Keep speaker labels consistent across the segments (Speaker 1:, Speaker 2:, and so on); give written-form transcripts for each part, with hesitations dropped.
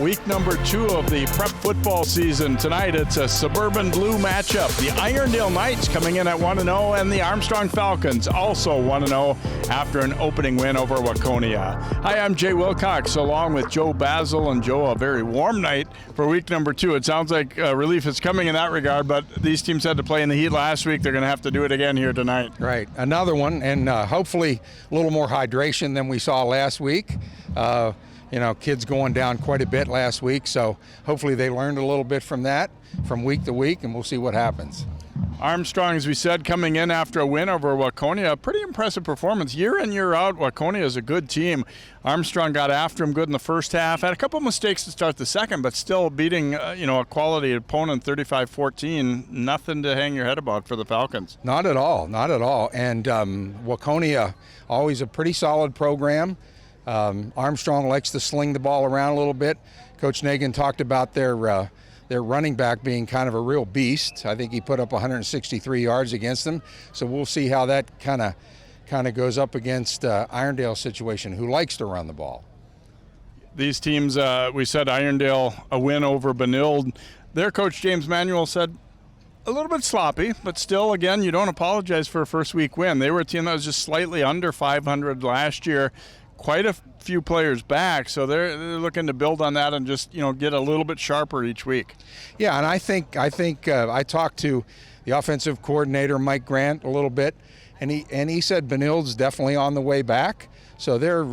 Speaker 1: week number 2 of the prep football season. Tonight it's a suburban blue matchup. The Irondale Knights coming in at 1-0 and the Armstrong Falcons also 1-0 after an opening win over Waconia. Hi, I'm Jay Wilcox along with Joe Basil. And Joe, a very warm night for week number 2. It sounds like relief is coming in that regard, but these teams had to play in the heat last week. They're going to have to do it again here tonight.
Speaker 2: Right, another one, and hopefully a little more hydration than we saw last week. Kids going down quite a bit last week, so hopefully they learned a little bit from that from week to week, and we'll see what happens.
Speaker 1: Armstrong, as we said, coming in after a win over Waconia, a pretty impressive performance. Year in, year out, Waconia is a good team. Armstrong got after him good in the first half, had a couple of mistakes to start the second, but still beating a quality opponent 35-14. Nothing to hang your head about for the Falcons.
Speaker 2: Not at all. And Waconia, always a pretty solid program. Armstrong likes to sling the ball around a little bit. Coach Nagan talked about their running back being kind of a real beast. I think he put up 163 yards against them. So we'll see how that kind of goes up against Irondale's situation, who likes to run the ball.
Speaker 1: These teams, we said Irondale, a win over Benilde. Their coach, James Manuel, said a little bit sloppy, but still, again, you don't apologize for a first week win. They were a team that was just slightly under 500 last year. Quite a few players back, so they're looking to build on that and just get a little bit sharper each week.
Speaker 2: Yeah, and I think I talked to the offensive coordinator Mike Grant a little bit, and he said Benilde's definitely on the way back. So they're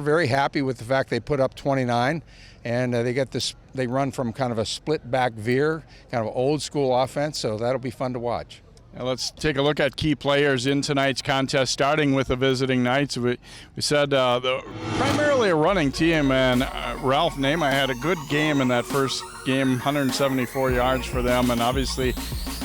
Speaker 2: very happy with the fact they put up 29, and they run from kind of a split back veer, kind of old school offense. So that'll be fun to watch.
Speaker 1: Now let's take a look at key players in tonight's contest, starting with the visiting Knights. We said primarily a running team, and Ralph Nema had a good game in that first game, 174 yards for them, and obviously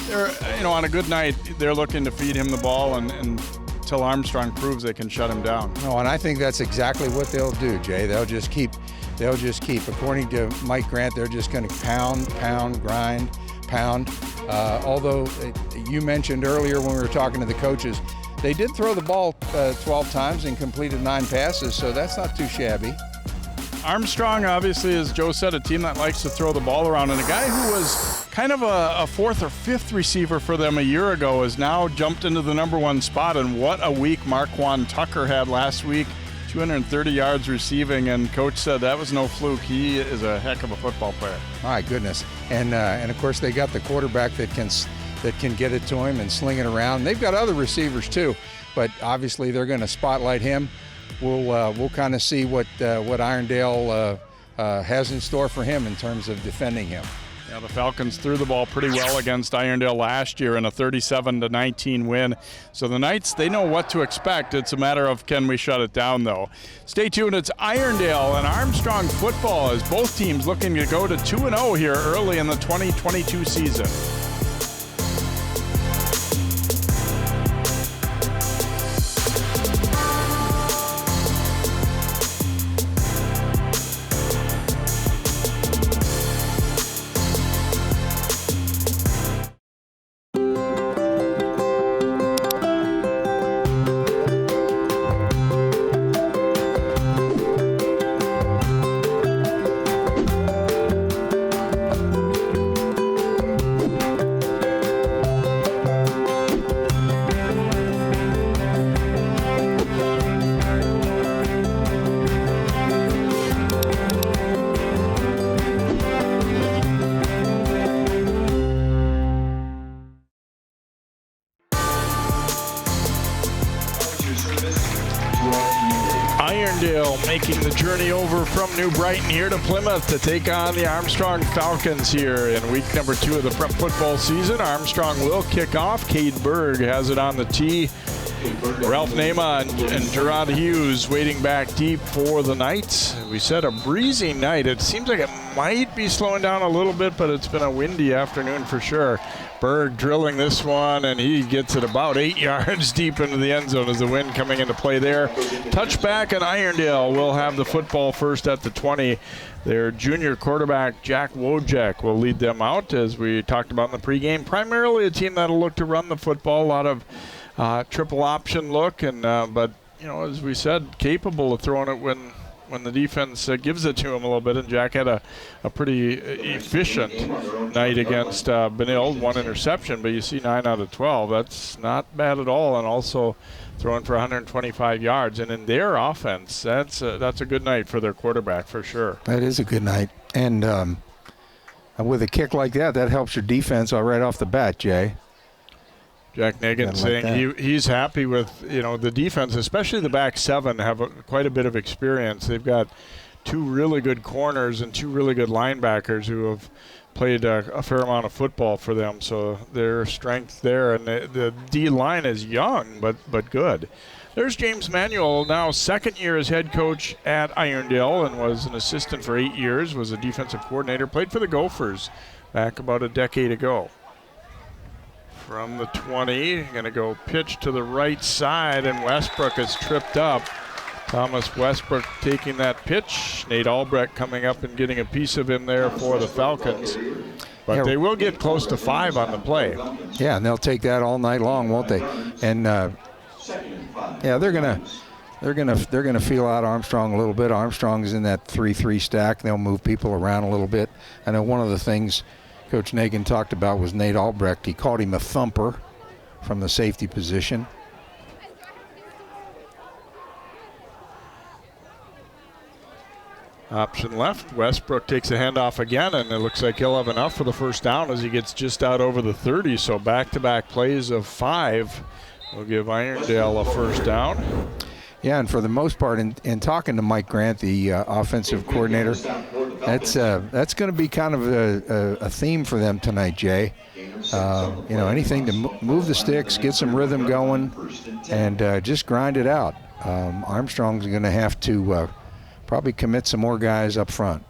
Speaker 1: they're on a good night they're looking to feed him the ball and until Armstrong proves they can shut him down.
Speaker 2: No, and I think that's exactly what they'll do, Jay. They'll just keep. According to Mike Grant, they're just going to pound, grind. Although you mentioned earlier when we were talking to the coaches, they did throw the ball 12 times and completed 9 passes, so that's not too shabby.
Speaker 1: Armstrong, obviously, as Joe said, a team that likes to throw the ball around, and a guy who was kind of a 4th or 5th receiver for them a year ago has now jumped into the number 1 spot, and what a week Marquand Tucker had last week. 230 yards receiving, and coach said that was no fluke. He is a heck of a football player.
Speaker 2: My goodness, and of course they got the quarterback that can get it to him and sling it around. They've got other receivers too, but obviously they're going to spotlight him. We'll kind of see what Irondale has in store for him in terms of defending him.
Speaker 1: Yeah, the Falcons threw the ball pretty well against Irondale last year in a 37-19 win. So the Knights, they know what to expect. It's a matter of can we shut it down, though. Stay tuned. It's Irondale and Armstrong football as both teams looking to go to 2-0 here early in the 2022 season. Irondale making the journey over from New Brighton here to Plymouth to take on the Armstrong Falcons here in week number 2 of the prep football season. Armstrong will kick off. Cade Berg has it on the tee. Ralph Nema and Gerard Hughes waiting back deep for the Knights. We said a breezy night. It seems like it might be slowing down a little bit, but it's been a windy afternoon for sure. Berg drilling this one, and he gets it about 8 yards deep into the end zone as the wind coming into play there. Touchback, and Irondale will have the football first at the 20. Their junior quarterback, Jack Wojak, will lead them out, as we talked about in the pregame. Primarily a team that'll look to run the football, a lot of triple option look, and but as we said, capable of throwing it when when the defense gives it to him a little bit. And Jack had a pretty efficient night against Benilde, 1 interception, but you see 9 out of 12. That's not bad at all, and also throwing for 125 yards. And in their offense, that's a good night for their quarterback for sure.
Speaker 2: That is a good night. And with a kick like that, that helps your defense right off the bat, Jay.
Speaker 1: Jack Nagan saying he's happy with the defense, especially the back 7 have quite a bit of experience. They've got 2 really good corners and 2 really good linebackers who have played a fair amount of football for them. So their strength there, and the D line is young but good. There's James Manuel, now second year as head coach at Irondale, and was an assistant for 8 years. Was a defensive coordinator. Played for the Gophers back about a decade ago. From the 20, going to go pitch to the right side, and Westbrook is tripped up. Thomas Westbrook taking that pitch. Nate Albrecht coming up and getting a piece of him there for the Falcons. But they will get close to 5 on the play.
Speaker 2: Yeah, and they'll take that all night long, won't they? And yeah, they're gonna feel out Armstrong a little bit. Armstrong is in that 3-3 stack. They'll move people around a little bit. I know one of the things Coach Nagan talked about was Nate Albrecht. He called him a thumper from the safety position.
Speaker 1: Option left. Westbrook takes a handoff again, and it looks like he'll have enough for the first down as he gets just out over the 30. So back-to-back plays of 5 will give Irondale a first down.
Speaker 2: Yeah, and for the most part, in talking to Mike Grant, the offensive coordinator, that's going to be kind of a theme for them tonight, Jay. Anything to move the sticks, get some rhythm going, and just grind it out. Armstrong's going to have to probably commit some more guys up front.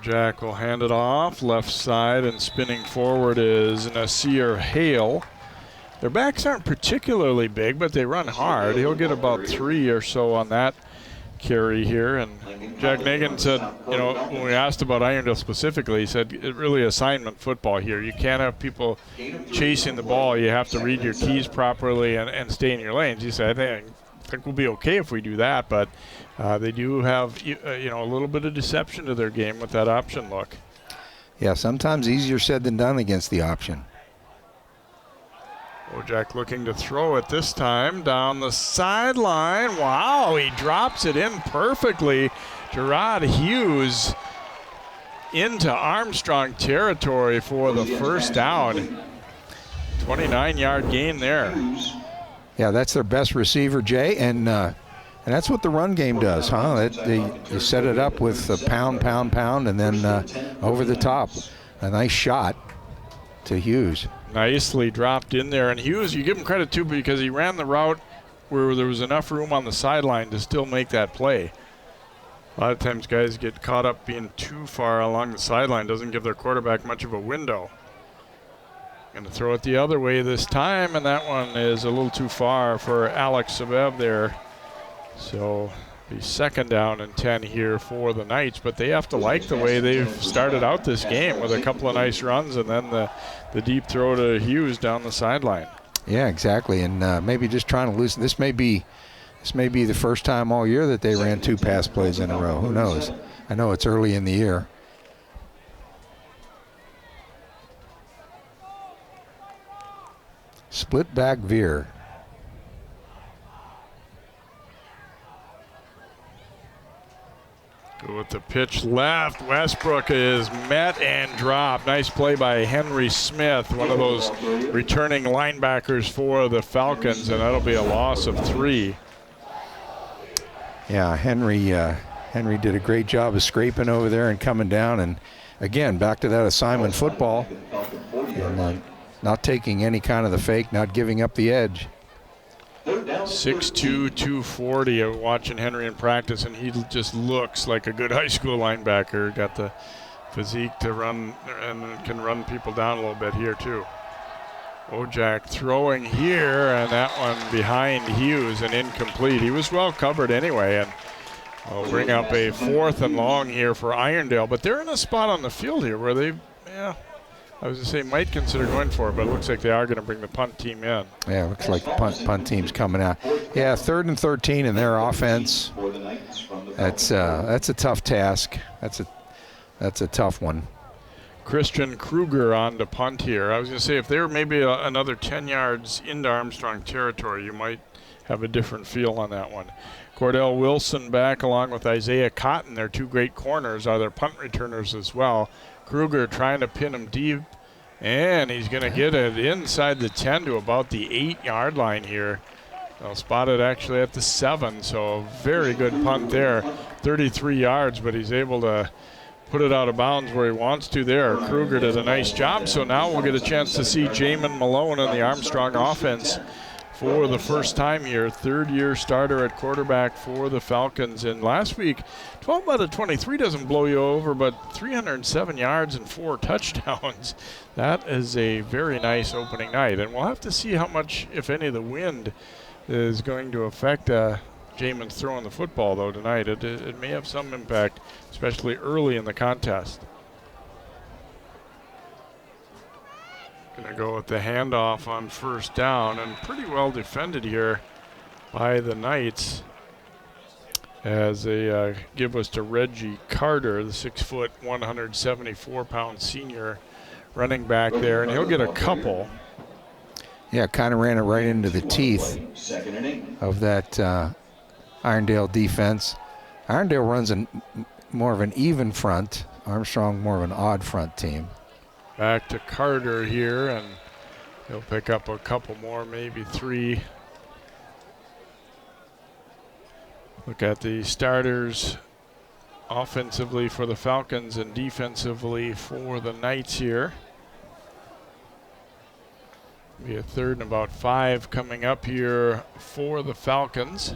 Speaker 1: Jack will hand it off left side, and spinning forward is Nasir Hale. Their backs aren't particularly big, but they run hard. He'll get about 3 or so on that carry here. And Jack Nagan said, when we asked about Irondale specifically, he said it really assignment football here. You can't have people chasing the ball. You have to read your keys properly and stay in your lanes. He said, I think we'll be okay if we do that, but they do have a little bit of deception to their game with that option look.
Speaker 2: Yeah, sometimes easier said than done against the option.
Speaker 1: Jack looking to throw it this time down the sideline. Wow, he drops it in perfectly. Gerard Hughes into Armstrong territory for the first down. 29-yard gain there.
Speaker 2: Yeah, that's their best receiver, Jay, and that's what the run game does, huh? You set it up with a pound, and then over the top. A nice shot to Hughes.
Speaker 1: Nicely dropped in there. And Hughes, you give him credit too, because he ran the route where there was enough room on the sideline to still make that play. A lot of times guys get caught up being too far along the sideline. Doesn't give their quarterback much of a window. Going to throw it the other way this time, and that one is a little too far for Alex Sabev there. So the second down and 10 here for the Knights, but they have to like the way they've started out this game with a couple of nice runs and then the deep throw to Hughes down the sideline.
Speaker 2: Yeah, exactly, and maybe just trying to loosen. This may be the first time all year that they ran 2 pass plays in a row. Who knows? I know it's early in the year. Split back veer.
Speaker 1: With the pitch left, Westbrook is met and dropped. Nice play by Henry Smith, one of those returning linebackers for the Falcons, and that'll be a loss of 3.
Speaker 2: Yeah, Henry did a great job of scraping over there and coming down, and again, back to that assignment football. And not taking any kind of the fake, not giving up the edge.
Speaker 1: 6'2", 240. Watching Henry in practice, and he just looks like a good high school linebacker. Got the physique to run and can run people down a little bit here too. Jack throwing here, and that one behind Hughes and incomplete. He was well covered anyway, and we'll bring up a 4th and long here for Irondale. But they're in a spot on the field here where they I was going to say might consider going for it, but it looks like they are going to bring the punt team in.
Speaker 2: Yeah, looks like the punt team's coming out. Yeah, 3rd and 13 in their offense. That's a tough task. That's a tough one.
Speaker 1: Christian Kruger on to punt here. I was going to say if they were maybe another 10 yards into Armstrong territory, you might have a different feel on that one. Cordell Wilson back along with Isaiah Cotton. Their 2 great corners are their punt returners as well. Kruger trying to pin him deep, and he's going to get it inside the 10 to about the 8-yard line here. They'll spot it actually at the 7, so a very good punt there. 33 yards, but he's able to put it out of bounds where he wants to there. Kruger did a nice job, so now we'll get a chance to see Jamin Malone in the Armstrong offense for the first time here. 3rd-year starter at quarterback for the Falcons. And last week, 12 out of 23 doesn't blow you over, but 307 yards and 4 touchdowns. That is a very nice opening night. And we'll have to see how much, if any, the wind is going to affect Jamin's throwing the football, though, tonight. It may have some impact, especially early in the contest. Going to go with the handoff on 1st down, and pretty well defended here by the Knights as they give us to Reggie Carter, the 6', 174-pound senior running back there, and he'll get a couple.
Speaker 2: Yeah, kind of ran it right into the teeth of that Irondale defense. Irondale runs more of an even front. Armstrong more of an odd front team.
Speaker 1: Back to Carter here, and he'll pick up a couple more, maybe 3. Look at the starters offensively for the Falcons and defensively for the Knights here. Be a 3rd and about 5 coming up here for the Falcons.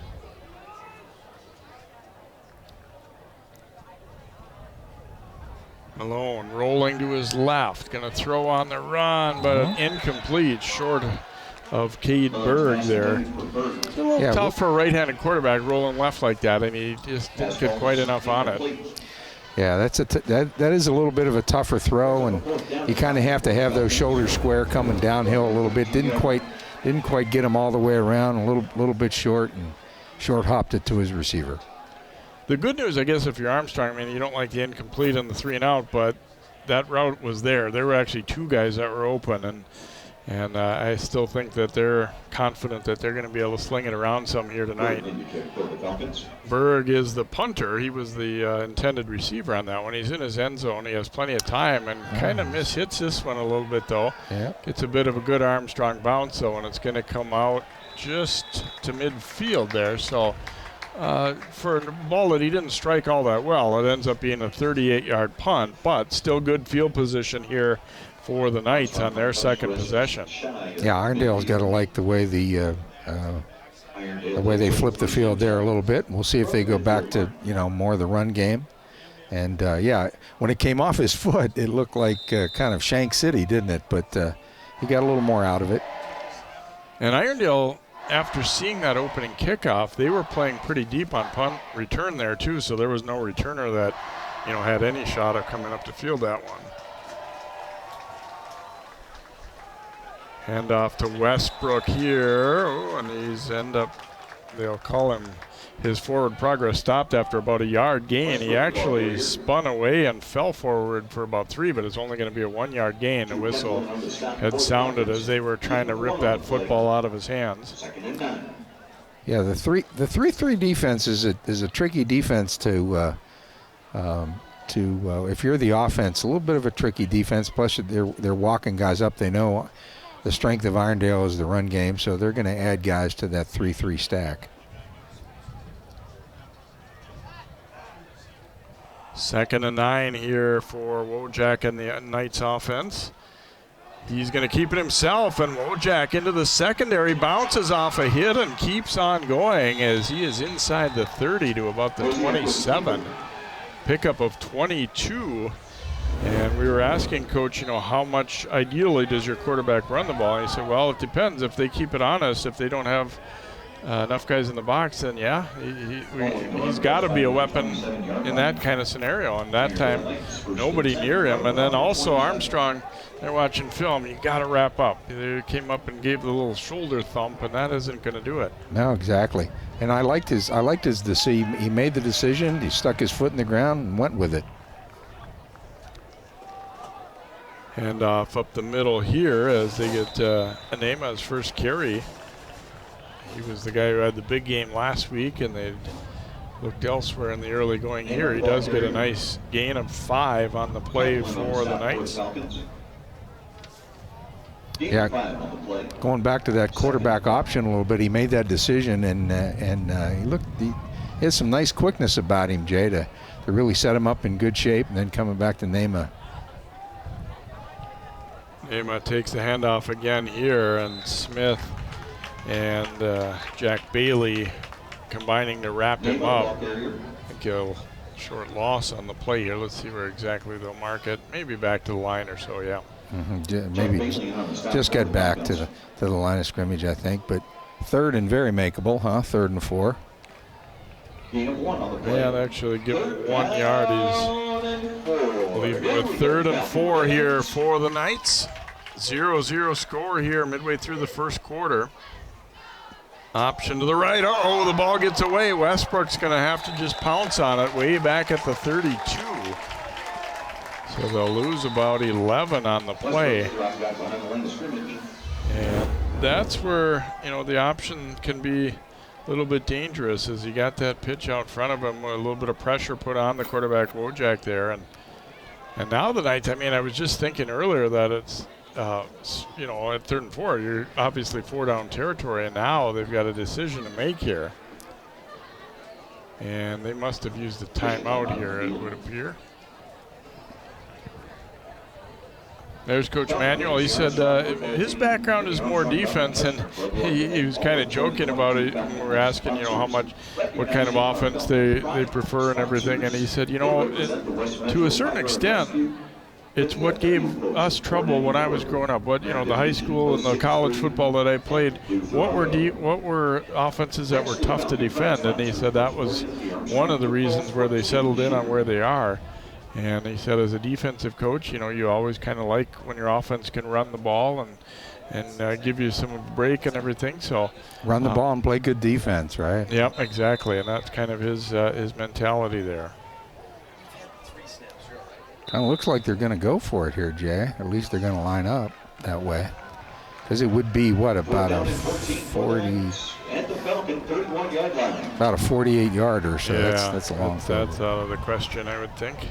Speaker 1: Malone rolling to his left, going to throw on the run, but incomplete, short of Cade Berg there. It's a little tough for a right-handed quarterback rolling left like that. I mean, he just didn't get quite enough on it.
Speaker 2: Yeah, that is a little bit of a tougher throw, and you kind of have to have those shoulders square coming downhill a little bit. Didn't quite get him all the way around, a little bit short, and short hopped it to his receiver.
Speaker 1: The good news, I guess, if you're Armstrong, I mean, you don't like the incomplete on the 3 and out, but that route was there. There were actually 2 guys that were open, and I still think that they're confident that they're going to be able to sling it around some here tonight. Berg is the punter. He was the intended receiver on that one. He's in his end zone. He has plenty of time and kind of mishits this one a little bit, though.
Speaker 2: Yeah.
Speaker 1: Gets a bit of a good Armstrong bounce, though, and it's going to come out just to midfield there. So for a ball that he didn't strike all that well, it ends up being a 38-yard punt, but still good field position here for the Knights on their second possession.
Speaker 2: Yeah, Irondale's got to like the way they flip the field there a little bit. We'll see if they go back to more of the run game. And yeah, when it came off his foot, it looked like kind of Shank City, didn't it? But he got a little more out of it.
Speaker 1: And Irondale, after seeing that opening kickoff, they were playing pretty deep on punt return there too, so there was no returner that had any shot of coming up to field that one. Hand off to Westbrook here. Oh, and they'll call him, his forward progress stopped after about a yard gain. He actually spun away and fell forward for about 3, but it's only going to be a 1-yard gain. The whistle had sounded as they were trying to rip that football out of his hands.
Speaker 2: Yeah, the 3-3 defense is a tricky defense to if you're the offense, a little bit of a tricky defense. Plus, they're walking guys up. They know the strength of Irondale is the run game, so they're going to add guys to that 3-3 stack.
Speaker 1: 2nd and 9 here for Wojak and the Knights offense. He's going to keep it himself, and Wojak into the secondary, bounces off a hit and keeps on going as he is inside the 30 to about the 27. Pickup of 22. And we were asking Coach, how much ideally does your quarterback run the ball? And he said, well, it depends. If they keep it honest, if they don't have enough guys in the box, then yeah, he's got to be a weapon in that kind of scenario. And that time, nobody near him. And then also Armstrong, they're watching film. You got to wrap up. They came up and gave the little shoulder thump, and that isn't going to do it.
Speaker 2: No, exactly. And I liked his decision. He made the decision. He stuck his foot in the ground and went with it.
Speaker 1: And off up the middle here as they get Anema's first carry. He was the guy who had the big game last week, and they looked elsewhere in the early going here. He does get a nice gain of 5 on the play for the Knights.
Speaker 2: Yeah, going back to that quarterback option a little bit, he made that decision, and he has some nice quickness about him, Jay, to really set him up in good shape, and then coming back to Nema.
Speaker 1: Nema takes the handoff again here, and Smith and Jack Bailey combining to wrap him up. I think a short loss on the play here. Let's see where exactly they'll mark it. Maybe back to the line or so, yeah.
Speaker 2: Maybe just get back to the line of scrimmage, I think. But 3rd and very makeable, huh? 3rd and 4.
Speaker 1: Yeah, they actually give him 1 yard. He's leaving with 3rd and 4 here for the Knights. 0-0 score here midway through the first quarter. Option to the right. Oh, the ball gets away. Westbrook's going to have to just pounce on it way back at the 32. So they'll lose about 11 on the play. And that's where, the option can be a little bit dangerous as you got that pitch out front of him, a little bit of pressure put on the quarterback Wojak there. And now the Knights, I was just thinking earlier that it's, at 3rd and 4, you're obviously 4 down territory, and now they've got a decision to make here. And they must have used a timeout here, it would appear. There's Coach Manuel. He said his background is more defense, and he was kind of joking about it. We were asking, what kind of offense they prefer and everything. And he said, to a certain extent, it's what gave us trouble when I was growing up. What the high school and the college football that I played, what were offenses that were tough to defend? And he said that was one of the reasons where they settled in on where they are. And he said, as a defensive coach, you always kind of like when your offense can run the ball and give you some break and everything. So
Speaker 2: run the ball and play good defense, right?
Speaker 1: Yep, exactly. And that's kind of his mentality there.
Speaker 2: Kind of looks like they're going to go for it here, Jay. At least they're going to line up that way. Because it would be, about a 48-yarder, so
Speaker 1: yeah,
Speaker 2: that's a long field.
Speaker 1: That's out of the question, I would think.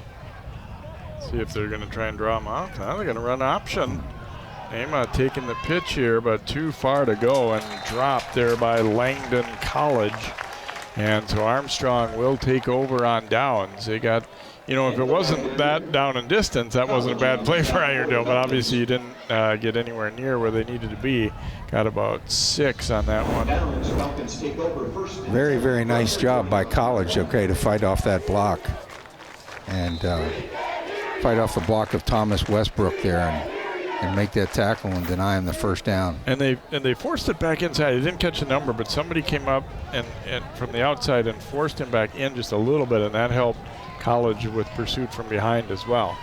Speaker 1: See if they're going to try and draw them out. Now they're going to run option. Nema taking the pitch here, but too far to go and dropped there by Langdon College. And so Armstrong will take over on downs. They got, if it wasn't that down in distance, that wasn't a bad play for Irondale, but obviously you didn't get anywhere near where they needed to be. Got about 6 on that one.
Speaker 2: Very, very nice job by College, to fight off that block. And fight off the block of Thomas Westbrook there and make that tackle and deny him the first down.
Speaker 1: And they forced it back inside. They didn't catch the number, but somebody came up and from the outside and forced him back in just a little bit, and that helped College with pursuit from behind as well.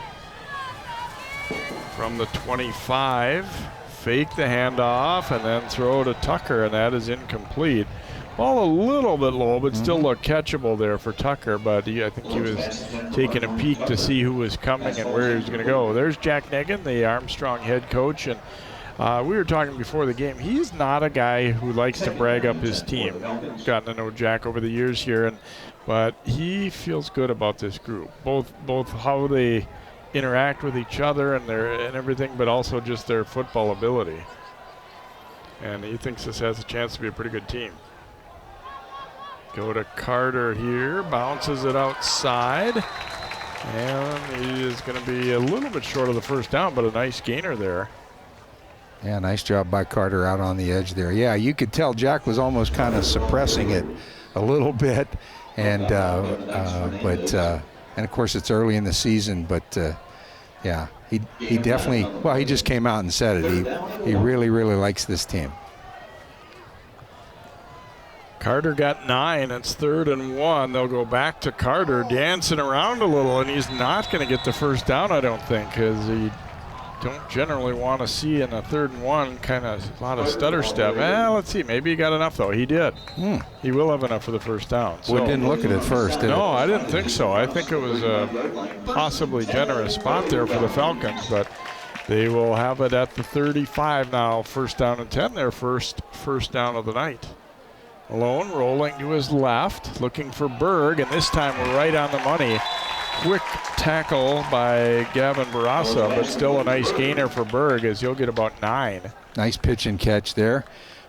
Speaker 1: From the 25, fake the handoff and then throw to Tucker, and that is incomplete. Ball a little bit low, but still looked catchable there for Tucker, but I think he was taking a peek to see who was coming and where he was going to go. There's Jack Negan, the Armstrong head coach, and we were talking before the game. He's not a guy who likes to brag up his team. Gotten to know Jack over the years here, but he feels good about this group, both how they interact with each other and everything, but also just their football ability. And he thinks this has a chance to be a pretty good team. Go to Carter here, bounces it outside, and he is going to be a little bit short of the first down, but a nice gainer there.
Speaker 2: Yeah, nice job by Carter out on the edge there. Yeah, you could tell Jack was almost kind of suppressing it a little bit, and of course it's early in the season, but yeah, he definitely, he just came out and said it. He really, really likes this team.
Speaker 1: Carter got 9. It's 3rd and 1. They'll go back to Carter, dancing around a little, and he's not going to get the first down, I don't think, because he don't generally want to see in a 3rd and 1 kind of a lot of stutter step. Let's see. Maybe he got enough, though. He did. He will have enough for the first down.
Speaker 2: So, we didn't look at it first, did it?
Speaker 1: No, I didn't think so. I think it was a possibly generous spot there for the Falcons, but they will have it at the 35 now. 1st down and 10, their first down of the night. Malone rolling to his left, looking for Berg, and this time we're right on the money. Quick tackle by Gavin Barassa, but still a nice gainer for Berg as he'll get about 9.
Speaker 2: Nice pitch and catch there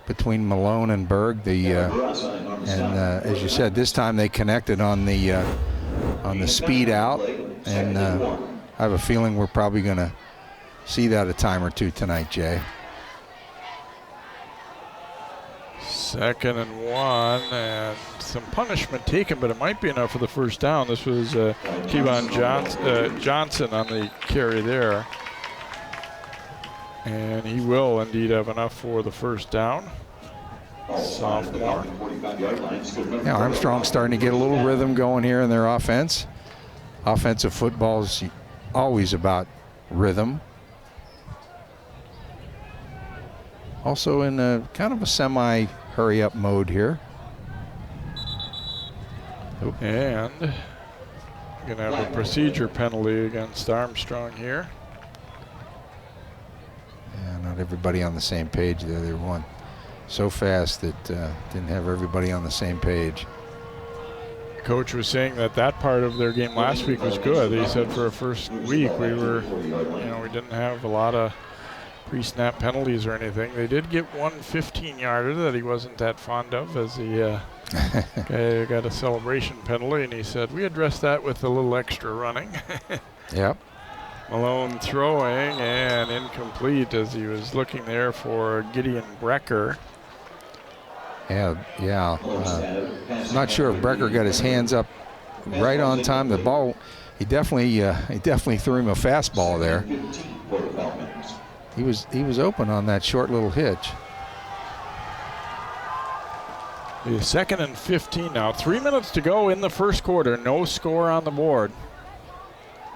Speaker 2: between Malone and Berg. As you said, this time they connected on the speed out, and I have a feeling we're probably going to see that a time or two tonight, Jay.
Speaker 1: 2nd and 1, and some punishment taken, but it might be enough for the first down. This was Kevon Johnson on the carry there. And he will indeed have enough for the first down. Sophomore.
Speaker 2: Yeah, Armstrong's starting to get a little rhythm going here in their offense. Offensive football is always about rhythm. Also in a kind of a semi-hurry-up mode here.
Speaker 1: And going to have a procedure penalty against Armstrong here.
Speaker 2: Yeah, not everybody on the same page there. They won so fast that didn't have everybody on the same page.
Speaker 1: Coach was saying that part of their game last week was good. He said for a first week we didn't have a lot of pre-snap penalties or anything. They did get one 15-yarder that he wasn't that fond of, as he got a celebration penalty, and he said we addressed that with a little extra running.
Speaker 2: Yep.
Speaker 1: Malone throwing and incomplete as he was looking there for Gideon Brecker.
Speaker 2: Yeah. Not sure if Brecker got his hands up right on time. The ball, he definitely threw him a fastball there. He was open on that short little hitch.
Speaker 1: The 2nd and 15 now. 3 minutes to go in the first quarter. No score on the board.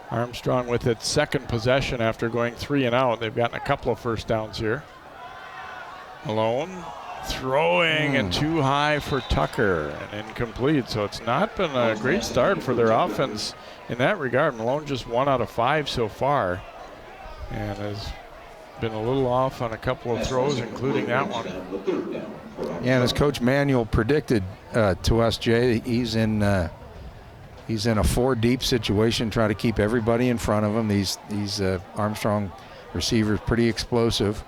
Speaker 1: Armstrong with its second possession after going 3 and out. They've gotten a couple of first downs here. Malone throwing and too high for Tucker and incomplete. So it's not been a great start for their offense in that regard. Malone just 1 out of 5 so far and has been a little off on a couple of throws, including that one.
Speaker 2: Yeah, and as Coach Manuel predicted to us, Jay, he's in a 4-deep situation, trying to keep everybody in front of him. These Armstrong receivers pretty explosive,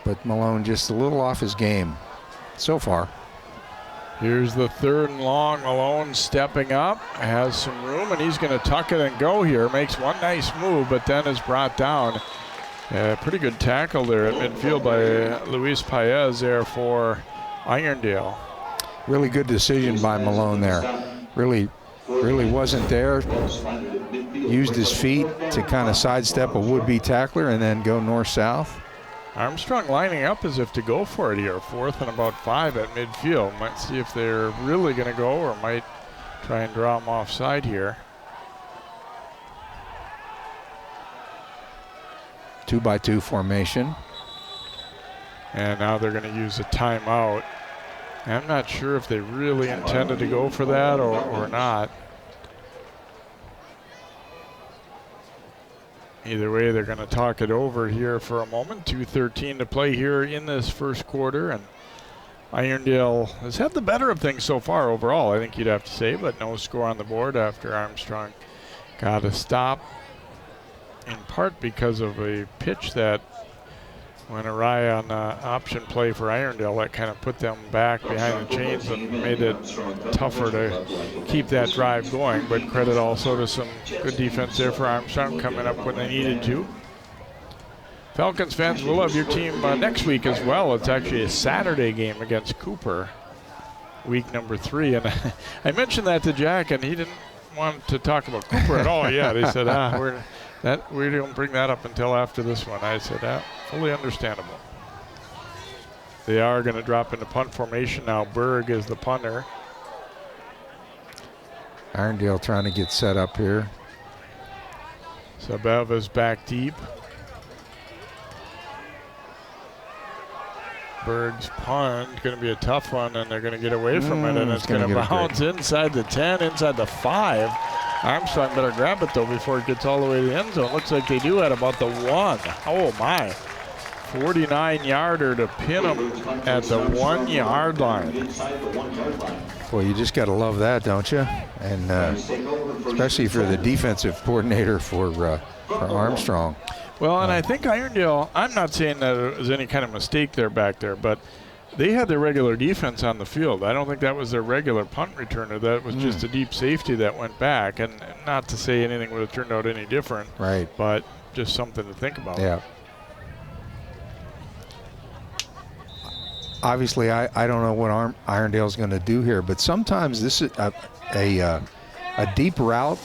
Speaker 2: but Malone just a little off his game so far.
Speaker 1: Here's the 3rd and long. Malone stepping up, has some room, and he's going to tuck it and go here. Makes one nice move, but then is brought down. Pretty good tackle there at midfield by Luis Paez there for Irondale.
Speaker 2: Really good decision by Malone there. Really wasn't there. Used his feet to kind of sidestep a would-be tackler and then go north-south.
Speaker 1: Armstrong lining up as if to go for it here. 4th and about 5 at midfield. Might see if they're really going to go or might try and draw him offside here.
Speaker 2: 2-by-2 formation.
Speaker 1: And now they're going to use a timeout. I'm not sure if they really intended to go for that or not. Either way, they're going to talk it over here for a moment. 2:13 to play here in this first quarter. And Irondale has had the better of things so far overall, I think you'd have to say, but no score on the board after Armstrong got a stop, in part because of a pitch that went awry on the option play for Irondale. That kind of put them back behind the chains and made it tougher to keep that drive going. But credit also to some good defense there for Armstrong, coming up when they needed to. Falcons fans will have your team next week as well. It's actually a Saturday game against Cooper, week number 3. And I mentioned that to Jack, and he didn't want to talk about Cooper at all yet. He said, we don't bring that up until after this one. I said, fully understandable. They are going to drop into punt formation now. Berg is the punter.
Speaker 2: Irondale trying to get set up here.
Speaker 1: Sabeva's back deep. Berg's punt going to be a tough one, and they're going to get away from it, and it's going to bounce inside the 10, inside the 5. Armstrong better grab it, though, before it gets all the way to the end zone. Looks like they do at about the 1. Oh, my. 49-yarder to pin them at the 1-yard line.
Speaker 2: Well, you just got to love that, don't you? And especially for the defensive coordinator for Armstrong.
Speaker 1: Well, and I think Irondale, I'm not saying that it was any kind of mistake there back there, but they had their regular defense on the field. I don't think that was their regular punt returner. That was just a deep safety that went back. And not to say anything would have turned out any different.
Speaker 2: Right.
Speaker 1: But just something to think about.
Speaker 2: Yeah. Obviously, I don't know what Irondale's going to do here, but sometimes this is a deep route,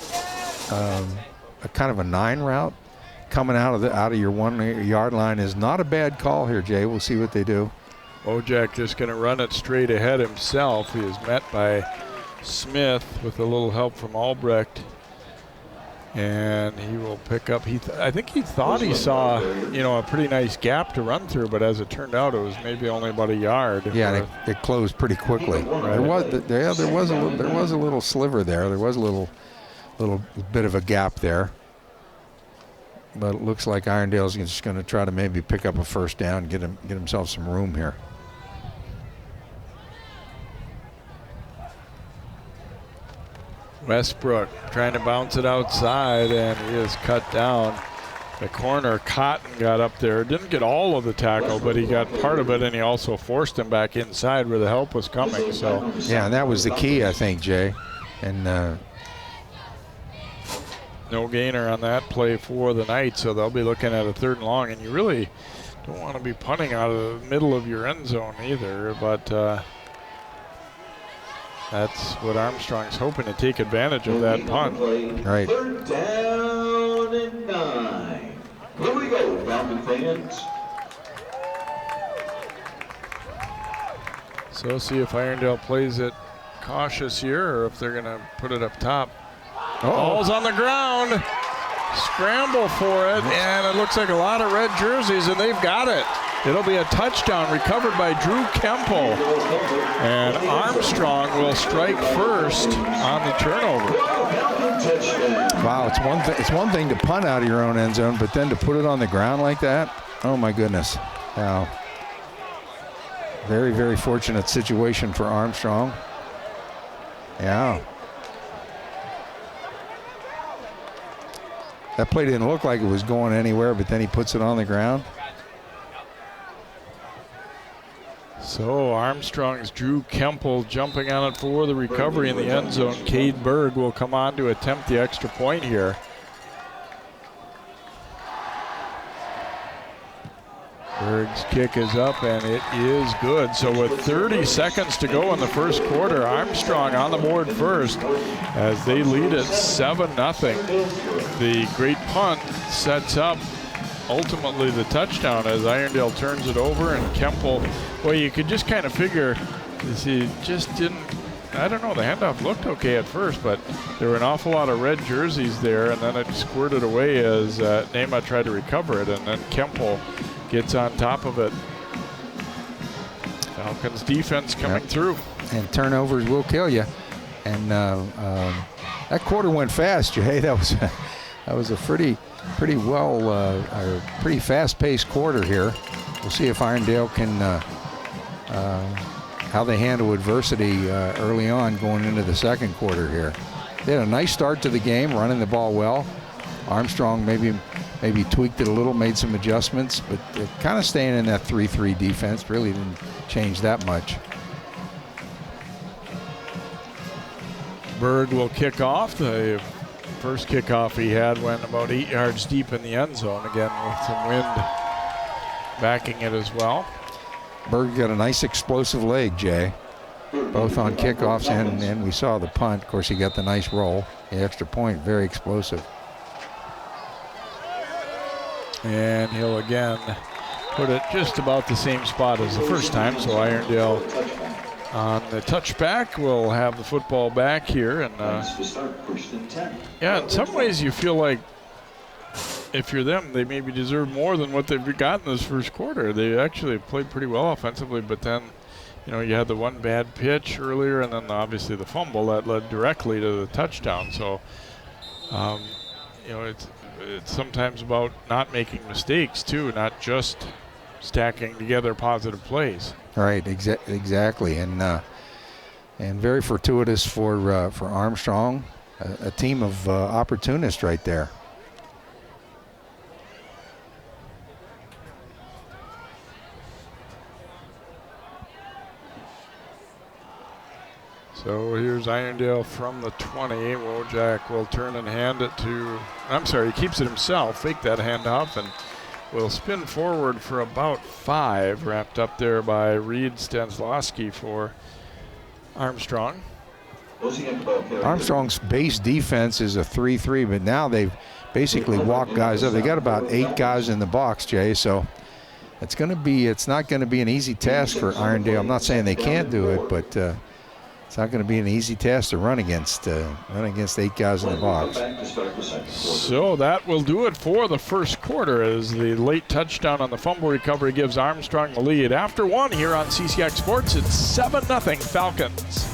Speaker 2: a kind of a 9 route, coming out of your 1-yard line is not a bad call here, Jay. We'll see what they do.
Speaker 1: Wojak just going to run it straight ahead himself. He is met by Smith with a little help from Albrecht. And he will pick up. I think he thought he saw, a pretty nice gap to run through, but as it turned out, it was maybe only about a yard.
Speaker 2: Yeah, it closed pretty quickly.
Speaker 1: Right.
Speaker 2: There was a little sliver there. There was a little bit of a gap there. But it looks like Irondale's just going to try to maybe pick up a first down, get himself some room here.
Speaker 1: Westbrook trying to bounce it outside, and he is cut down. The corner, Cotton, got up there. Didn't get all of the tackle, but he got part of it, and he also forced him back inside where the help was coming. So
Speaker 2: yeah, and that was the key, I think, Jay. And
Speaker 1: no gainer on that play for the night, so they'll be looking at a 3rd and long, and you really don't want to be punting out of the middle of your end zone either, but that's what Armstrong's hoping to take advantage of, that punt.
Speaker 2: Right.
Speaker 3: 3rd down and 9. Here we go, Falcon fans.
Speaker 1: So see if Irondale plays it cautious here, or if they're going to put it up top. Ball's on the ground. Scramble for it, and it looks like a lot of red jerseys, and they've got it. It'll be a touchdown recovered by Drew Kempel, and Armstrong will strike first on the turnover.
Speaker 2: Wow, it's one thing to punt out of your own end zone, but then to put it on the ground like that, oh my goodness. Wow. Very, very fortunate situation for Armstrong. Yeah. That play didn't look like it was going anywhere, but then he puts it on the ground.
Speaker 1: So Armstrong's Drew Kempel jumping on it for the recovery in the end zone. Cade Berg will come on to attempt the extra point here. Berg's kick is up, and it is good. So with 30 seconds to go in the first quarter, Armstrong on the board first as they lead at 7-0. The great punt sets up ultimately the touchdown as Irondale turns it over, and Kempel, well, you could just kind of figure he just didn't, I don't know, the handoff looked okay at first, but there were an awful lot of red jerseys there, and then it squirted away as Nema tried to recover it, and then Kempel gets on top of it. Falcons defense coming through.
Speaker 2: And turnovers will kill you. And that quarter went fast, Jay. That was a pretty fast-paced quarter here. We'll see if Irondale can how they handle adversity early on going into the second quarter here. They had a nice start to the game, running the ball well. Armstrong maybe tweaked it a little, made some adjustments, but they're kind of staying in that 3-3 defense. Really didn't change that much.
Speaker 1: Berg will kick off. The first kickoff he had went about 8 yards deep in the end zone, again with some wind backing it as well.
Speaker 2: Berg got a nice explosive leg, Jay, both on kickoffs and we saw the punt. Of course, he got the nice roll, the extra point, very explosive.
Speaker 1: And he'll again put it just about the same spot as the first time. So Irondale on the touchback will have the football back here. And yeah, in some ways you feel like if you're them, they maybe deserve more than what they've gotten this first quarter. They actually played pretty well offensively, but then, you know, you had the one bad pitch earlier, and then obviously the fumble that led directly to the touchdown. So, you know, it's sometimes about not making mistakes too, not just stacking together positive plays.
Speaker 2: Right, exactly, and very fortuitous for Armstrong, a team of opportunists right there.
Speaker 1: So here's Irondale from the 20. Wojak will turn and hand it to, I'm sorry, he keeps it himself, fake that handoff, and will spin forward for about 5, wrapped up there by Reed Stanslawski for Armstrong.
Speaker 2: Armstrong's base defense is a 3-3, but now they've basically walked guys up. They got about 8 guys in the box, Jay, so it's not going to be an easy task for Irondale. I'm not saying they can't do it, but it's not going to be an easy task to run against 8 guys in the box.
Speaker 1: So that will do it for the first quarter, as the late touchdown on the fumble recovery gives Armstrong the lead. After 1 here on CCX Sports, it's 7-0 Falcons.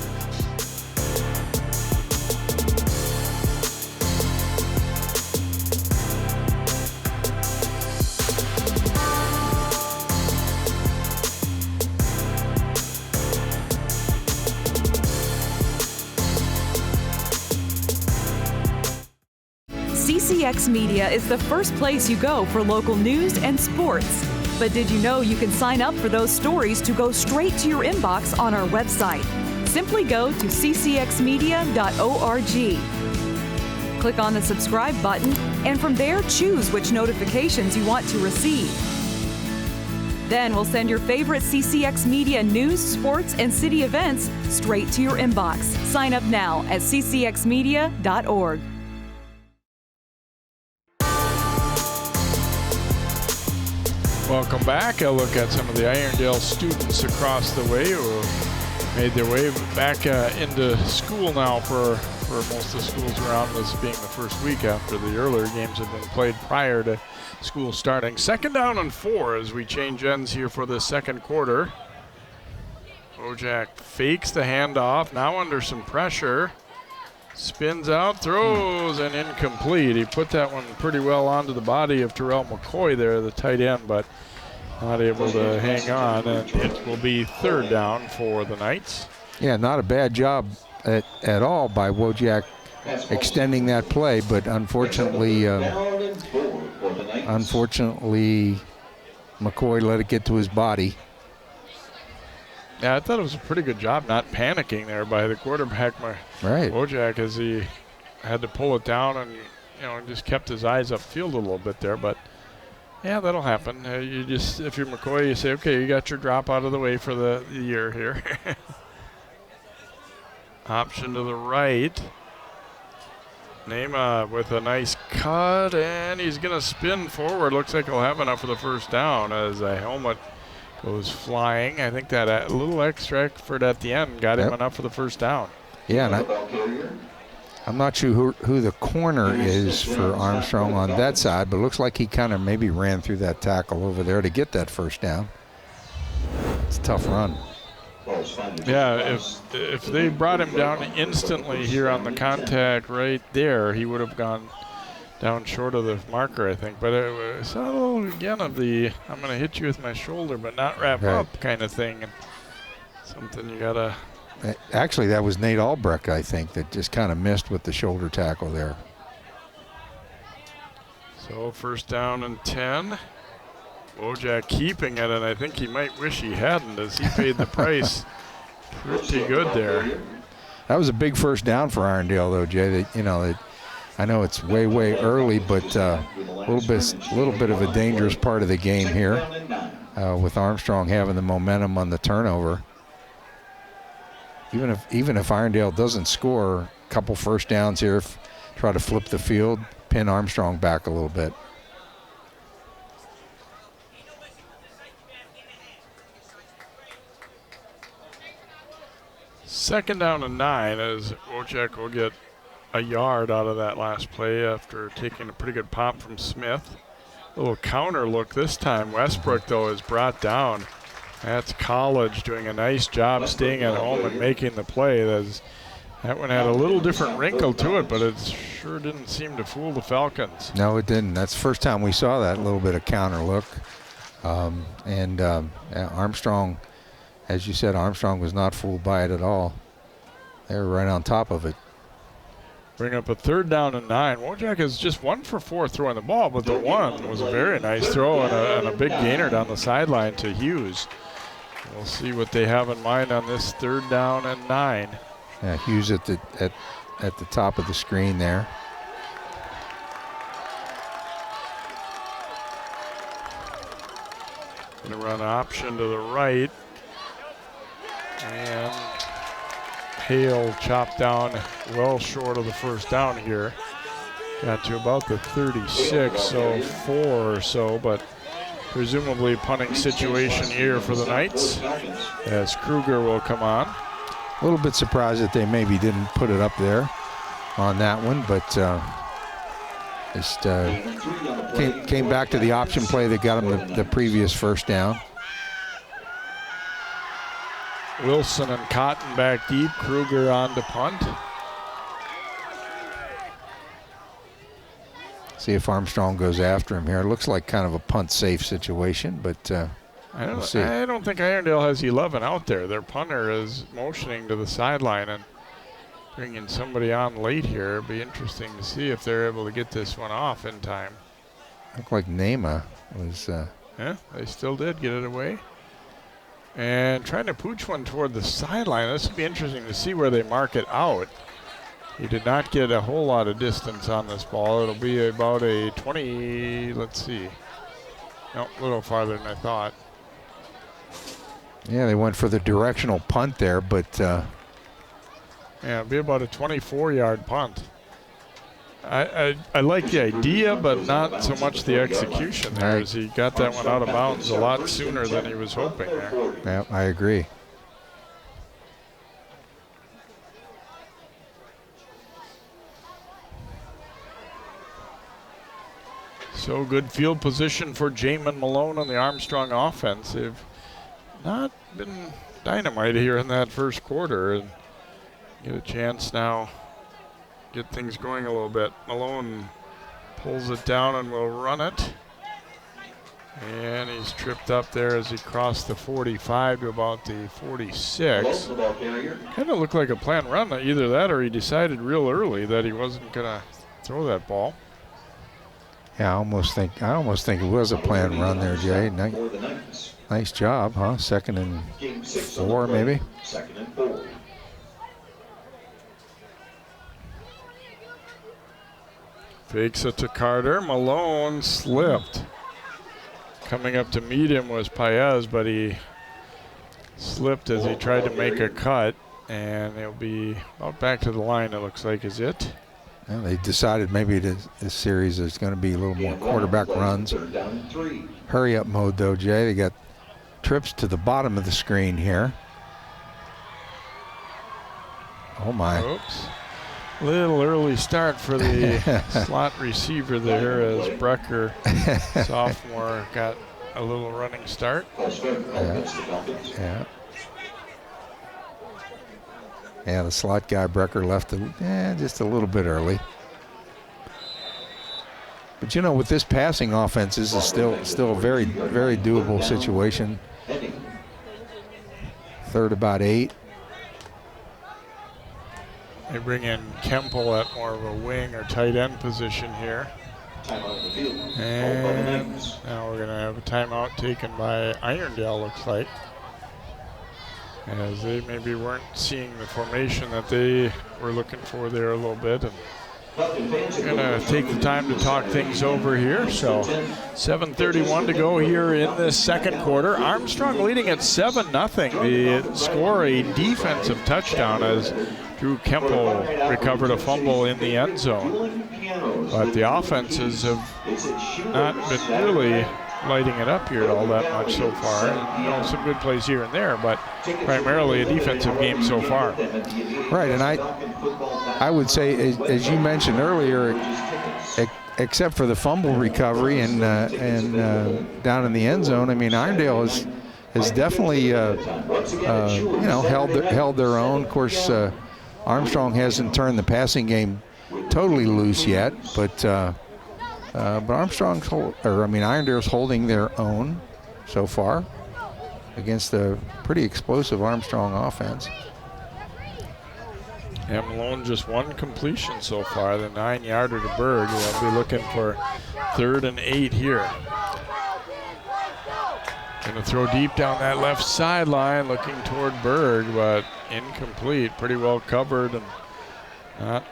Speaker 4: CCX Media is the first place you go for local news and sports. But did you know you can sign up for those stories to go straight to your inbox on our website? Simply go to ccxmedia.org. Click on the subscribe button, and from there choose which notifications you want to receive. Then we'll send your favorite CCX Media news, sports, and city events straight to your inbox. Sign up now at ccxmedia.org.
Speaker 1: Welcome back. A look at some of the Irondale students across the way who made their way back into school now for most of the schools around, this being the first week after the earlier games have been played prior to school starting. 2nd down and 4 as we change ends here for the second quarter. Wojak fakes the handoff, now under some pressure. Spins out, throws, and incomplete. He put that one pretty well onto the body of Terrell McCoy there, the tight end, but not able to hang on, and it will be 3rd down for the Knights.
Speaker 2: Yeah, not a bad job at all by Wojak extending that play, but unfortunately McCoy let it get to his body.
Speaker 1: Yeah, I thought it was a pretty good job not panicking there by the quarterback,
Speaker 2: right,
Speaker 1: Wojak, as he had to pull it down and, you know, just kept his eyes upfield a little bit there. But yeah, that'll happen. You just, if you're McCoy, you say, okay, you got your drop out of the way for the year here. Option to the right. Nema with a nice cut, and he's going to spin forward. Looks like he'll have enough for the first down as a helmet goes flying. I think that a little extra effort at the end got him enough for the first down.
Speaker 2: Yeah, and I'm not sure who the corner is for Armstrong on that side, but it looks like he kind of maybe ran through that tackle over there to get that first down. It's a tough run.
Speaker 1: Yeah, if they brought him down instantly here on the contact right there, he would have gone down short of the marker, I think. But it's a little, again, of the I'm going to hit you with my shoulder but not wrap up kind of thing. And something you got to...
Speaker 2: Actually, that was Nate Albrecht, I think, that just kind of missed with the shoulder tackle there.
Speaker 1: So 1st down and 10. Wojak keeping it, and I think he might wish he hadn't, as he paid the price pretty good there.
Speaker 2: That was a big first down for Irondale, though, Jay. I know it's way early, but a little bit of a dangerous part of the game here with Armstrong having the momentum on the turnover. Even if Irondale doesn't score, a couple first downs here, try to flip the field, pin Armstrong back a little bit.
Speaker 1: 2nd down and 9 as Wojciech will get a yard out of that last play after taking a pretty good pop from Smith. A little counter look this time. Westbrook, though, is brought down. That's College doing a nice job staying at home and making the play. That one had a little different wrinkle to it, but it sure didn't seem to fool the Falcons.
Speaker 2: No, it didn't. That's the first time we saw that little bit of counter look. Armstrong, as you said, Armstrong was not fooled by it at all. They were right on top of it.
Speaker 1: Bring up a 3rd down and 9. Wojciech is just 1 for 4 throwing the ball, but the one was a very nice throw and a big gainer down the sideline to Hughes. We'll see what they have in mind on this 3rd down and 9.
Speaker 2: Yeah, Hughes at the top of the screen there.
Speaker 1: Going to run option to the right. And Hale chopped down well short of the 1st down here. Got to about the 36, so 4 or so, but presumably punting situation here for the Knights as Kruger will come on.
Speaker 2: A little bit surprised that they maybe didn't put it up there on that one, but just came back to the option play that got them the previous 1st down.
Speaker 1: Wilson and Cotton back deep. Kruger on to punt.
Speaker 2: See if Armstrong goes after him here. It looks like kind of a punt safe situation, but
Speaker 1: I
Speaker 2: we'll see.
Speaker 1: don't think Irondale has 11 out there. Their punter is motioning to the sideline and bringing somebody on late here. It'll be interesting to see if they're able to get this one off in time.
Speaker 2: Looked like Nema was.
Speaker 1: Yeah, they still did get it away. And trying to pooch one toward the sideline. This would be interesting to see where they mark it out. He did not get a whole lot of distance on this ball. It'll be about a 20, let's see. No, a little farther than I thought.
Speaker 2: Yeah, they went for the directional punt there, but.
Speaker 1: Yeah, it'll be about a 24-yard punt. I like the idea, but not so much the execution there, as he got that one out of bounds a lot sooner than he was hoping there.
Speaker 2: Yeah, I agree.
Speaker 1: So good field position for Jamin Malone on the Armstrong offense. They've not been dynamite here in that 1st quarter, and get a chance now. Get things going a little bit. Malone pulls it down and will run it. And he's tripped up there as he crossed the 45 to about the 46. Kind of looked like a planned run. Either that or he decided real early that he wasn't going to throw that ball.
Speaker 2: Yeah, I almost think it was a planned run there, Jay. Nice job, huh? 2nd and 4, maybe.
Speaker 3: 2nd and 4.
Speaker 1: Fakes it to Carter. Malone slipped. Coming up to meet him was Paez, but he slipped as he tried to make a cut. And he'll be about back to the line, it looks like, is it?
Speaker 2: Well, they decided maybe this series is going to be a little more quarterback runs. Hurry up mode, though, Jay. They got trips to the bottom of the screen here. Oh, my.
Speaker 1: Oops. Little early start for the slot receiver there as Brecker, sophomore, got a little running start.
Speaker 2: Yeah. Yeah, the slot guy, Brecker, left just a little bit early. But, you know, with this passing offense, this is still a very, very doable situation. 3rd about 8.
Speaker 1: They bring in Kemple at more of a wing or tight end position here. And now we're going to have a timeout taken by Irondale, looks like. As they maybe weren't seeing the formation that they were looking for there a little bit. And going to take the time to talk things over here. So 7:31 to go here in this 2nd quarter. Armstrong leading at 7-0. They score a defensive touchdown as Drew Kemple recovered a fumble in the end zone. But the offenses have not been really lighting it up here all that much so far. And, you know, some good plays here and there, but primarily a defensive game so far.
Speaker 2: Right, and I would say, as you mentioned earlier, except for the fumble recovery and down in the end zone, I mean, Irondale has definitely you know, held their own. Of course, Armstrong hasn't turned the passing game totally loose yet, but Irondale's holding their own so far against a pretty explosive Armstrong offense.
Speaker 1: And Malone just one completion so far, the 9-yarder to Berg. They'll be looking for 3rd and 8 here. Gonna throw deep down that left sideline, looking toward Berg, but incomplete. Pretty well covered and not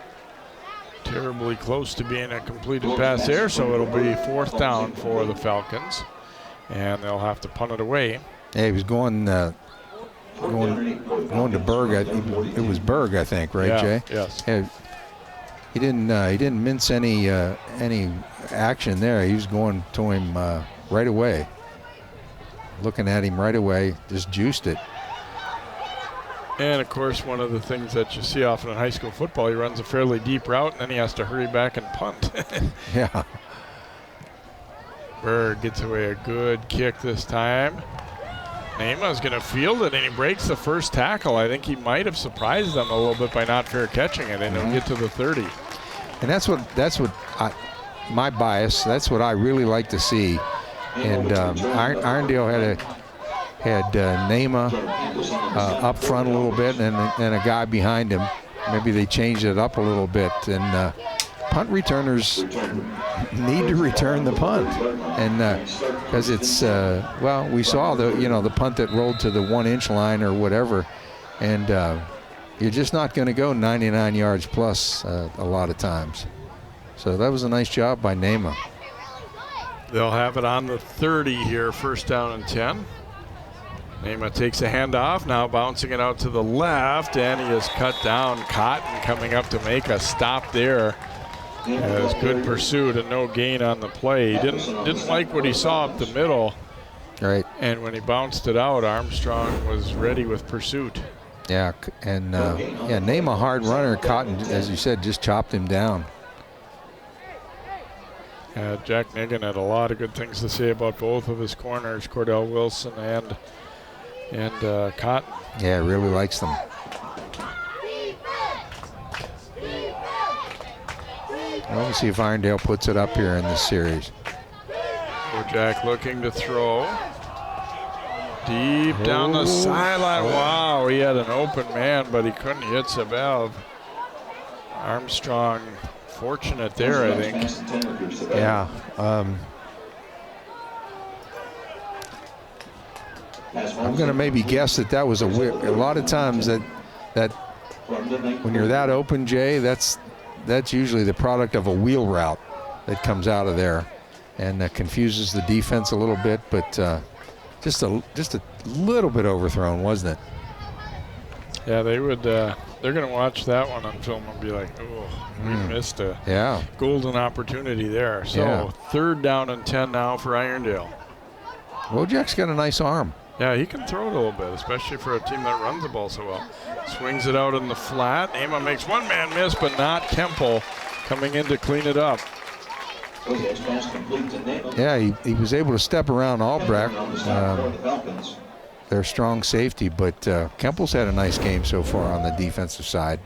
Speaker 1: terribly close to being a completed pass there, so it'll be 4th down for the Falcons, and they'll have to punt it away.
Speaker 2: Yeah, he was going to Berg. It was Berg, I think, right,
Speaker 1: yeah,
Speaker 2: Jay?
Speaker 1: Yes.
Speaker 2: Yeah, he didn't mince any action there. He was going to him right away. Looking at him right away, just juiced it.
Speaker 1: And of course, one of the things that you see often in high school football, he runs a fairly deep route and then he has to hurry back and punt.
Speaker 2: Yeah.
Speaker 1: Berg gets away a good kick this time. Nama's going to field it, and he breaks the first tackle. I think he might have surprised them a little bit by not fair catching it, and he'll get to the 30.
Speaker 2: And that's what my bias. That's what I really like to see. And Irondale had Nama up front a little bit, and a guy behind him. Maybe they changed it up a little bit. And punt returners need to return the punt, and because it's well, we saw the punt that rolled to the 1-inch line or whatever, and you're just not going to go 99 yards plus a lot of times. So that was a nice job by Nama.
Speaker 1: They'll have it on the 30 here, 1st down and 10. Nama takes a handoff, now bouncing it out to the left, and he is cut down. Cotton coming up to make a stop there. As good pursuit and no gain on the play. He didn't like what he saw up the middle.
Speaker 2: Right.
Speaker 1: And when he bounced it out, Armstrong was ready with pursuit.
Speaker 2: Yeah, and Nama hard runner. Cotton, as you said, just chopped him down.
Speaker 1: Jack Nigan had a lot of good things to say about both of his corners, Cordell Wilson and Cotton.
Speaker 2: Yeah, really likes them. Well, we'll see if Irondale puts it up here in this series.
Speaker 1: Jack looking to throw. Deep down the sideline. Wow, he had an open man, but he couldn't hit Sabev. Armstrong fortunate there, I think.
Speaker 2: Yeah. I'm going to maybe guess that was a lot of times that when you're that open, Jay, that's usually the product of a wheel route that comes out of there, and confuses the defense a little bit, but just a little bit overthrown, wasn't it?
Speaker 1: Yeah, they would. They're going to watch that one on film and be like, "Oh, we missed a golden opportunity there." So 3rd down and 10 now for Irondale.
Speaker 2: Wojak's got a nice arm.
Speaker 1: Yeah, he can throw it a little bit, especially for a team that runs the ball so well. Swings it out in the flat. Nama makes one man miss, but not Kempel coming in to clean it up.
Speaker 2: Yeah, he was able to step around Albrecht, their strong safety, but Kempel's had a nice game so far on the defensive side.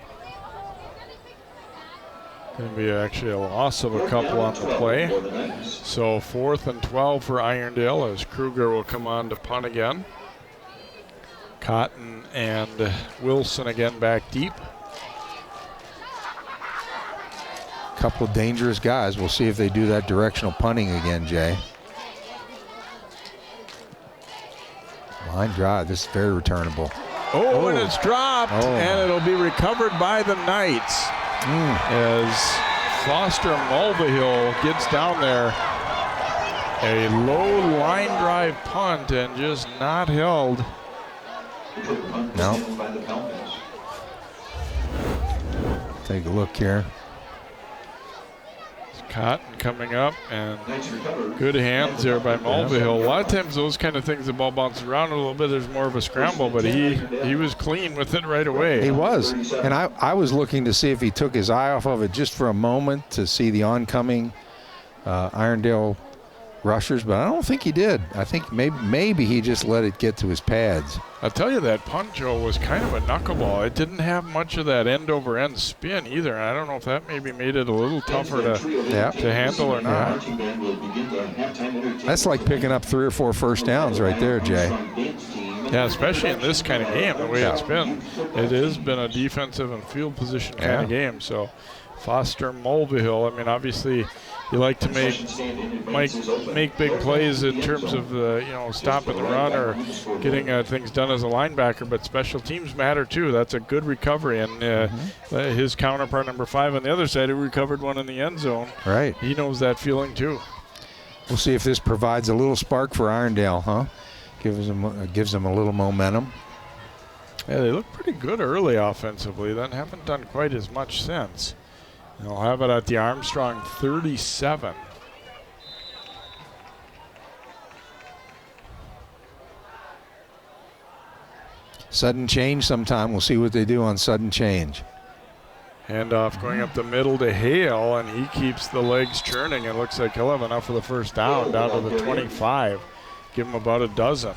Speaker 1: Going to be actually a loss of a couple on the play. So 4th and 12 for Irondale as Kruger will come on to punt again. Cotton and Wilson again back deep.
Speaker 2: Couple of dangerous guys. We'll see if they do that directional punting again, Jay. Line drive. This is very returnable.
Speaker 1: Oh, and it's dropped, and it'll be recovered by the Knights. As Foster Mulvihill gets down there. A low line drive punt and just not held.
Speaker 2: No. Take a look here.
Speaker 1: Cotton coming up, and good hands there by Mulvihill. A lot of times those kind of things, the ball bounces around a little bit, there's more of a scramble, but he was clean with it right away.
Speaker 2: He was, and I was looking to see if he took his eye off of it just for a moment to see the oncoming Irondale rushers, but I don't think he did. I think maybe he just let it get to his pads.
Speaker 1: I'll tell you, that punt, Joe, was kind of a knuckleball. It didn't have much of that end-over-end spin either, and I don't know if that maybe made it a little tougher to handle or not.
Speaker 2: That's like picking up 3 or 4 first downs right there, Jay.
Speaker 1: Yeah, especially in this kind of game, the way it's been. It has been a defensive and field position kind of game. So Foster Mulvihill, I mean, obviously you like to make big plays in terms of stopping the run or getting things done as a linebacker, but special teams matter too. That's a good recovery, and his counterpart number 5 on the other side, who recovered one in the end zone.
Speaker 2: Right.
Speaker 1: He knows that feeling too.
Speaker 2: We'll see if this provides a little spark for Irondale, huh? Gives them a little momentum.
Speaker 1: Yeah, they look pretty good early offensively, then haven't done quite as much since. They'll have it at the Armstrong 37.
Speaker 2: Sudden change sometime. We'll see what they do on sudden change.
Speaker 1: Handoff going up the middle to Hale, and he keeps the legs churning. It looks like he'll have enough for the first down to the 25. Give him about a dozen.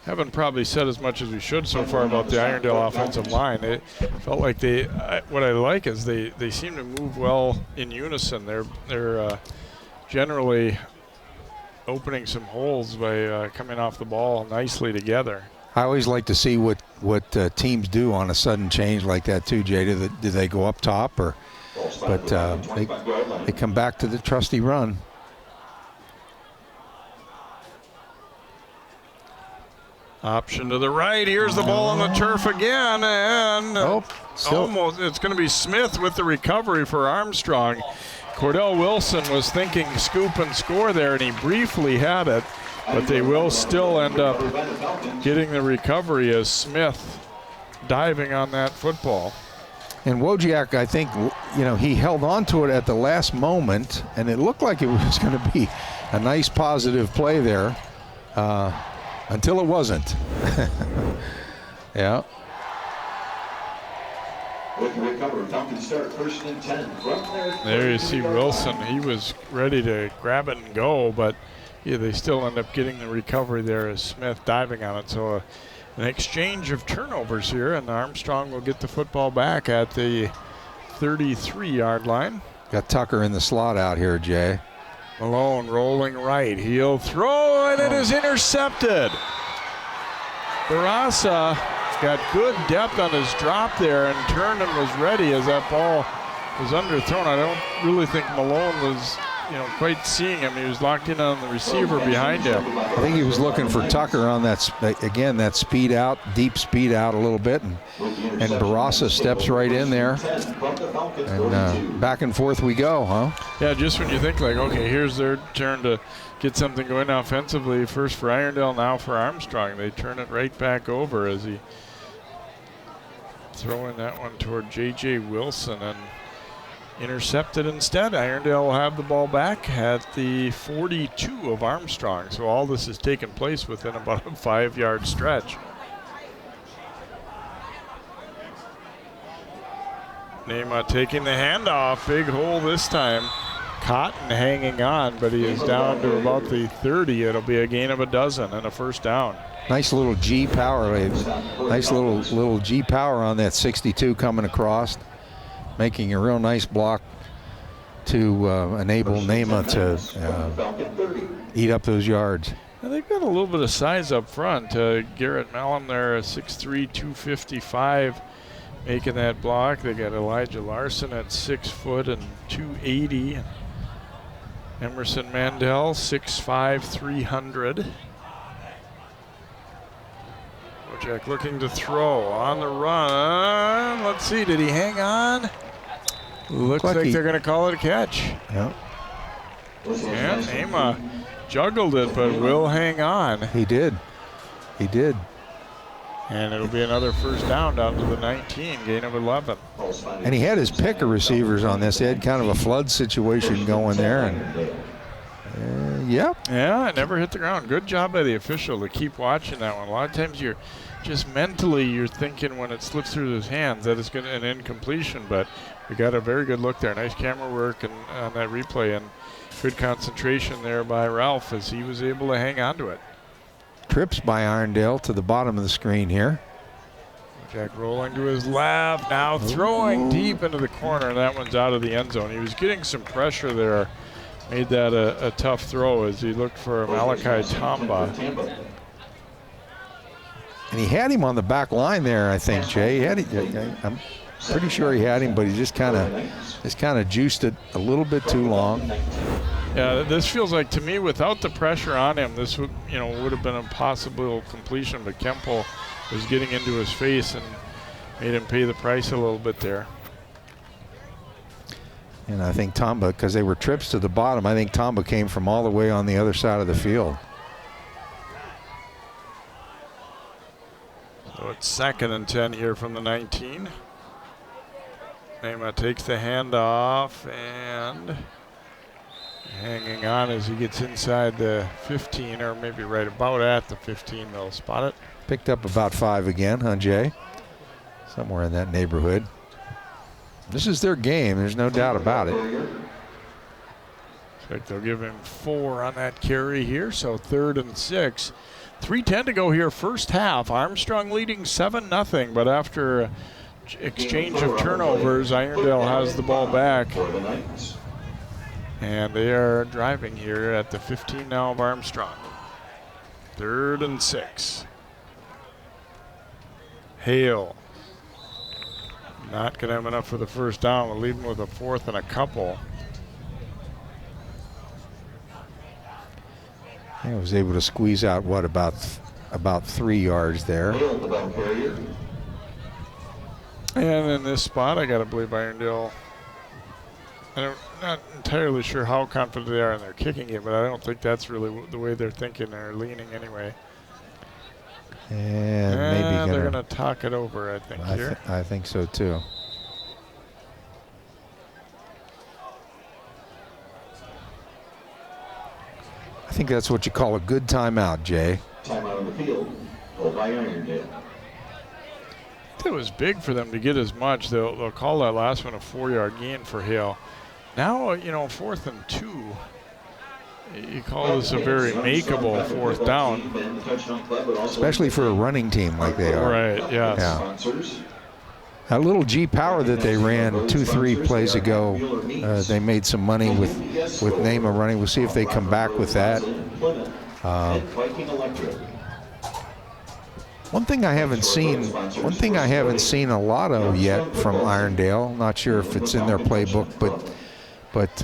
Speaker 1: Haven't probably said as much as we should so far about the Irondale offensive line. It felt like what I like is they seem to move well in unison. They're generally opening some holes by coming off the ball nicely together.
Speaker 2: I always like to see what teams do on a sudden change like that too, Jay. Do they go up top but they come back to the trusty run.
Speaker 1: Option to the right. Here's the ball on the turf again, and almost it's going to be Smith with the recovery for Armstrong. Cordell Wilson was thinking scoop and score there, and he briefly had it, but they will still end up getting the recovery as Smith diving on that football.
Speaker 2: And Wojciak, I think, he held on to it at the last moment, and it looked like it was going to be a nice positive play there. Until it wasn't. Yeah.
Speaker 1: There you see Wilson. He was ready to grab it and go, but they still end up getting the recovery there as Smith diving on it. So an exchange of turnovers here, and Armstrong will get the football back at the 33-yard line.
Speaker 2: Got Tucker in the slot out here, Jay.
Speaker 1: Malone rolling right. He'll throw, and it is intercepted. Barassa got good depth on his drop there and turned and was ready as that ball was underthrown. I don't really think Malone was quite seeing him. He was locked in on the receiver behind him.
Speaker 2: I think he was looking for Tucker on that speed out, deep speed out a little bit, and Barassa steps right in there, and back and forth we go, huh?
Speaker 1: Yeah, just when you think like, okay, here's their turn to get something going offensively, first for Irondale, now for Armstrong. They turn it right back over as he throwing that one toward J.J. Wilson, and intercepted instead. Irondale will have the ball back at the 42 of Armstrong. So all this has taken place within about a 5-yard stretch. Nema taking the handoff. Big hole this time. Cotton hanging on, but he is down to about the 30. It'll be a gain of a dozen and a first down.
Speaker 2: Nice little G power. Nice little G power on that 62 coming across, making a real nice block to enable Nema to eat up those yards.
Speaker 1: Now they've got a little bit of size up front. Garrett Malum there, 6'3", 255, making that block. They got Elijah Larson at 6 foot and 280. Emerson Mandel, 6'5", 300. Wojciak looking to throw on the run. Let's see, did he hang on? Looks like they're going to call it a catch.
Speaker 2: Yeah.
Speaker 1: Yeah, Nema juggled it, but will hang on.
Speaker 2: He did. He did.
Speaker 1: And it'll be another first down to the 19, gain of 11.
Speaker 2: And he had his pick of receivers on this. They had kind of a flood situation going there. And yep.
Speaker 1: Yeah, it never hit the ground. Good job by the official to keep watching that one. A lot of times you're just mentally you're thinking when it slips through his hands that it's going to an incompletion, but we got a very good look there. Nice camera work and on that replay, and good concentration there by Ralph as he was able to hang on to it.
Speaker 2: Trips by Irondale to the bottom of the screen here.
Speaker 1: Jack rolling to his left, now throwing deep into the corner, and that one's out of the end zone. He was getting some pressure there. Made that a tough throw as he looked for Malachi Tamba.
Speaker 2: And he had him on the back line there, I think, Jay. I'm pretty sure he had him, but he just kind of juiced it a little bit too long.
Speaker 1: Yeah, this feels like to me without the pressure on him, this would have been a possible completion, but Kemple was getting into his face and made him pay the price a little bit there.
Speaker 2: And I think Tamba, because they were trips to the bottom, I think Tamba came from all the way on the other side of the field.
Speaker 1: So it's 2nd and 10 here from the 19. Nema takes the handoff and hanging on as he gets inside the 15, or maybe right about at the 15, they'll spot it.
Speaker 2: Picked up about 5 again, huh, Jay? Somewhere in that neighborhood. This is their game, there's no doubt about it.
Speaker 1: Looks like they'll give him 4 on that carry here, so 3rd and 6. 3:10 to go here, first half. Armstrong leading 7-0, but after exchange of turnovers, Irondale has the ball back. And they are driving here at the 15 now of Armstrong. 3rd and 6. Hale. Not going to have enough for the first down. We'll leave him with a 4th and a couple.
Speaker 2: He was able to squeeze out, what, about 3 yards there.
Speaker 1: And in this spot, I got to believe Irondale. I'm not entirely sure how confident they are in their kicking game, but I don't think that's really the way they're thinking or leaning anyway.
Speaker 2: And maybe
Speaker 1: they're going to talk it over, I think, here.
Speaker 2: I think so, too. I think that's what you call a good timeout, Jay.
Speaker 3: Timeout on the field, called by Irondale.
Speaker 1: It was big for them to get as much. They'll call that last one a 4-yard gain for Hale. Now, 4th and 2. You call this a very makeable 4th down.
Speaker 2: Especially for a running team like they are.
Speaker 1: Right, yes.
Speaker 2: Yeah. That little G power that they ran 2-3 plays ago, they made some money with Nema running. We'll see if they come back with that. One thing I haven't seen a lot of yet from Irondale. Not sure if it's in their playbook, but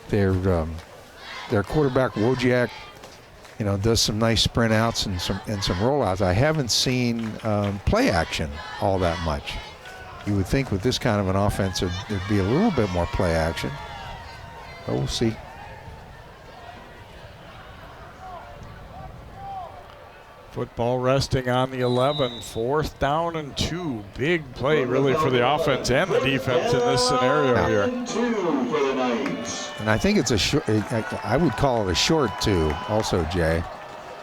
Speaker 2: their quarterback Wojciak, does some nice sprint outs and some rollouts. I haven't seen play action all that much. You would think with this kind of an offense there'd be a little bit more play action, but we'll see.
Speaker 1: Football resting on the 11, 4th down and 2. Big play really for the offense and the defense in this scenario here.
Speaker 2: And I think it's a short, I would call it a short 2 also, Jay,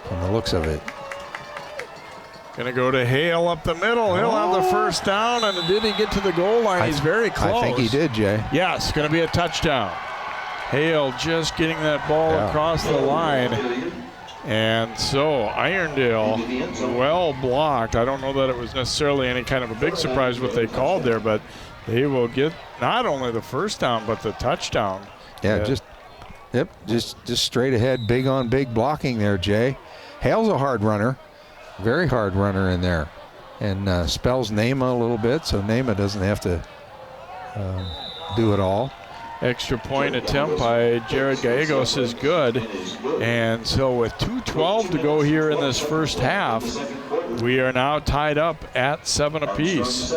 Speaker 2: from the looks of it.
Speaker 1: Gonna go to Hale up the middle. He'll have the first down, and did he get to the goal line? He's very close.
Speaker 2: I think he did, Jay.
Speaker 1: Yes, gonna be a touchdown. Hale just getting that ball across the line. And so Irondale well blocked. I don't know that it was necessarily any kind of a big surprise what they called there, but they will get not only the first down but the touchdown.
Speaker 2: Yeah, just straight ahead, big on big blocking there, Jay. Hale's a hard runner, very hard runner in there, and spells Nema a little bit, so Nema doesn't have to do it all.
Speaker 1: Extra point attempt by Jared Gallegos is good. And so with 2:12 to go here in this first half, we are now tied up at 7 apiece.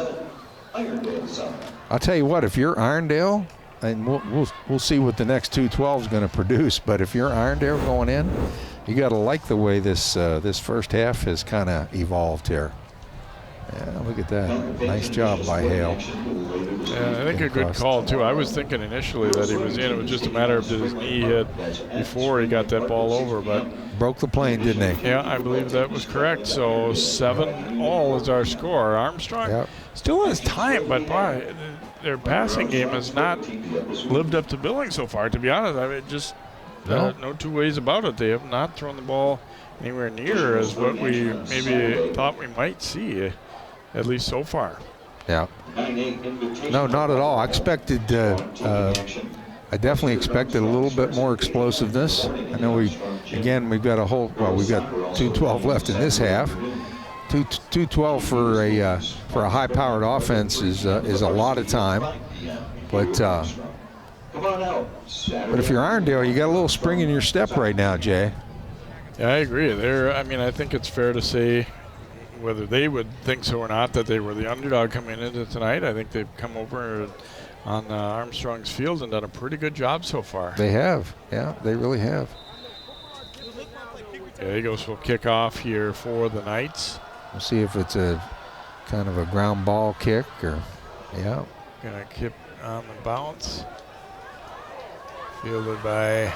Speaker 2: I'll tell you what, if you're Irondale, and we'll see what the next 2:12 is going to produce, but if you're Irondale going in, You got to like the way this first half has kind of evolved here. Yeah, look at that. Nice job by Hale.
Speaker 1: Yeah, I think a good call, too. I was thinking initially that he was in. It was just a matter of did his knee hit before he got that ball over, but
Speaker 2: broke the plane, didn't he?
Speaker 1: Yeah, I believe that was correct. So 7-all is our score. Armstrong still has time, but boy, their passing game has not lived up to billing so far, to be honest. I mean, just no two ways about it. They have not thrown the ball anywhere near as what we maybe thought we might see, at least so far.
Speaker 2: Yeah. No, not at all. I expected, I definitely expected a little bit more explosiveness. I know we've got a whole, we've got 2:12 left in this half. 2:12 for a high-powered offense is a lot of time. But if you're Irondale, you got a little spring in your step right now, Jay.
Speaker 1: Yeah, I agree. I think it's fair to say, whether they would think so or not, that they were the underdog coming into tonight. I think they've come over on Armstrong's field and done a pretty good job so far.
Speaker 2: They have. Yeah, they really have.
Speaker 1: Gallegos will kick off here for the Knights.
Speaker 2: We'll see if it's a kind of a ground ball kick or,
Speaker 1: Gonna keep on the bounce. Fielded by,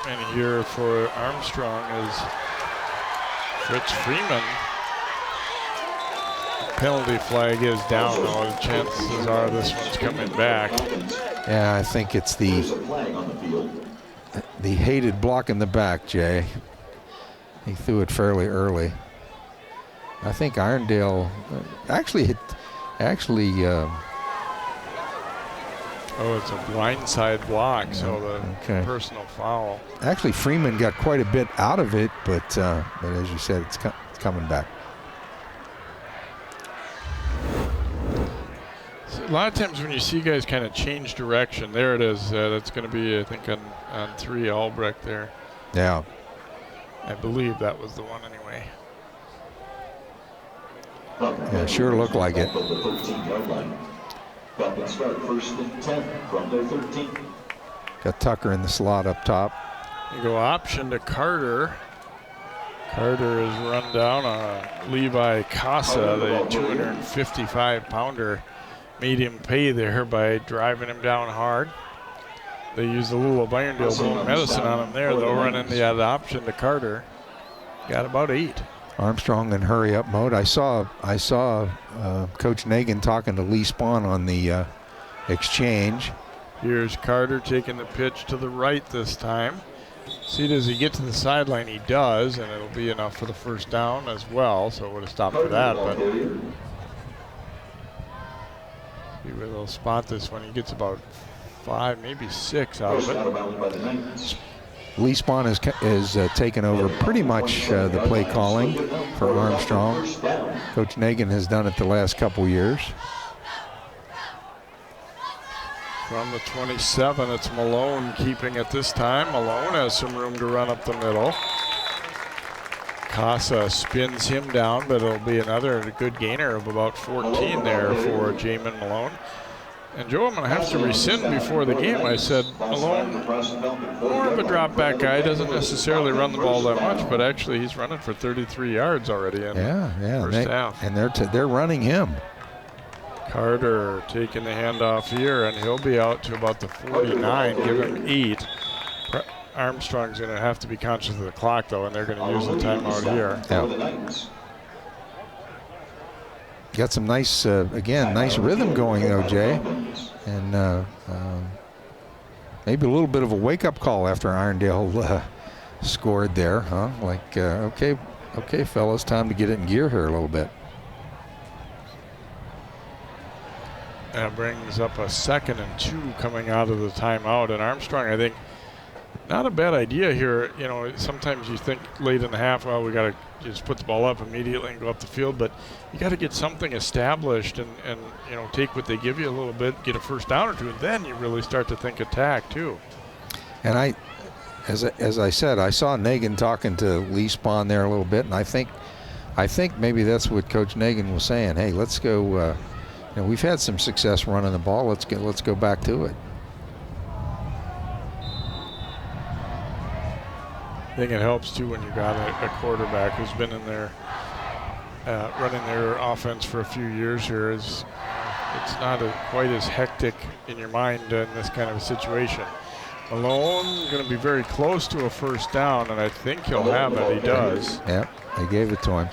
Speaker 1: and here for Armstrong is Fritz Freeman. Penalty flag is down, though. The chances are this one's coming back.
Speaker 2: Yeah, I think it's the hated block in the back, Jay. He threw it fairly early. I think Irondale actually.
Speaker 1: It's a blindside block, so the personal foul.
Speaker 2: Actually, Freeman got quite a bit out of it, but as you said, it's coming back.
Speaker 1: A lot of times when you see guys kind of change direction, there it is. That's going to be, I think, on 3 Albrecht there.
Speaker 2: Yeah.
Speaker 1: I believe that was the one anyway.
Speaker 2: Yeah, sure looked like it.
Speaker 3: Start first and 10 from their 13.
Speaker 2: Got Tucker in the slot up top.
Speaker 1: You go option to Carter. Carter is run down on Levi Casa, the 255-pounder. Made him pay there by driving him down hard. They used a little of Irondale bone medicine on him there, though, running the option to Carter. Got about 8.
Speaker 2: Armstrong in hurry-up mode. I saw Coach Nagin talking to Lee Spahn on the exchange.
Speaker 1: Here's Carter taking the pitch to the right this time. See, does he get to the sideline? He does, and it'll be enough for the first down as well, so it would have stopped for that. But see where they'll spot this one. He gets about 5, maybe 6 out of it.
Speaker 2: Lee Spahn is taken over pretty much the play calling for Armstrong. Coach Nagin has done it the last couple years.
Speaker 1: From the 27, it's Malone keeping it this time. Malone has some room to run up the middle. Casa spins him down, but it'll be another good gainer of about 14 there for Jamin Malone. And Joe, I'm going to have to rescind before the game. I said Malone, more of a drop back guy, doesn't necessarily run the ball that much, but actually he's running for 33 yards already in the first half.
Speaker 2: And they're running him.
Speaker 1: Carter taking the handoff here, and he'll be out to about the 49, give him 8. Armstrong's going to have to be conscious of the clock, though, and they're going to use the timeout here.
Speaker 2: Yeah. Got some nice, nice rhythm going, though, Jay. And maybe a little bit of a wake-up call after Irondale scored there, huh? Like, okay, fellas, time to get it in gear here a little bit.
Speaker 1: That brings up a 2nd and 2 coming out of the timeout. And Armstrong, I think, not a bad idea here. You know, sometimes you think late in the half, well, we got to just put the ball up immediately and go up the field, but you got to get something established and you know, take what they give you a little bit, get a first down or two, and then you really start to think attack too.
Speaker 2: And as I said, I saw Nagin talking to Lee Spahn there a little bit, and I think maybe that's what Coach Nagin was saying. Hey, let's go. You know, we've had some success running the ball. Let's go back to it.
Speaker 1: think it helps too when you got a quarterback who's been in there running their offense for a few years here. It's not quite as hectic in your mind in this kind of a situation. Malone going to be very close to a first down, and I think he'll have it. He does.
Speaker 5: Yep, they gave it to him.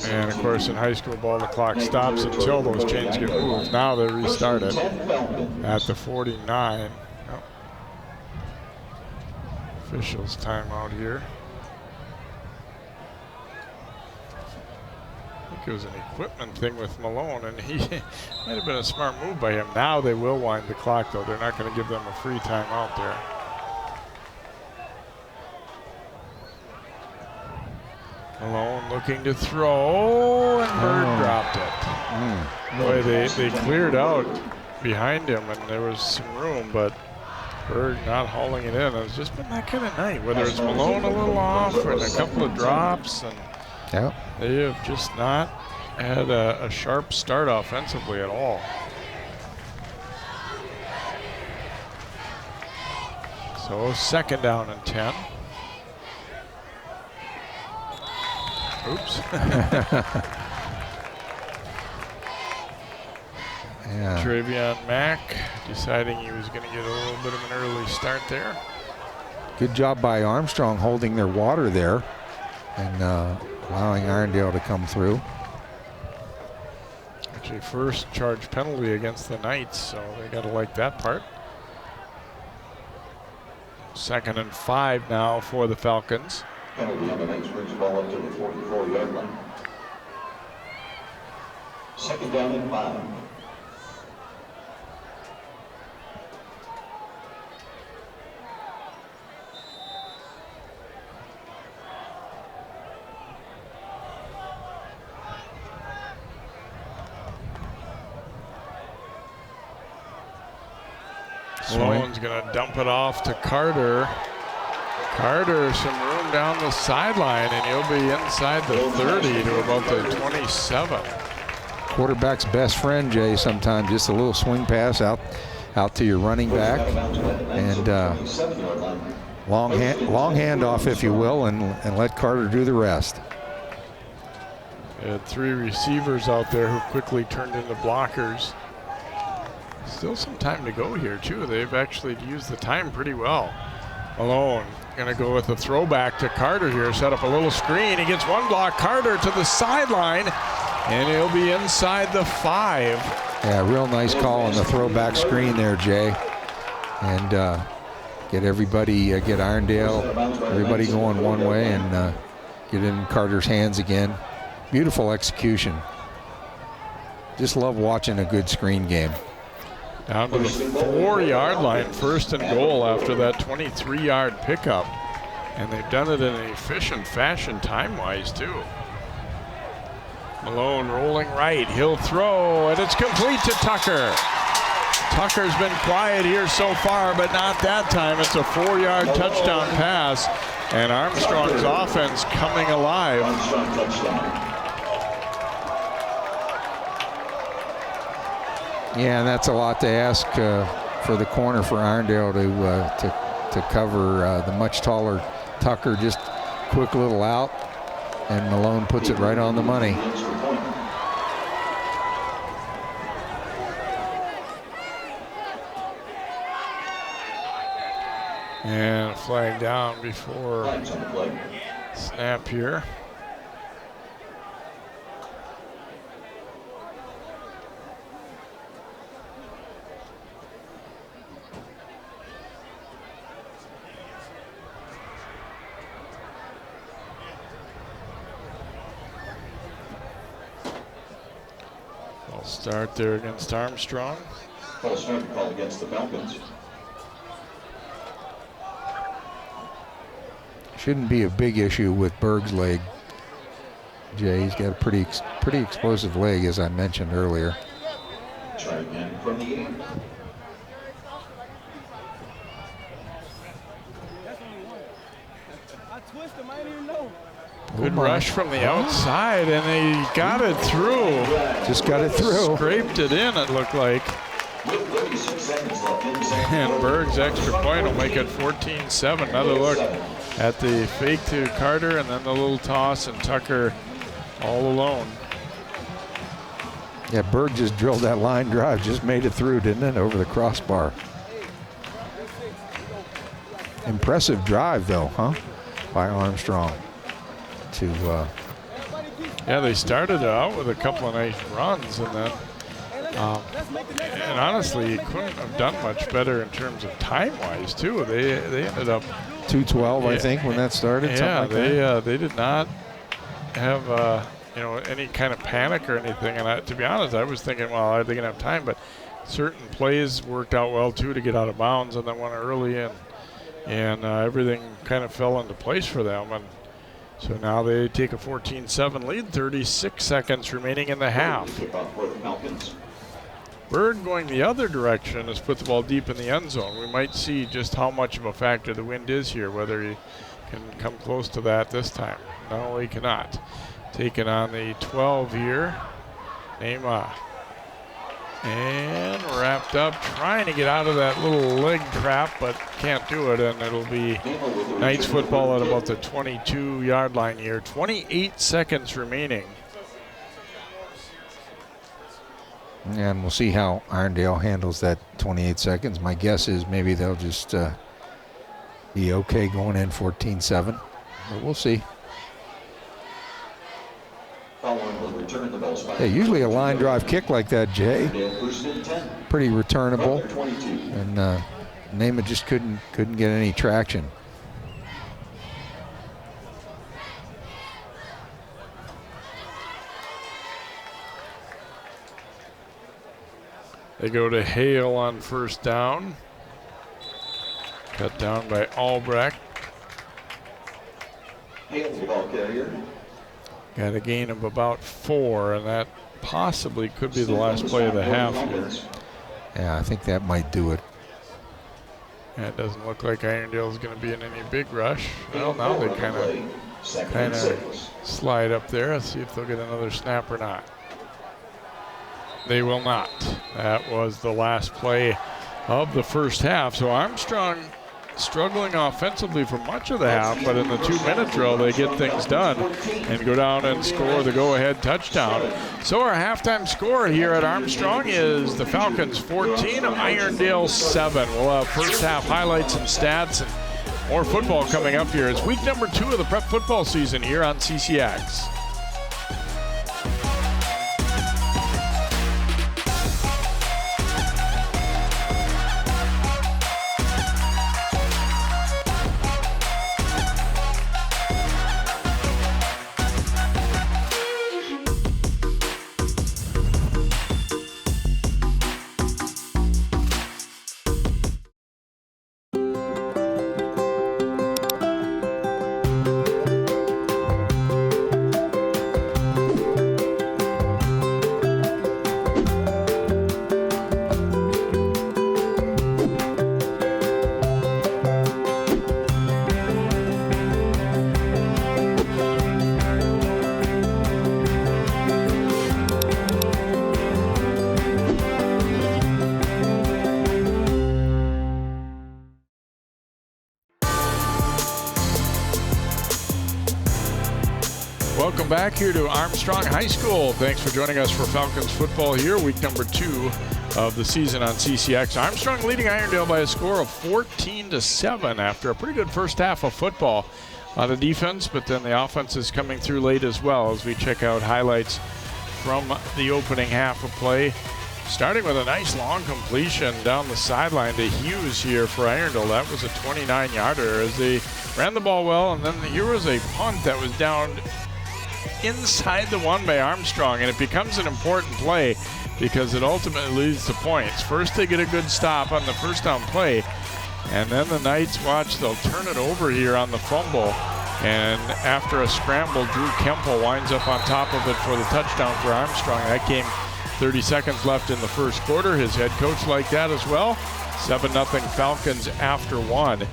Speaker 1: And of course, in high school ball, the clock stops until those chains get moved. Now they restart it at the 49. Oh. Officials timeout here. I think it was an equipment thing with Malone, and he might have been a smart move by him. Now they will wind the clock, though. They're not going to give them a free timeout there. Malone looking to throw, and Bird dropped it. Boy, they cleared out behind him, and there was some room, but Bird not hauling it in. It's just been that kind of night, whether it's Malone a little off and a couple of drops, and they have just not had a sharp start offensively at all. So 2nd down and 10. Oops. Travion Mack deciding he was going to get a little bit of an early start there.
Speaker 5: Good job by Armstrong holding their water there and allowing Irondale to come through.
Speaker 1: Actually, first charge penalty against the Knights, so they got to like that part. 2nd and 5 now for the Falcons.
Speaker 3: Penalty on the Knights brings the ball up to the 44-yard line. 2nd down and 5.
Speaker 1: Sloan's going to dump it off to Carter. Carter, some room down the sideline, and he'll be inside the 30 to about the 27.
Speaker 5: Quarterback's best friend, Jay, sometimes just a little swing pass out to your running back, and long handoff, if you will, and let Carter do the rest.
Speaker 1: They had 3 receivers out there who quickly turned into blockers. Still some time to go here, too. They've actually used the time pretty well. Malone going to go with a throwback to Carter here, set up a little screen. He gets one block. Carter to the sideline, and he'll be inside the 5.
Speaker 5: Yeah, real nice call on the throwback screen there, Jay. And get everybody, get Irondale, everybody going one way, and get in Carter's hands again. Beautiful execution. Just love watching a good screen game.
Speaker 1: Down to the 4-yard line, 1st and goal after that 23-yard pickup. And they've done it in an efficient fashion time-wise, too. Malone rolling right. He'll throw, and it's complete to Tucker. Tucker's been quiet here so far, but not that time. It's a 4-yard touchdown pass, and Armstrong's offense coming alive.
Speaker 5: Yeah, and that's a lot to ask for the corner for Irondale to cover the much taller Tucker. Just quick little out, and Malone puts it right on the money.
Speaker 1: And a flag down before snap here. Start there against Armstrong.
Speaker 3: False start call against the Falcons.
Speaker 5: Shouldn't be a big issue with Berg's leg. Jay, he's got a pretty explosive leg, as I mentioned earlier.
Speaker 3: Try again from the 8.
Speaker 1: Good rush from the outside, and they got it through.
Speaker 5: Just got it through.
Speaker 1: Scraped it in, it looked like.
Speaker 3: With 36 seconds left.
Speaker 1: And Berg's extra point will make it 14-7. Another look at the fake to Carter, and then the little toss, and Tucker all alone.
Speaker 5: Yeah, Berg just drilled that line drive, just made it through, didn't it, over the crossbar. Impressive drive, though, huh, by Armstrong to...
Speaker 1: Yeah, they started out with a couple of nice runs, and then, and honestly, you couldn't have done much better in terms of time-wise, too. They ended up
Speaker 5: 2:12, I think, when that started.
Speaker 1: Yeah,
Speaker 5: like
Speaker 1: they did not have any kind of panic or anything. And to be honest, I was thinking, well, are they going to have time? But certain plays worked out well too to get out of bounds, and then went early, and everything kind of fell into place for them. And so now they take a 14-7 lead, 36 seconds remaining in the half. Berg going the other direction has put the ball deep in the end zone. We might see just how much of a factor the wind is here, whether he can come close to that this time. No, he cannot. Taking on the 12 here, Neymar. And wrapped up, trying to get out of that little leg trap, but can't do it, and it'll be Knights football at about the 22-yard line here. 28 seconds remaining.
Speaker 5: And we'll see how Irondale handles that 28 seconds. My guess is maybe they'll just be okay going in 14-7, but we'll see. Yeah, usually a line drive kick like that, Jay, pretty returnable, and Namath just couldn't get any traction.
Speaker 1: They go to Hale on first down. Cut down by Albrecht.
Speaker 3: Hale, the ball carrier.
Speaker 1: Got a gain of about 4, and that possibly could be the last play of the half here.
Speaker 5: Yeah, I think that might do it.
Speaker 1: Yeah, it doesn't look like Irondale's going to be in any big rush. Well, now they kind of slide up there. Let's see if they'll get another snap or not. They will not. That was the last play of the first half. So Armstrong struggling offensively for much of the half, but in the 2-minute drill they get things done and go down and score the go-ahead touchdown. So our halftime score here at Armstrong is the Falcons 14, Irondale 7. We'll have first half highlights and stats and more football coming up here. It's week number 2 of the prep football season here on CCX. Welcome back here to Armstrong High School. Thanks for joining us for Falcons football here, week number 2 of the season on CCX. Armstrong leading Irondale by a score of 14-7 after a pretty good first half of football. A lot of defense, but then the offense is coming through late as well as we check out highlights from the opening half of play. Starting with a nice long completion down the sideline to Hughes here for Irondale. That was a 29-yarder as they ran the ball well, and then here was a punt that was down inside the 1 by Armstrong, and it becomes an important play because it ultimately leads to points. First they get a good stop on the first down play, and then the Knights, watch, they'll turn it over here on the fumble, and after a scramble, Drew Kemple winds up on top of it for the touchdown for Armstrong. That came 30 seconds left in the first quarter. His head coach liked that as well. 7-0 Falcons after 1.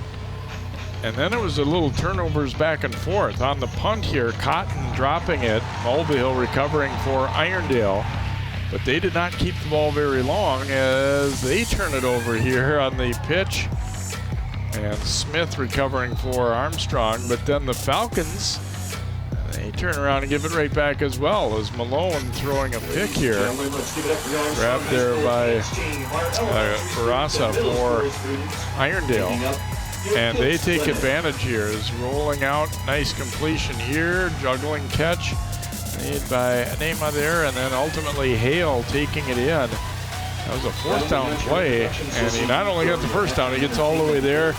Speaker 1: And then it was a little turnovers back and forth. On the punt here, Cotton dropping it. Mulvihill recovering for Irondale. but they did not keep the ball very long as they turn it over here on the pitch. And Smith recovering for Armstrong, but then the Falcons, they turn around and give it right back as well as Malone throwing a pick here. Grabbed there by Barasa for Irondale. And they take advantage here. Is rolling out, nice completion here, juggling catch made by Anema there, and then ultimately Hale taking it in. That was a 4th down play, and he not only got the 1st down, he gets all the way there,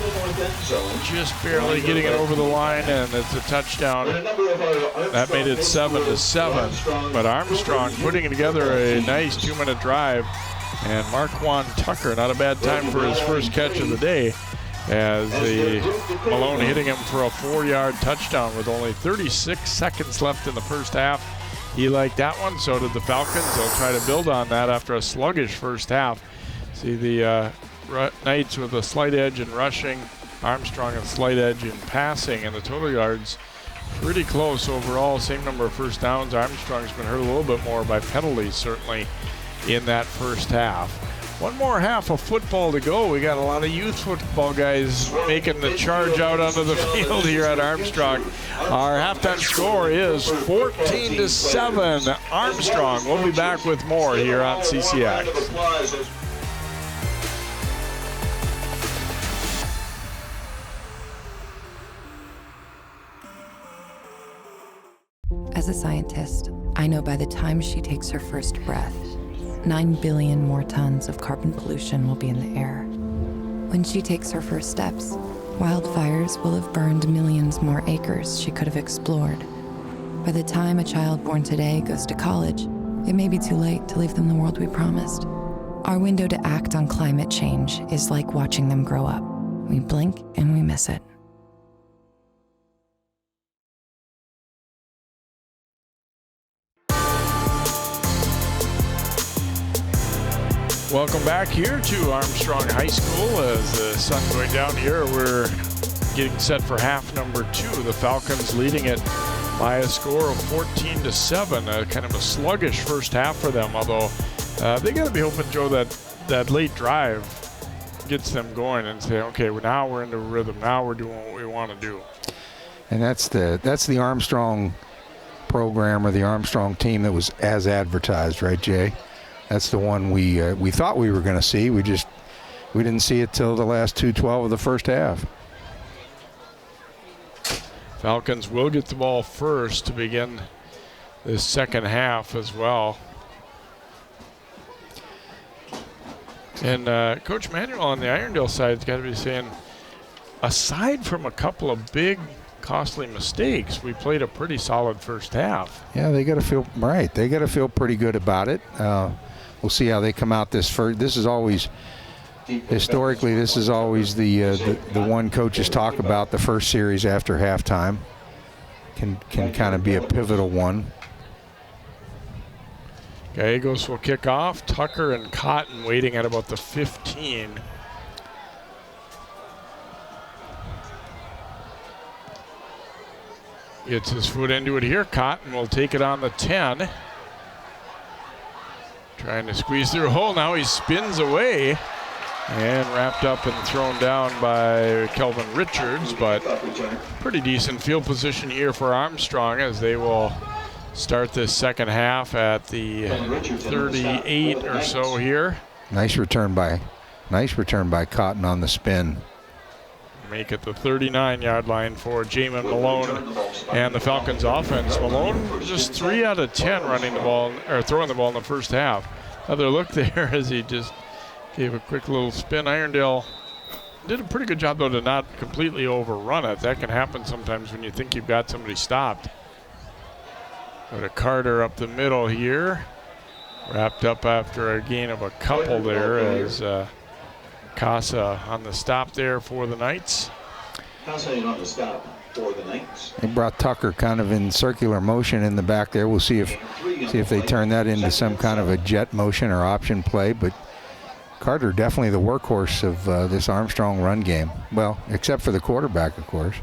Speaker 1: just barely getting it over the line, and it's a touchdown. That made it 7-7, but Armstrong putting together a nice 2-minute drive, and Marquand Tucker, not a bad time for his first catch of the day, as the Malone hitting him for a 4-yard touchdown with only 36 seconds left in the first half. He liked that one, so did the Falcons. They'll try to build on that after a sluggish first half. See the Knights with a slight edge in rushing, Armstrong a slight edge in passing, and the total yards pretty close overall. Same number of first downs. Armstrong's been hurt a little bit more by penalties, certainly, in that first half. One more half of football to go. We got a lot of youth football guys making the charge out onto the field here at Armstrong. Our halftime score is 14-7 Armstrong. We'll be back with more here on CCX.
Speaker 6: As a scientist, I know by the time she takes her first breath, 9 billion more tons of carbon pollution will be in the air. When she takes her first steps, wildfires will have burned millions more acres she could have explored. By the time a child born today goes to college, it may be too late to leave them the world we promised. Our window to act on climate change is like watching them grow up. We blink and we miss it.
Speaker 1: Welcome back here to Armstrong High School. As the sun's going down here, we're getting set for half number 2. The Falcons leading it by a score of 14-7. Kind of a sluggish first half for them, although they got to be hoping, Joe, that late drive gets them going and say, okay, well, now we're into rhythm. Now we're doing what we want to do.
Speaker 5: And that's the Armstrong program, or the Armstrong team, that was as advertised, right, Jay? That's the one we thought we were going to see. We didn't see it till the last 2:12 of the first half.
Speaker 1: Falcons will get the ball first to begin this second half as well. And Coach Manuel on the Irondale side has got to be saying, aside from a couple of big, costly mistakes, we played a pretty solid first half.
Speaker 5: Yeah, they got to feel right. They got to feel pretty good about it. We'll see how they come out this first. This is always, historically, this is always the one coaches talk about. The first series after halftime can kind of be a pivotal one.
Speaker 1: Gallegos will kick off. Tucker and Cotton waiting at about the 15. Gets his foot into it here. Cotton will take it on the 10. Trying to squeeze through a hole. Now he spins away and wrapped up and thrown down by Kelvin Richards, but pretty decent field position here for Armstrong as they will start this second half at the 38 or so here.
Speaker 5: Nice return by Cotton on the spin.
Speaker 1: Make it the 39-yard line for Jamin Malone and the Falcons offense. Malone just 3 out of 10 running the ball, or throwing the ball in the first half. Another look there as he just gave a quick little spin. Irondale did a pretty good job, though, to not completely overrun it. That can happen sometimes when you think you've got somebody stopped. Go to Carter up the middle here. Wrapped up after a gain of a couple there as Casa on the stop there for the Knights.
Speaker 3: Casa on the stop for the Knights.
Speaker 5: They brought Tucker kind of in circular motion in the back there. We'll see if they turn that into some kind of a jet motion or option play. But Carter definitely the workhorse of this Armstrong run game. Well, except for the quarterback, of course.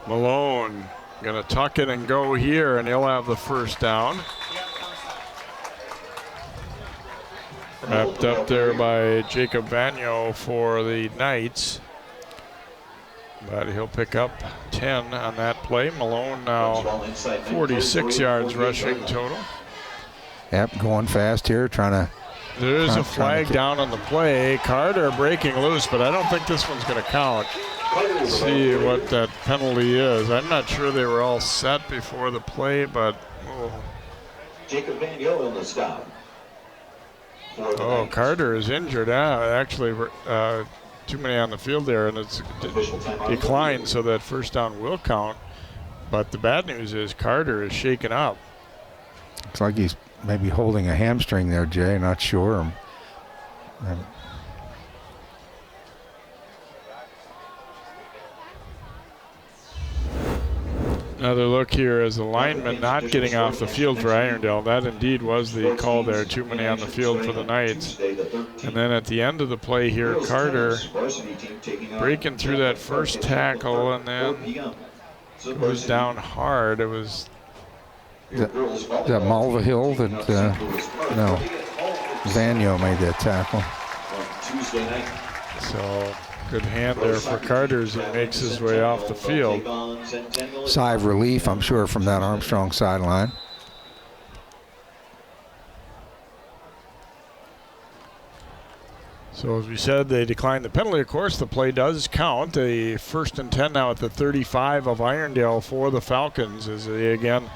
Speaker 1: Malone gonna tuck it and go here, and he'll have the first down. Wrapped up there by Jacob Vagno for the Knights. But he'll pick up 10 on that play. Malone now 46 yards rushing total.
Speaker 5: Yep, going fast here, trying to.
Speaker 1: There's a flag down on the play. Carter breaking loose, but I don't think this one's going to count. Let's see what that penalty is. I'm not sure they were all set before the play, but.
Speaker 3: Jacob Vagno on the stop.
Speaker 1: Oh, Carter is injured. Actually, too many on the field there, and it's declined, so that first down will count. But the bad news is Carter is shaken up.
Speaker 5: Looks like he's maybe holding a hamstring there, Jay. Not sure.
Speaker 1: Another look here as the lineman not getting off the field for Irondale. That indeed was the call there. Too many on the field for the Knights. And then at the end of the play here, Carter breaking through that first tackle and then goes down hard. It was...
Speaker 5: Is that Malva Hill that, no, Vagno made that tackle.
Speaker 1: So good hand there for Carter as he makes his way off the field.
Speaker 5: Sigh of relief, I'm sure, from that Armstrong sideline.
Speaker 1: So as we said, they declined the penalty. Of course, the play does count. A 1st and 10 now at the 35 of Irondale for the Falcons as they again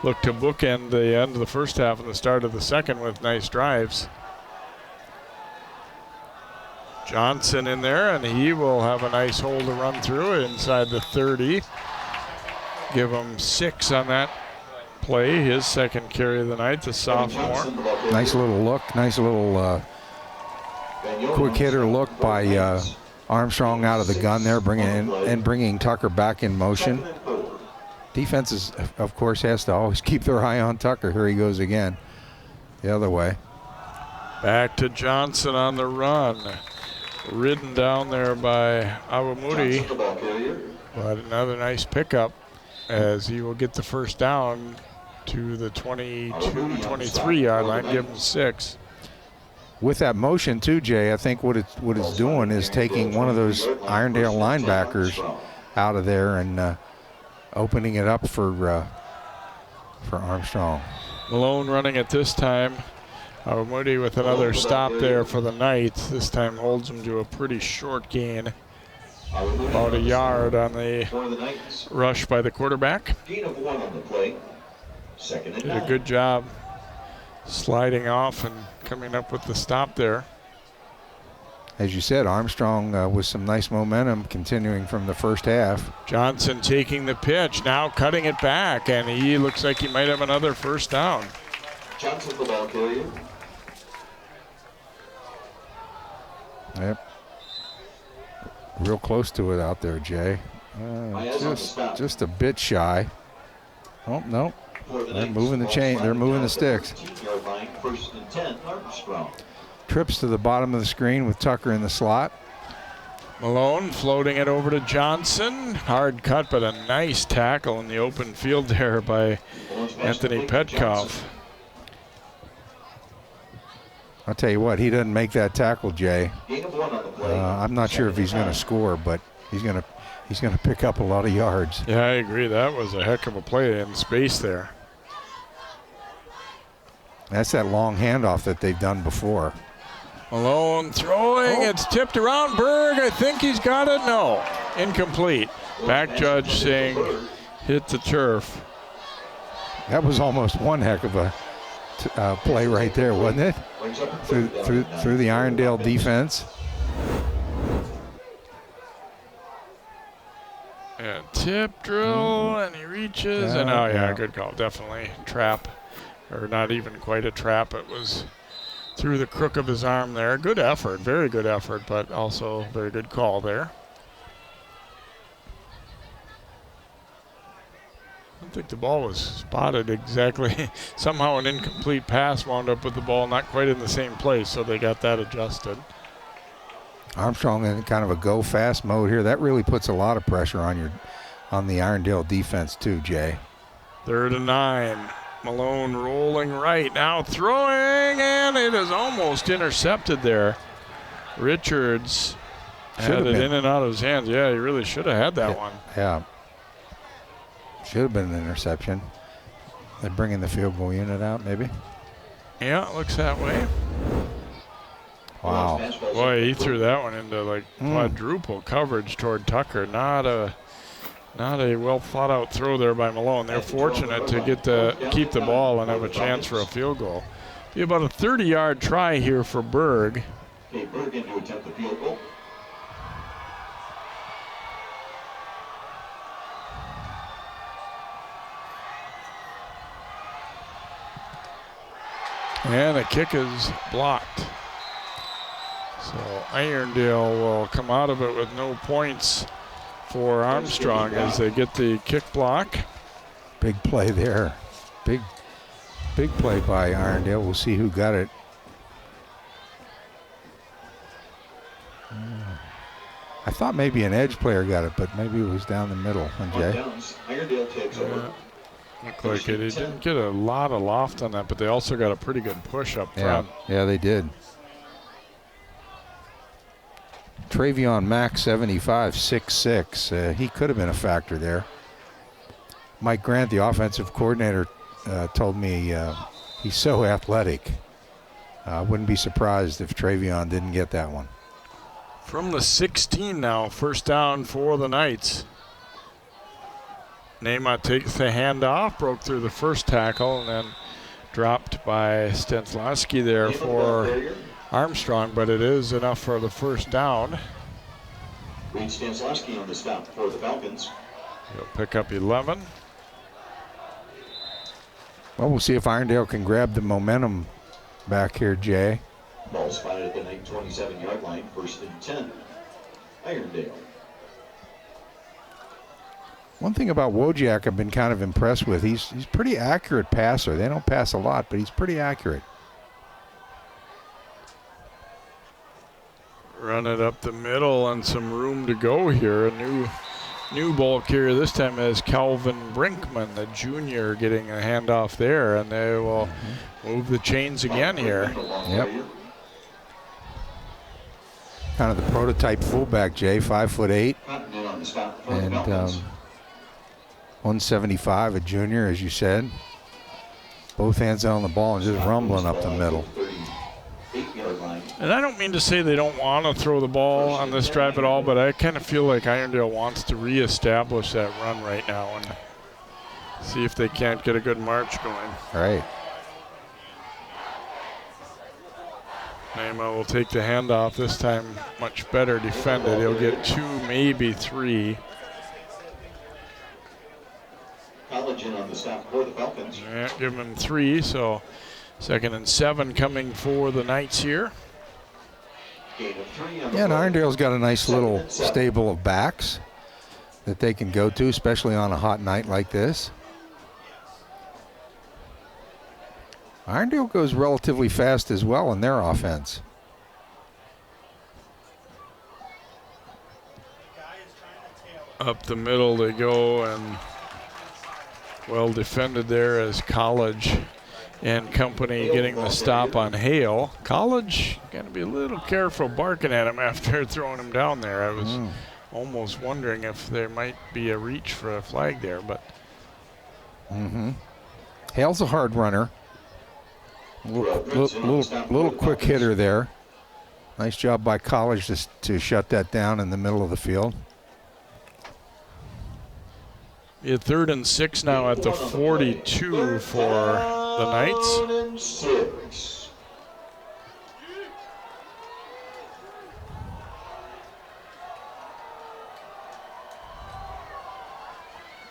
Speaker 1: look to bookend the end of the first half and the start of the second with nice drives. Johnson in there, and he will have a nice hole to run through inside the 30. Give him 6 on that play, his second carry of the night, the sophomore.
Speaker 5: Nice little look, nice little quick hitter look by Armstrong out of the gun there, bringing Tucker back in motion. Defense is, of course, has to always keep their eye on Tucker. Here he goes again, the other way.
Speaker 1: Back to Johnson on the run. Ridden down there by Awamudi, but another nice pickup as he will get the first down to the 22-23 yard line, give him 6.
Speaker 5: With that motion too, Jay, I think what it's doing is taking one of those Irondale linebackers out of there and opening it up for Armstrong.
Speaker 1: Malone running it this time. Moody with another stop there for the Knights. This time holds him to a pretty short gain. About a yard on the rush by the quarterback. Did a good job sliding off and coming up with the stop there.
Speaker 5: As you said, Armstrong with some nice momentum continuing from the first half.
Speaker 1: Johnson taking the pitch, now cutting it back, and he looks like he might have another first down.
Speaker 3: Johnson, the ball carrier.
Speaker 5: Yep. Real close to it out there, Jay. Just a bit shy. Oh, no. They're moving the chain. They're moving the sticks. Trips to the bottom of the screen with Tucker in the slot.
Speaker 1: Malone floating it over to Johnson. Hard cut, but a nice tackle in the open field there by Anthony Petkoff.
Speaker 5: I'll tell you what, he doesn't make that tackle, Jay. I'm not sure if he's going to score, but he's going to pick up a lot of yards.
Speaker 1: Yeah, I agree. That was a heck of a play in space there.
Speaker 5: That's that long handoff that they've done before.
Speaker 1: Malone throwing. It's tipped around. Berg, I think he's got it. No, incomplete. Back judge saying hit the turf.
Speaker 5: That was almost one heck of a play right there, wasn't it? Through the Irondale defense.
Speaker 1: And tip drill, and he reaches, and oh yeah, good call. Definitely trap, or not even quite a trap. It was through the crook of his arm there. Good effort, very good effort, but also very good call there. I don't think the ball was spotted exactly. Somehow an incomplete pass wound up with the ball not quite in the same place, so they got that adjusted.
Speaker 5: Armstrong in kind of a go fast mode here. That really puts a lot of pressure on the Irondale defense too, Jay.
Speaker 1: 3rd and 9. Malone rolling right, now throwing, and it is almost intercepted there. Richards had it in and out of his hands. Yeah, he really should have had that one.
Speaker 5: Yeah. Should have been an interception. They're bringing the field goal unit out, maybe.
Speaker 1: Yeah, it looks that way.
Speaker 5: Wow.
Speaker 1: Boy, he threw that one into like quadruple coverage toward Tucker. Not a well thought out throw there by Malone. They're fortunate to keep the ball and have a chance for a field goal. Be about a 30-yard try here for Berg.
Speaker 3: Okay, Berg in to attempt the field goal.
Speaker 1: And the kick is blocked. So Irondale will come out of it with no points for Armstrong as they get the kick block.
Speaker 5: Big play there. Big play by Irondale. We'll see who got it. I thought maybe an edge player got it, but maybe it was down the middle. Jay.
Speaker 3: Irondale takes over.
Speaker 1: Looked like it. He didn't get a lot of loft on that, but they also got a pretty good push up front.
Speaker 5: Yeah, they did. Travion Mack, 75, 6'6". He could have been a factor there. Mike Grant, the offensive coordinator, told me he's so athletic. I wouldn't be surprised if Travion didn't get that one.
Speaker 1: From the 16 now, first down for the Knights. Neymar takes the handoff, broke through the first tackle, and then dropped by Stanislawski there for Armstrong, but it is enough for the first down.
Speaker 3: Reed Stanislawski on the stop for the Falcons.
Speaker 1: He'll pick up 11.
Speaker 5: Well, we'll see if Irondale can grab the momentum back here, Jay.
Speaker 3: Ball spotted at the 27-yard line, first and 10. Irondale.
Speaker 5: One thing about Wojak I've been kind of impressed with, he's pretty accurate passer. They don't pass a lot, but he's pretty accurate.
Speaker 1: Run it up the middle and some room to go here. A new ball carrier this time is Calvin Brinkman, the junior, getting a handoff there, and they will move the chains again here.
Speaker 5: Yep. Kind of the prototype fullback, Jay, 5'8", and 175, a junior, as you said. Both hands on the ball and just rumbling up the middle.
Speaker 1: And I don't mean to say they don't want to throw the ball on this drive at all, but I kind of feel like Irondale wants to reestablish that run right now and see if they can't get a good march going.
Speaker 5: All right.
Speaker 1: Neymar will take the handoff, this time much better defended. He'll get 2, maybe 3.
Speaker 3: College in on the stop for the Falcons.
Speaker 1: Yeah, give him 3, so 2nd and 7 coming for the Knights here.
Speaker 5: Yeah, and Irondale's got a nice little stable of backs that they can go to, especially on a hot night like this. Irondale goes relatively fast as well in their offense.
Speaker 1: Up the middle they go, and well defended there as College and company getting the stop on Hale. College got to be a little careful barking at him after throwing him down there. I was almost wondering if there might be a reach for a flag there, but.
Speaker 5: Hale's a hard runner. Little quick hitter there. Nice job by College to shut that down in the middle of the field.
Speaker 1: Yeah, 3rd and 6 now at the 42 for the Knights.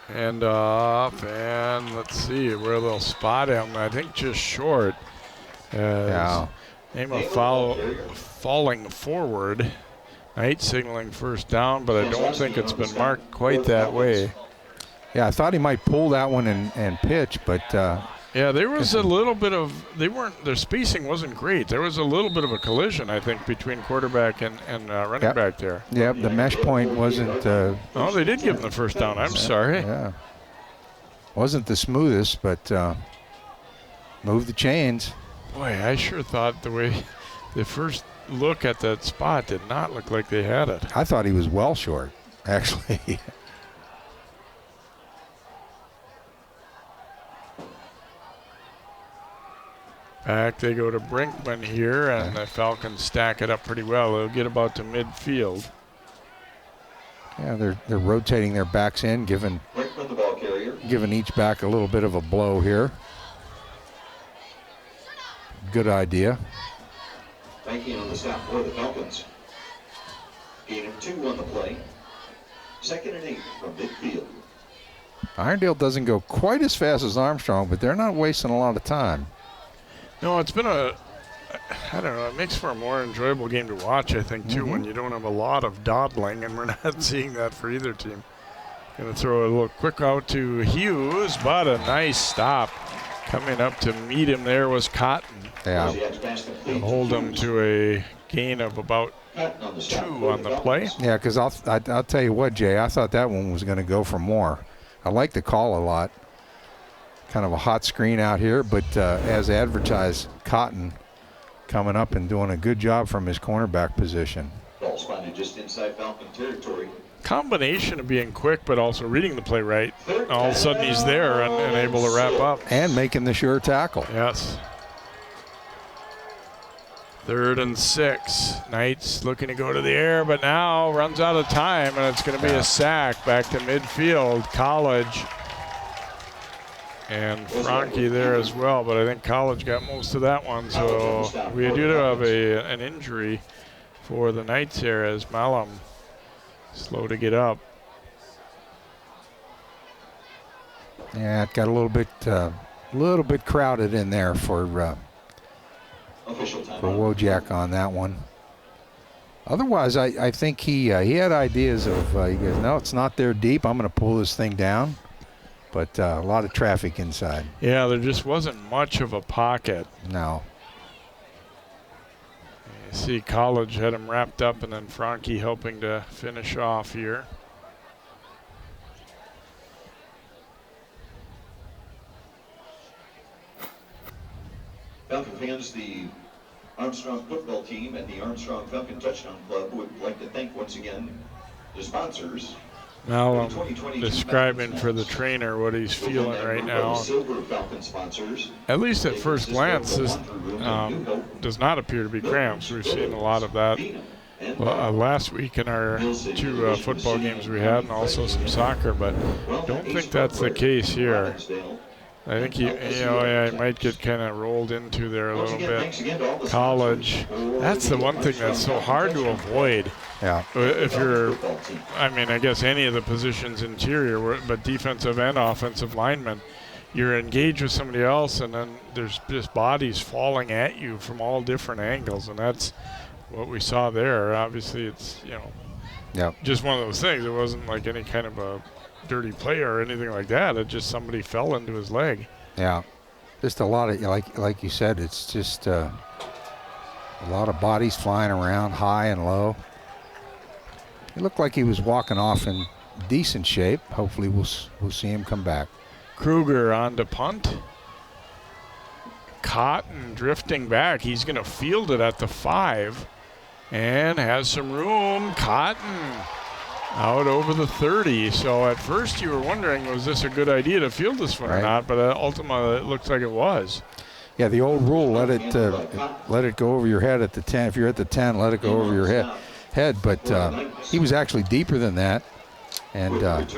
Speaker 1: And off, and let's see where they'll spot him. I think just short. Neymar falling forward. Knight signaling first down, but I don't think it's been marked quite that way.
Speaker 5: Yeah, I thought he might pull that one and pitch, but
Speaker 1: yeah, there was a little bit of their spacing wasn't great. There was a little bit of a collision, I think, between quarterback and running back there.
Speaker 5: Yep, the mesh point wasn't.
Speaker 1: Oh, they did give him the first down. I'm sorry.
Speaker 5: Yeah, wasn't the smoothest, but Move the chains.
Speaker 1: Boy, I sure thought the way the first look at that spot did not look like they had it.
Speaker 5: I thought he was well short, actually.
Speaker 1: Back they go to Brinkman here, and the Falcons stack it up pretty well. They'll get about to midfield.
Speaker 5: Yeah, they're rotating their backs in, giving each back a little bit of a blow here. Good idea.
Speaker 3: Banking on the stop for the Falcons. Gain of 2 on the play. 2nd and 8 from midfield.
Speaker 5: Irondale doesn't go quite as fast as Armstrong, but they're not wasting a lot of time.
Speaker 1: No, it's been I don't know, it makes for a more enjoyable game to watch, I think, too, when you don't have a lot of dawdling, and we're not seeing that for either team. Going to throw a little quick out to Hughes, but a nice stop. Coming up to meet him there was Cotton.
Speaker 5: Yeah.
Speaker 1: And hold him to a gain of about 2 on the play.
Speaker 5: Yeah, because I'll tell you what, Jay, I thought that one was going to go for more. I like the call a lot. Kind of a hot screen out here, but as advertised, Cotton coming up and doing a good job from his cornerback position.
Speaker 3: Ball spotted just inside Falcon territory.
Speaker 1: Combination of being quick but also reading the play right. All of a sudden he's there and able to wrap up.
Speaker 5: And making the sure tackle.
Speaker 1: Yes. 3rd and 6. Knights looking to go to the air, but now runs out of time, and it's going to be a sack back to midfield. College. And Frankie there as well, but I think College got most of that one. So we do have an injury for the Knights here as Malum slow to get up.
Speaker 5: Yeah, it got a little bit crowded in there for Wojak on that one. Otherwise, I think he had ideas of he goes, no, it's not there deep. I'm going to pull this thing down. But a lot of traffic inside.
Speaker 1: Yeah, there just wasn't much of a pocket.
Speaker 5: No.
Speaker 1: You see College had him wrapped up, and then Frankie helping to finish off here.
Speaker 3: Falcon fans, the Armstrong football team and the Armstrong Falcon Touchdown Club would like to thank once again the sponsors.
Speaker 1: Now I'm describing for the trainer what he's feeling right now. At least at first glance, this does not appear to be cramps. We've seen a lot of that last week in our 2 football games we had, and also some soccer, but don't think that's the case here. I think he might get kind of rolled into there a little bit. College, that's the one thing that's so hard to avoid.
Speaker 5: Yeah.
Speaker 1: If you're, I guess any of the positions interior, but defensive and offensive linemen, you're engaged with somebody else, and then there's just bodies falling at you from all different angles, and that's what we saw there. Obviously, it's just one of those things. It wasn't like any kind of a dirty play or anything like that. It just somebody fell into his leg.
Speaker 5: Yeah, just a lot of like you said. It's just a lot of bodies flying around, high and low. It looked like he was walking off in decent shape. Hopefully, we'll see him come back.
Speaker 1: Kruger on to punt. Cotton drifting back. He's going to field it at the 5 and has some room. Cotton out over the 30. So at first you were wondering, was this a good idea to field this one or not? But ultimately it looks like it was.
Speaker 5: Yeah, the old rule, let it go over your head at the 10. If you're at the 10, let it go over your head. But he was actually deeper than that, and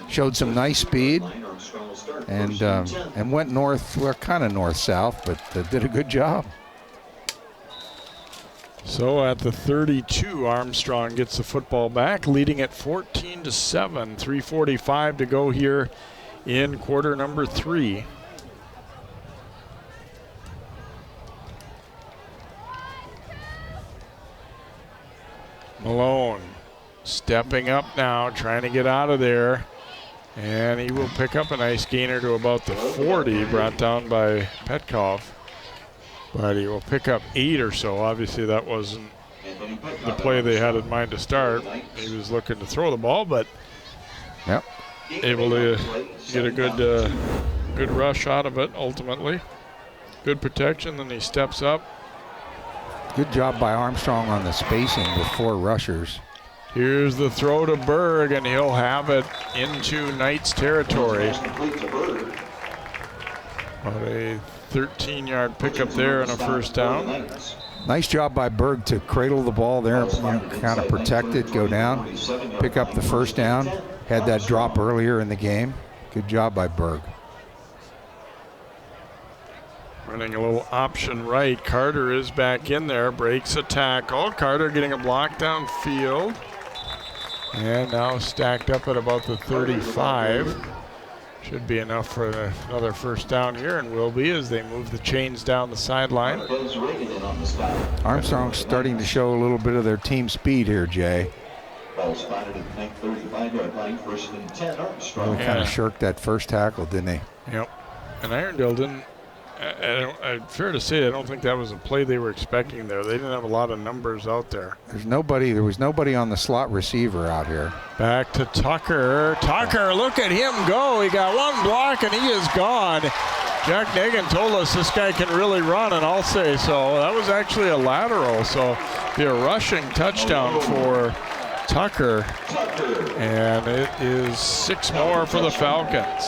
Speaker 5: showed some nice speed, and went north, well, kind of north-south, but did a good job.
Speaker 1: So at the 32, Armstrong gets the football back, leading at 14-7. 3:45 to go here in quarter number 3. Malone stepping up now, trying to get out of there. And he will pick up a nice gainer to about the 40, brought down by Petkov. But he will pick up 8 or so. Obviously, that wasn't the play they had in mind to start. He was looking to throw the ball, but able to get a good Good rush out of it, ultimately. Good protection, then he steps up.
Speaker 5: Good job by Armstrong on the spacing with 4 rushers.
Speaker 1: Here's the throw to Berg, and he'll have it into Knights territory. About a 13-yard pickup there and a first down.
Speaker 5: Nice job by Berg to cradle the ball there, kind of protect it, go down, pick up the first down. Had that drop earlier in the game. Good job by Berg.
Speaker 1: Running a little option right. Carter is back in there, breaks a tackle. Carter getting a block downfield. And now stacked up at about the 35. Should be enough for another first down here, and will be as they move the chains down the sideline.
Speaker 5: Armstrong's starting to show a little bit of their team speed here, Jay.
Speaker 3: Ball spotted at the 35-yard line, 1st and 10, Armstrong.
Speaker 5: Really kind of shirked that first tackle, didn't they?
Speaker 1: Yep. And Irondale didn't. Fair to say, I don't think that was a play they were expecting there. They didn't have a lot of numbers out there.
Speaker 5: There was nobody on the slot receiver out here.
Speaker 1: Back to Tucker. Tucker, look at him go. He got one block and he is gone. Jack Nagan told us this guy can really run, and I'll say so. That was actually a lateral, so be a rushing touchdown for Tucker. And it is 6 more for the Falcons.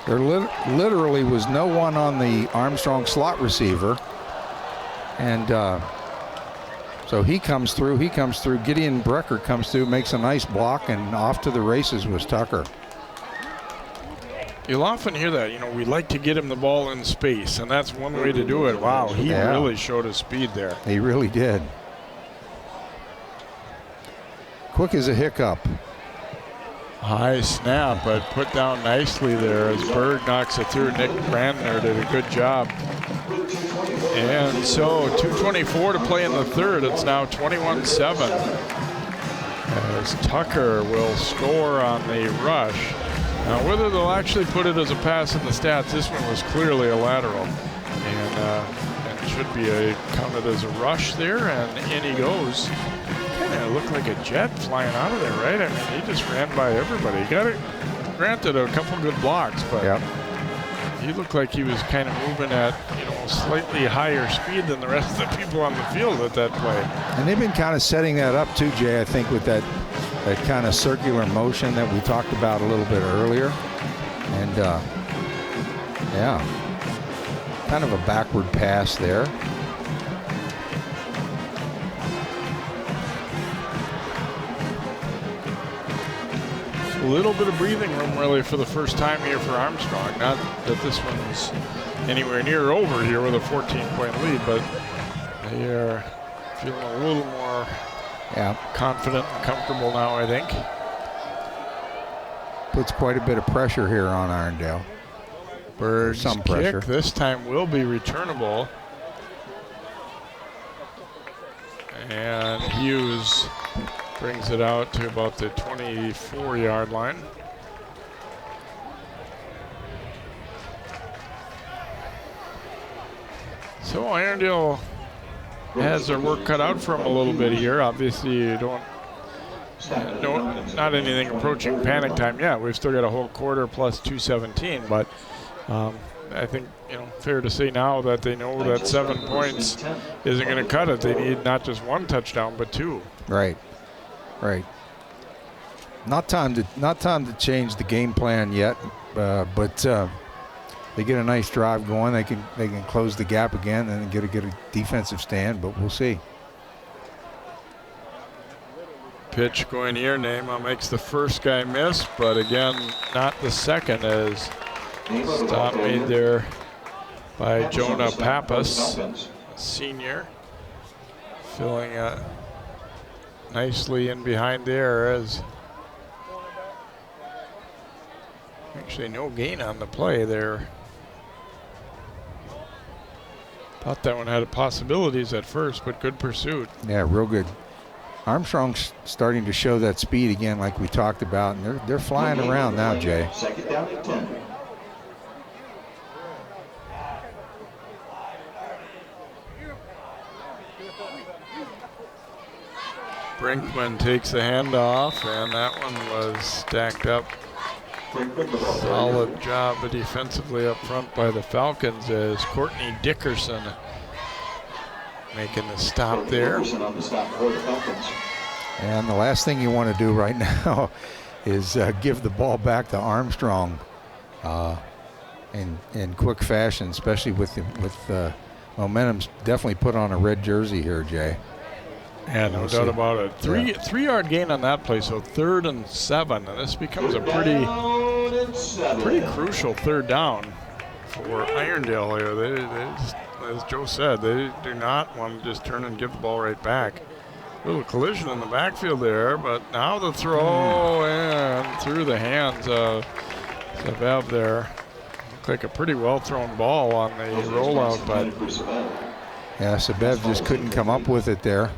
Speaker 5: There literally was no one on the Armstrong slot receiver. And so he comes through. Gideon Brecker comes through, makes a nice block, and off to the races was Tucker.
Speaker 1: You'll often hear that, we like to get him the ball in space, and that's one way to do it. Wow, he really showed his speed there.
Speaker 5: He really did. Quick as a hiccup.
Speaker 1: High snap, but put down nicely there as Berg knocks it through. Nick Brandner did a good job. And so 2:24 to play in the third. It's now 21-7. As Tucker will score on the rush. Now whether they'll actually put it as a pass in the stats, this one was clearly a lateral. And should be counted as a rush there, and in he goes. Kind of looked like a jet flying out of there, right? I mean, he just ran by everybody. He got it, granted, a couple good blocks, but he looked like he was kind of moving at, slightly higher speed than the rest of the people on the field at that play.
Speaker 5: And they've been kind of setting that up too, Jay, I think, with that kind of circular motion that we talked about a little bit earlier. And, kind of a backward pass there.
Speaker 1: A little bit of breathing room really for the first time here for Armstrong. Not that this one's anywhere near over here with a 14-point lead, but they are feeling a little more confident and comfortable now, I think.
Speaker 5: Puts quite a bit of pressure here on Irondale.
Speaker 1: Berg's
Speaker 5: some
Speaker 1: kick
Speaker 5: pressure.
Speaker 1: This time will be returnable. And Hughes brings it out to about the 24-yard line. So Irondale has their work cut out for them a little bit here. Obviously, you don't, not anything approaching panic time yet. We've still got a whole quarter plus 2:17, but I think, fair to say now that they know that 7 points isn't going to cut it. They need not just one touchdown, but 2.
Speaker 5: Right. Not time to change the game plan yet, but they get a nice drive going. They can close the gap again and get a defensive stand, but we'll see.
Speaker 1: Pitch going here. Neymar makes the first guy miss, but again, not the second, as stop made there by Jonah Pappas, senior, filling nicely in behind there, as actually no gain on the play there. Thought that one had possibilities at first, but good pursuit.
Speaker 5: Yeah, real good. Armstrong's starting to show that speed again, like we talked about, and they're flying around now, Jay.
Speaker 3: Second down and 10.
Speaker 1: Brinkman takes the handoff, and that one was stacked up Solid job defensively up front by the Falcons as Courtney Dickerson making the stop there.
Speaker 5: And the last thing you want to do right now is give the ball back to Armstrong in quick fashion, especially with momentum's definitely put on a red jersey here, Jay.
Speaker 1: Yeah, no doubt about it. Three-yard gain on that play, so 3rd and 7, and this becomes a pretty crucial 3rd down for Irondale here. They just, as Joe said, they do not want to just turn and give the ball right back. Little collision in the backfield there, but now the throw and through the hands of Zebev there. Looked like a pretty well thrown ball on the rollout, but
Speaker 5: yeah, Zebev just couldn't come up with it there.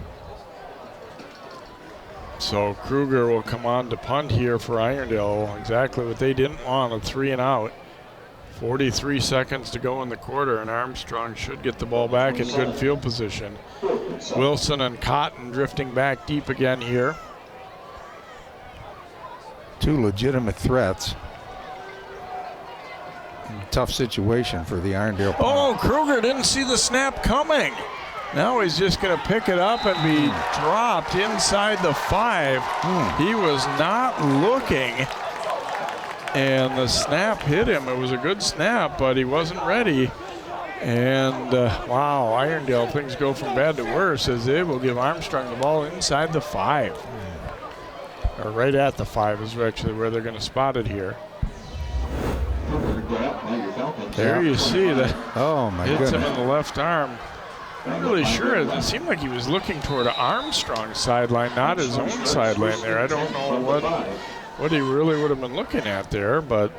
Speaker 1: So Kruger will come on to punt here for Irondale. Exactly what they didn't want, a 3 and out. 43 seconds to go in the quarter, and Armstrong should get the ball back in good field position. Wilson and Cotton drifting back deep again here.
Speaker 5: 2 legitimate threats. Tough situation for the Irondale.
Speaker 1: Oh, Kruger didn't see the snap coming. Now he's just going to pick it up and be dropped inside the 5. He was not looking, and the snap hit him. It was a good snap, but he wasn't ready. And wow, Irondale, things go from bad to worse as they will give Armstrong the ball inside the 5. Or right at the 5 is actually where they're going to spot it here. There you see that.
Speaker 5: Oh my
Speaker 1: hits
Speaker 5: goodness.
Speaker 1: him in the left arm. Not really sure. It seemed like he was looking toward Armstrong's sideline, not his own sideline there. I don't know what he really would have been looking at there, but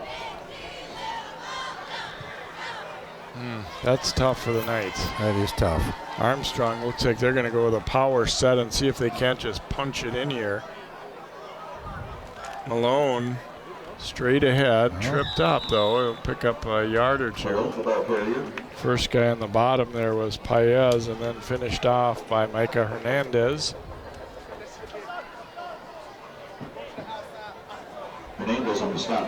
Speaker 1: that's tough for the Knights.
Speaker 5: That is tough.
Speaker 1: Armstrong looks like they're going to go with a power set and see if they can't just punch it in here. Malone straight ahead, tripped up though. He'll pick up a yard or 2. First guy on the bottom there was Paez, and then finished off by Micah Hernandez.
Speaker 3: Hernandez on the stop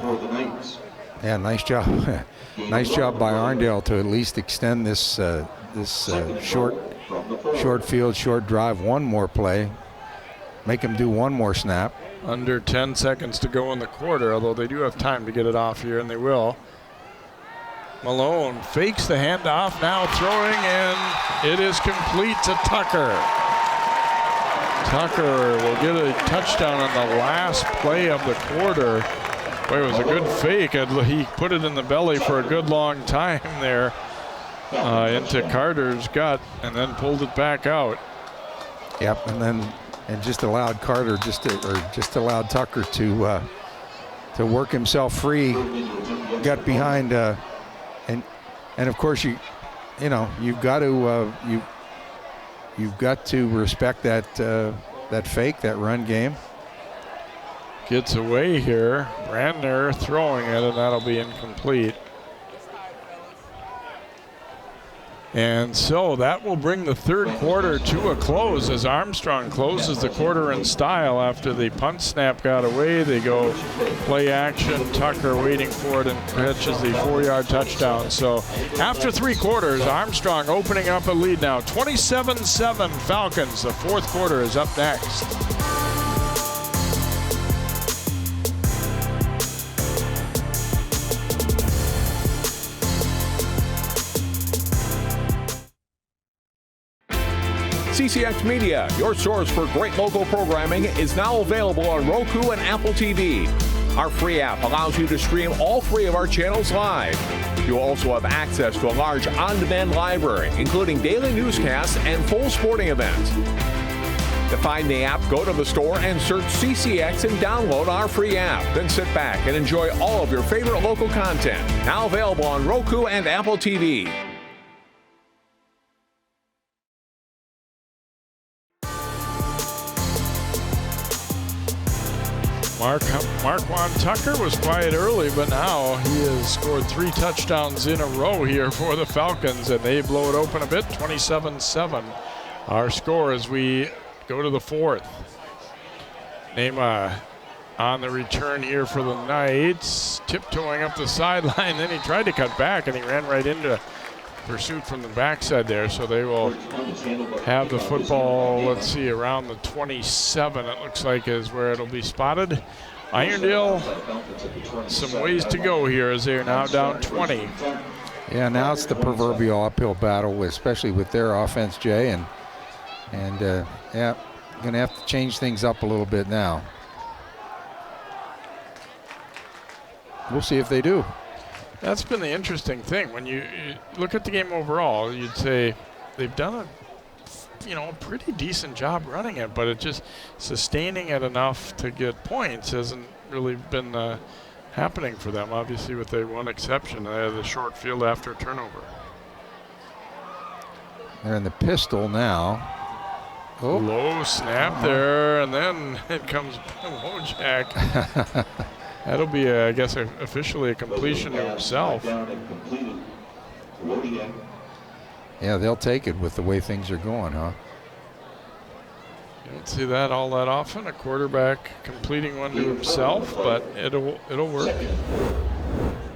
Speaker 3: for the Knights.
Speaker 5: Yeah, nice job. Nice job by Irondale to at least extend this short field, short drive, one more play. Make him do one more snap.
Speaker 1: Under 10 seconds to go in the quarter, although they do have time to get it off here, and they will. Malone fakes the handoff, now throwing, and it is complete to Tucker. Tucker will get a touchdown on the last play of the quarter. Boy, it was a good fake. He put it in the belly for a good long time there into Carter's gut, and then pulled it back out.
Speaker 5: Yep, and just allowed Carter, just allowed Tucker to work himself free. Got behind, and of course you've got to respect that fake, that run game.
Speaker 1: Gets away here. Brandner throwing it, and that'll be incomplete. And so that will bring the 3rd quarter to a close as Armstrong closes the quarter in style. After the punt snap got away, they go play action. Tucker waiting for it and catches the 4-yard touchdown. So after 3 quarters, Armstrong opening up a lead now. 27-7 Falcons. The 4th quarter is up next.
Speaker 7: CCX Media, your source for great local programming, is now available on Roku and Apple TV. Our free app allows you to stream all 3 of our channels live. You also have access to a large on-demand library, including daily newscasts and full sporting events. To find the app, go to the store and search CCX and download our free app. Then sit back and enjoy all of your favorite local content. Now available on Roku and Apple TV.
Speaker 1: Marquand Tucker was quiet early, but now he has scored 3 touchdowns in a row here for the Falcons, and they blow it open a bit, 27-7. Our score as we go to the 4th. Name on the return here for the Knights. Tiptoeing up the sideline, then he tried to cut back, and he ran right into pursuit from the backside there. So they will have the football, let's see, around the 27, it looks like, is where it'll be spotted. Irondale, some ways to go here as they are now down 20.
Speaker 5: Yeah, now it's the proverbial uphill battle, especially with their offense, Jay, and yeah, going to have to change things up a little bit now. We'll see if they do.
Speaker 1: That's been the interesting thing. When you look at the game overall, you'd say they've done a pretty decent job running it, but it just sustaining it enough to get points hasn't really been happening for them. Obviously, with the one exception, they had the short field after turnover.
Speaker 5: They're in the pistol now.
Speaker 1: Oh. Low snap there, and then it comes Wojak. That'll be, I guess, officially a completion to himself.
Speaker 5: Yeah, they'll take it with the way things are going, huh?
Speaker 1: You don't see that all that often, a quarterback completing one to himself, but it'll work.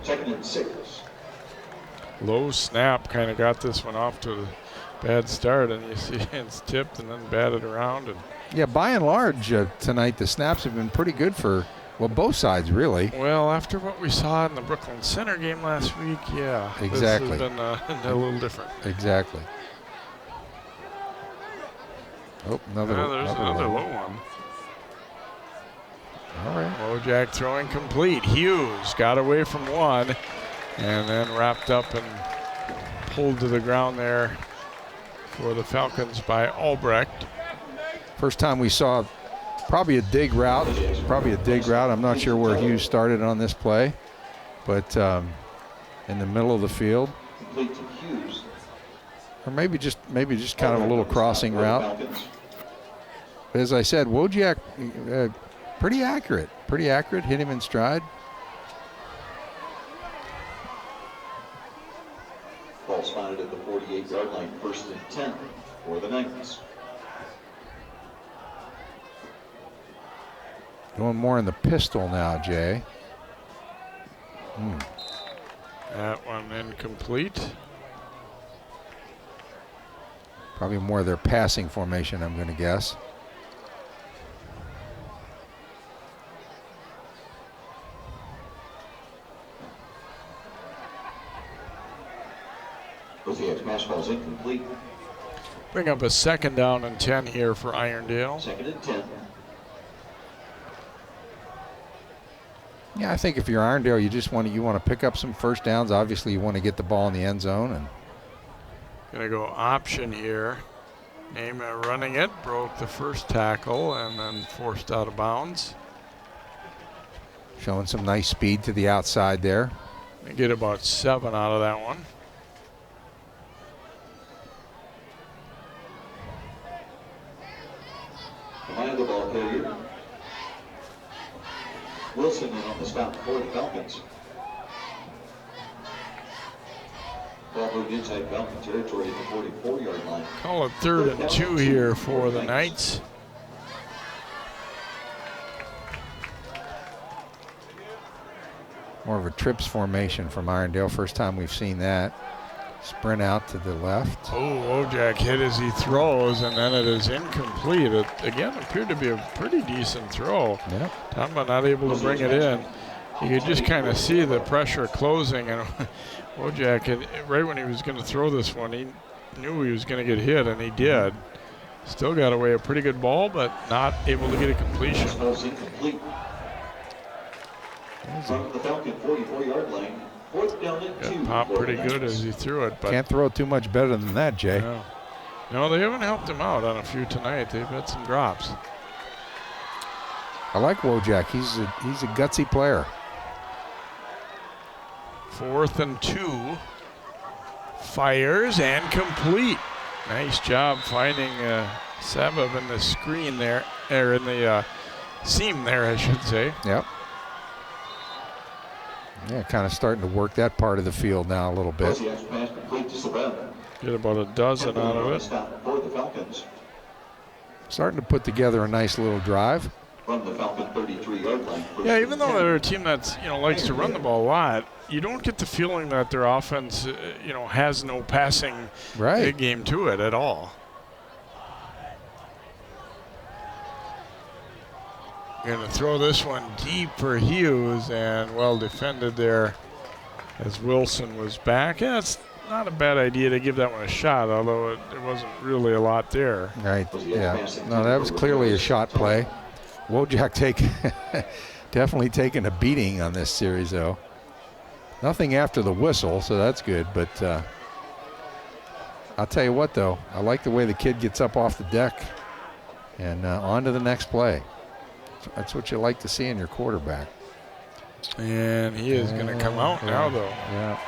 Speaker 3: Second and 6.
Speaker 1: Low snap kind of got this one off to a bad start, and you see it's tipped and then batted around. And
Speaker 5: yeah, by and large tonight, the snaps have been pretty good for, well, both sides, really.
Speaker 1: Well, after what we saw in the Brooklyn Center game last week, yeah.
Speaker 5: Exactly.
Speaker 1: This has been a little different.
Speaker 5: Exactly. Oh, another
Speaker 1: low one.
Speaker 5: All right.
Speaker 1: Wojak throwing complete. Hughes got away from one and then wrapped up and pulled to the ground there for the Falcons by Albrecht.
Speaker 5: First time we saw probably a dig route. I'm not sure where Hughes started on this play, but in the middle of the field. Or maybe just kind of a little crossing route. But as I said, Wojak, pretty accurate, hit him in stride.
Speaker 3: Ball spotted at the 48-yard line, 1st and 10 for the Knights.
Speaker 5: Going more in the pistol now, Jay.
Speaker 1: That one incomplete.
Speaker 5: Probably more of their passing formation, I'm going to guess.
Speaker 3: Osseo pass ball's incomplete.
Speaker 1: Bring up a 2nd down and 10 here for Irondale.
Speaker 3: 2nd and 10.
Speaker 5: Yeah, I think if you're Irondale, you want to pick up some first downs. Obviously, you want to get the ball in the end zone. And
Speaker 1: gonna go option here. Nema running it, broke the first tackle and then forced out of bounds.
Speaker 5: Showing some nice speed to the outside there.
Speaker 1: They get about 7 out of that one.
Speaker 3: Behind the ball carrier. Wilson in on the stop for the Falcons. Ball moved inside Falcon territory at the 44-yard line.
Speaker 1: Call it 3rd and 2 here for the Knights.
Speaker 5: More of a trips formation from Irondale. First time we've seen that. Sprint out to the left.
Speaker 1: Oh, Wojak hit as he throws, and then it is incomplete. It, again, appeared to be a pretty decent throw.
Speaker 5: Yep.
Speaker 1: Talking about not able to bring it in. You could just kind of see the pressure closing, and Wojak, right when he was going to throw this one, he knew he was going to get hit, and he did. Still got away a pretty good ball, but not able to get a completion.
Speaker 3: Incomplete. From the Falcon 44-yard line. 4th down and 2.
Speaker 1: Popped pretty good as he threw it, but
Speaker 5: can't throw it too much better than that, Jay.
Speaker 1: No, they haven't helped him out on a few tonight. They've had some drops.
Speaker 5: I like Wojak. He's a gutsy player.
Speaker 1: 4th and 2. Fires and complete. Nice job finding Sabab in the screen there, or in the seam there, I should say.
Speaker 5: Yep. Yeah, kind of starting to work that part of the field now a little bit.
Speaker 1: Get about a dozen out of it.
Speaker 5: Starting to put together a nice little drive.
Speaker 3: From the Falcon 33-yard 9-yard line.
Speaker 1: Yeah, even though they're a team that's, likes to run the ball a lot, you don't get the feeling that their offense, has no passing game to it at all. Going to throw this one deep for Hughes, and well defended there as Wilson was back. Yeah, it's not a bad idea to give that one a shot, although there wasn't really a lot there.
Speaker 5: Right, yeah. No, that was clearly a shot play. Wojak definitely taking a beating on this series, though. Nothing after the whistle, so that's good. But I'll tell you what, though. I like the way the kid gets up off the deck and on to the next play. That's what you like to see in your quarterback.
Speaker 1: And he is going to come out now, though.
Speaker 5: Yeah.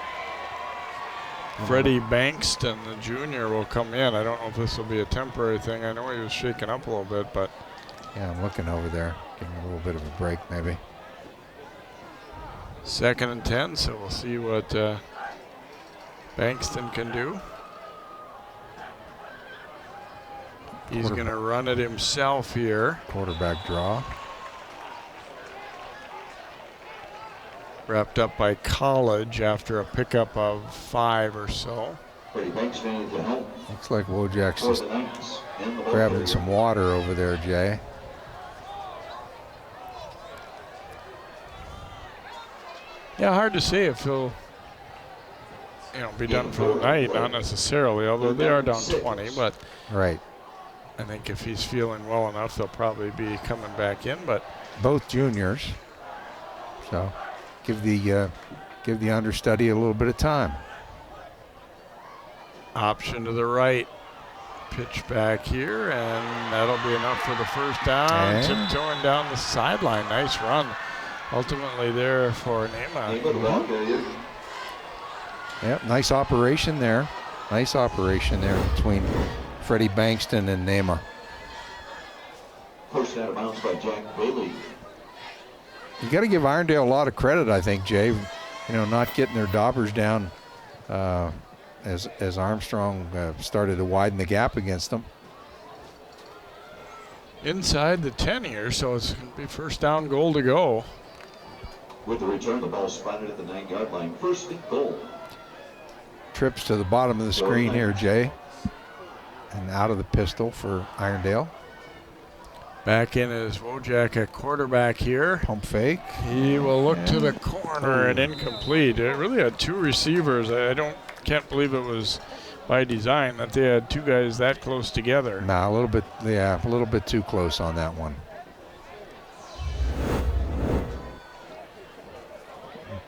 Speaker 1: Freddie Bankston, the junior, will come in. I don't know if this will be a temporary thing. I know he was shaken up a little bit, but...
Speaker 5: Yeah, I'm looking over there, getting a little bit of a break, maybe.
Speaker 1: 2nd and 10, so we'll see what Bankston can do. He's going to run it himself here.
Speaker 5: Quarterback draw.
Speaker 1: Wrapped up by College after a pickup of 5 or so.
Speaker 5: Looks like Wojak's just grabbing some water over there, Jay.
Speaker 1: Yeah, hard to say if he'll be done for the night, not necessarily, although they are down 20, but
Speaker 5: right.
Speaker 1: I think if he's feeling well enough, they'll probably be coming back in. But
Speaker 5: both juniors, so give the understudy a little bit of time.
Speaker 1: Option to the right, pitch back here, and that'll be enough for the first down. Tiptoeing down the sideline, nice run. Ultimately there for Nema.
Speaker 5: Yep, nice operation there. Nice operation there between Freddie Bankston and Nema.
Speaker 3: Pushed out of bounds by Jack Bailey.
Speaker 5: You got to give Irondale a lot of credit, I think, Jay. Not getting their daubers down as Armstrong started to widen the gap against them.
Speaker 1: Inside the 10 here, so it's going to be first down, goal to go.
Speaker 3: With the return, the ball spotted at the 9-yard line. First and goal.
Speaker 5: Trips to the bottom of the screen here, Jay. And out of the pistol for Irondale.
Speaker 1: Back in is Wojak at quarterback here.
Speaker 5: Pump fake.
Speaker 1: He will look to the corner and incomplete. It really had 2 receivers. Can't believe it was by design that they had 2 guys that close together.
Speaker 5: Nah, a little bit too close on that one.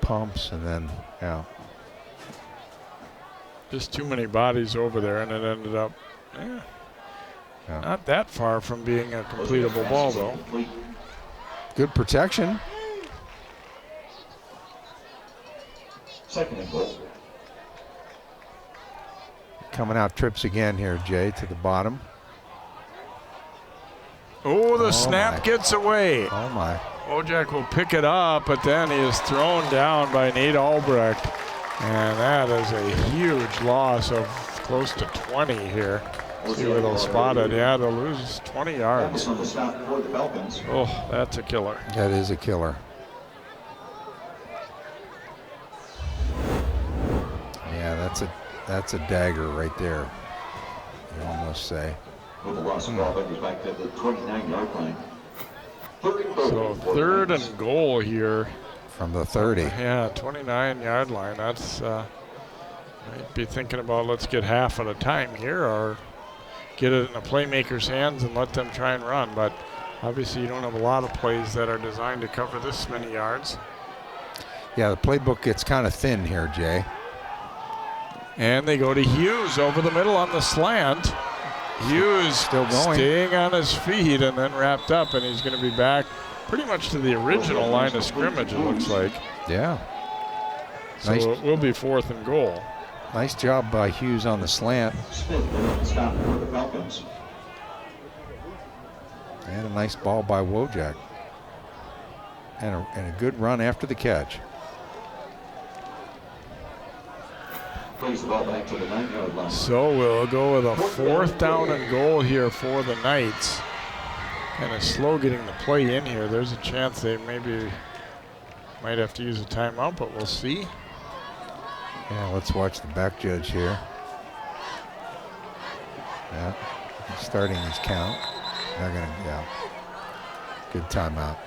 Speaker 5: Pumps and then,
Speaker 1: just too many bodies over there, and it ended up not that far from being a completable ball, though.
Speaker 5: Good protection.
Speaker 3: Second and goal.
Speaker 5: Coming out trips again here, Jay, to the bottom.
Speaker 1: Oh, the snap gets away.
Speaker 5: Oh, my.
Speaker 1: Wojak will pick it up, but then he is thrown down by Nate Albrecht. And that is a huge loss of close to 20 here. See where they'll spot it. Yeah, they'll lose 20 yards. Oh, that's a killer.
Speaker 5: That is a killer. Yeah, that's a dagger right there, you almost say.
Speaker 3: With the loss of ball, that was back to the 29-yard line.
Speaker 1: So 3rd and goal here.
Speaker 5: From the 30.
Speaker 1: Yeah, 29-yard line. That's, might be thinking about let's get half at a time here or get it in the playmaker's hands and let them try and run. But obviously you don't have a lot of plays that are designed to cover this many yards.
Speaker 5: Yeah, the playbook gets kind of thin here, Jay.
Speaker 1: And they go to Hughes over the middle on the slant. Hughes
Speaker 5: still going,
Speaker 1: staying on his feet and then wrapped up, and he's going to be back pretty much to the original line of scrimmage, it looks like.
Speaker 5: Yeah.
Speaker 1: So nice. It will be 4th and goal.
Speaker 5: Nice job by Hughes on the slant. And a nice ball by Wojak. And a good run after the catch.
Speaker 3: Plays the ball back to the 9-yard line.
Speaker 1: So we'll go with a 4th down and goal here for the Knights. kind of slow getting the play in here. There's a chance they maybe might have to use a timeout, but we'll see.
Speaker 5: Yeah, let's watch the back judge here. Yeah, he's starting his count. They're gonna, yeah. Good timeout.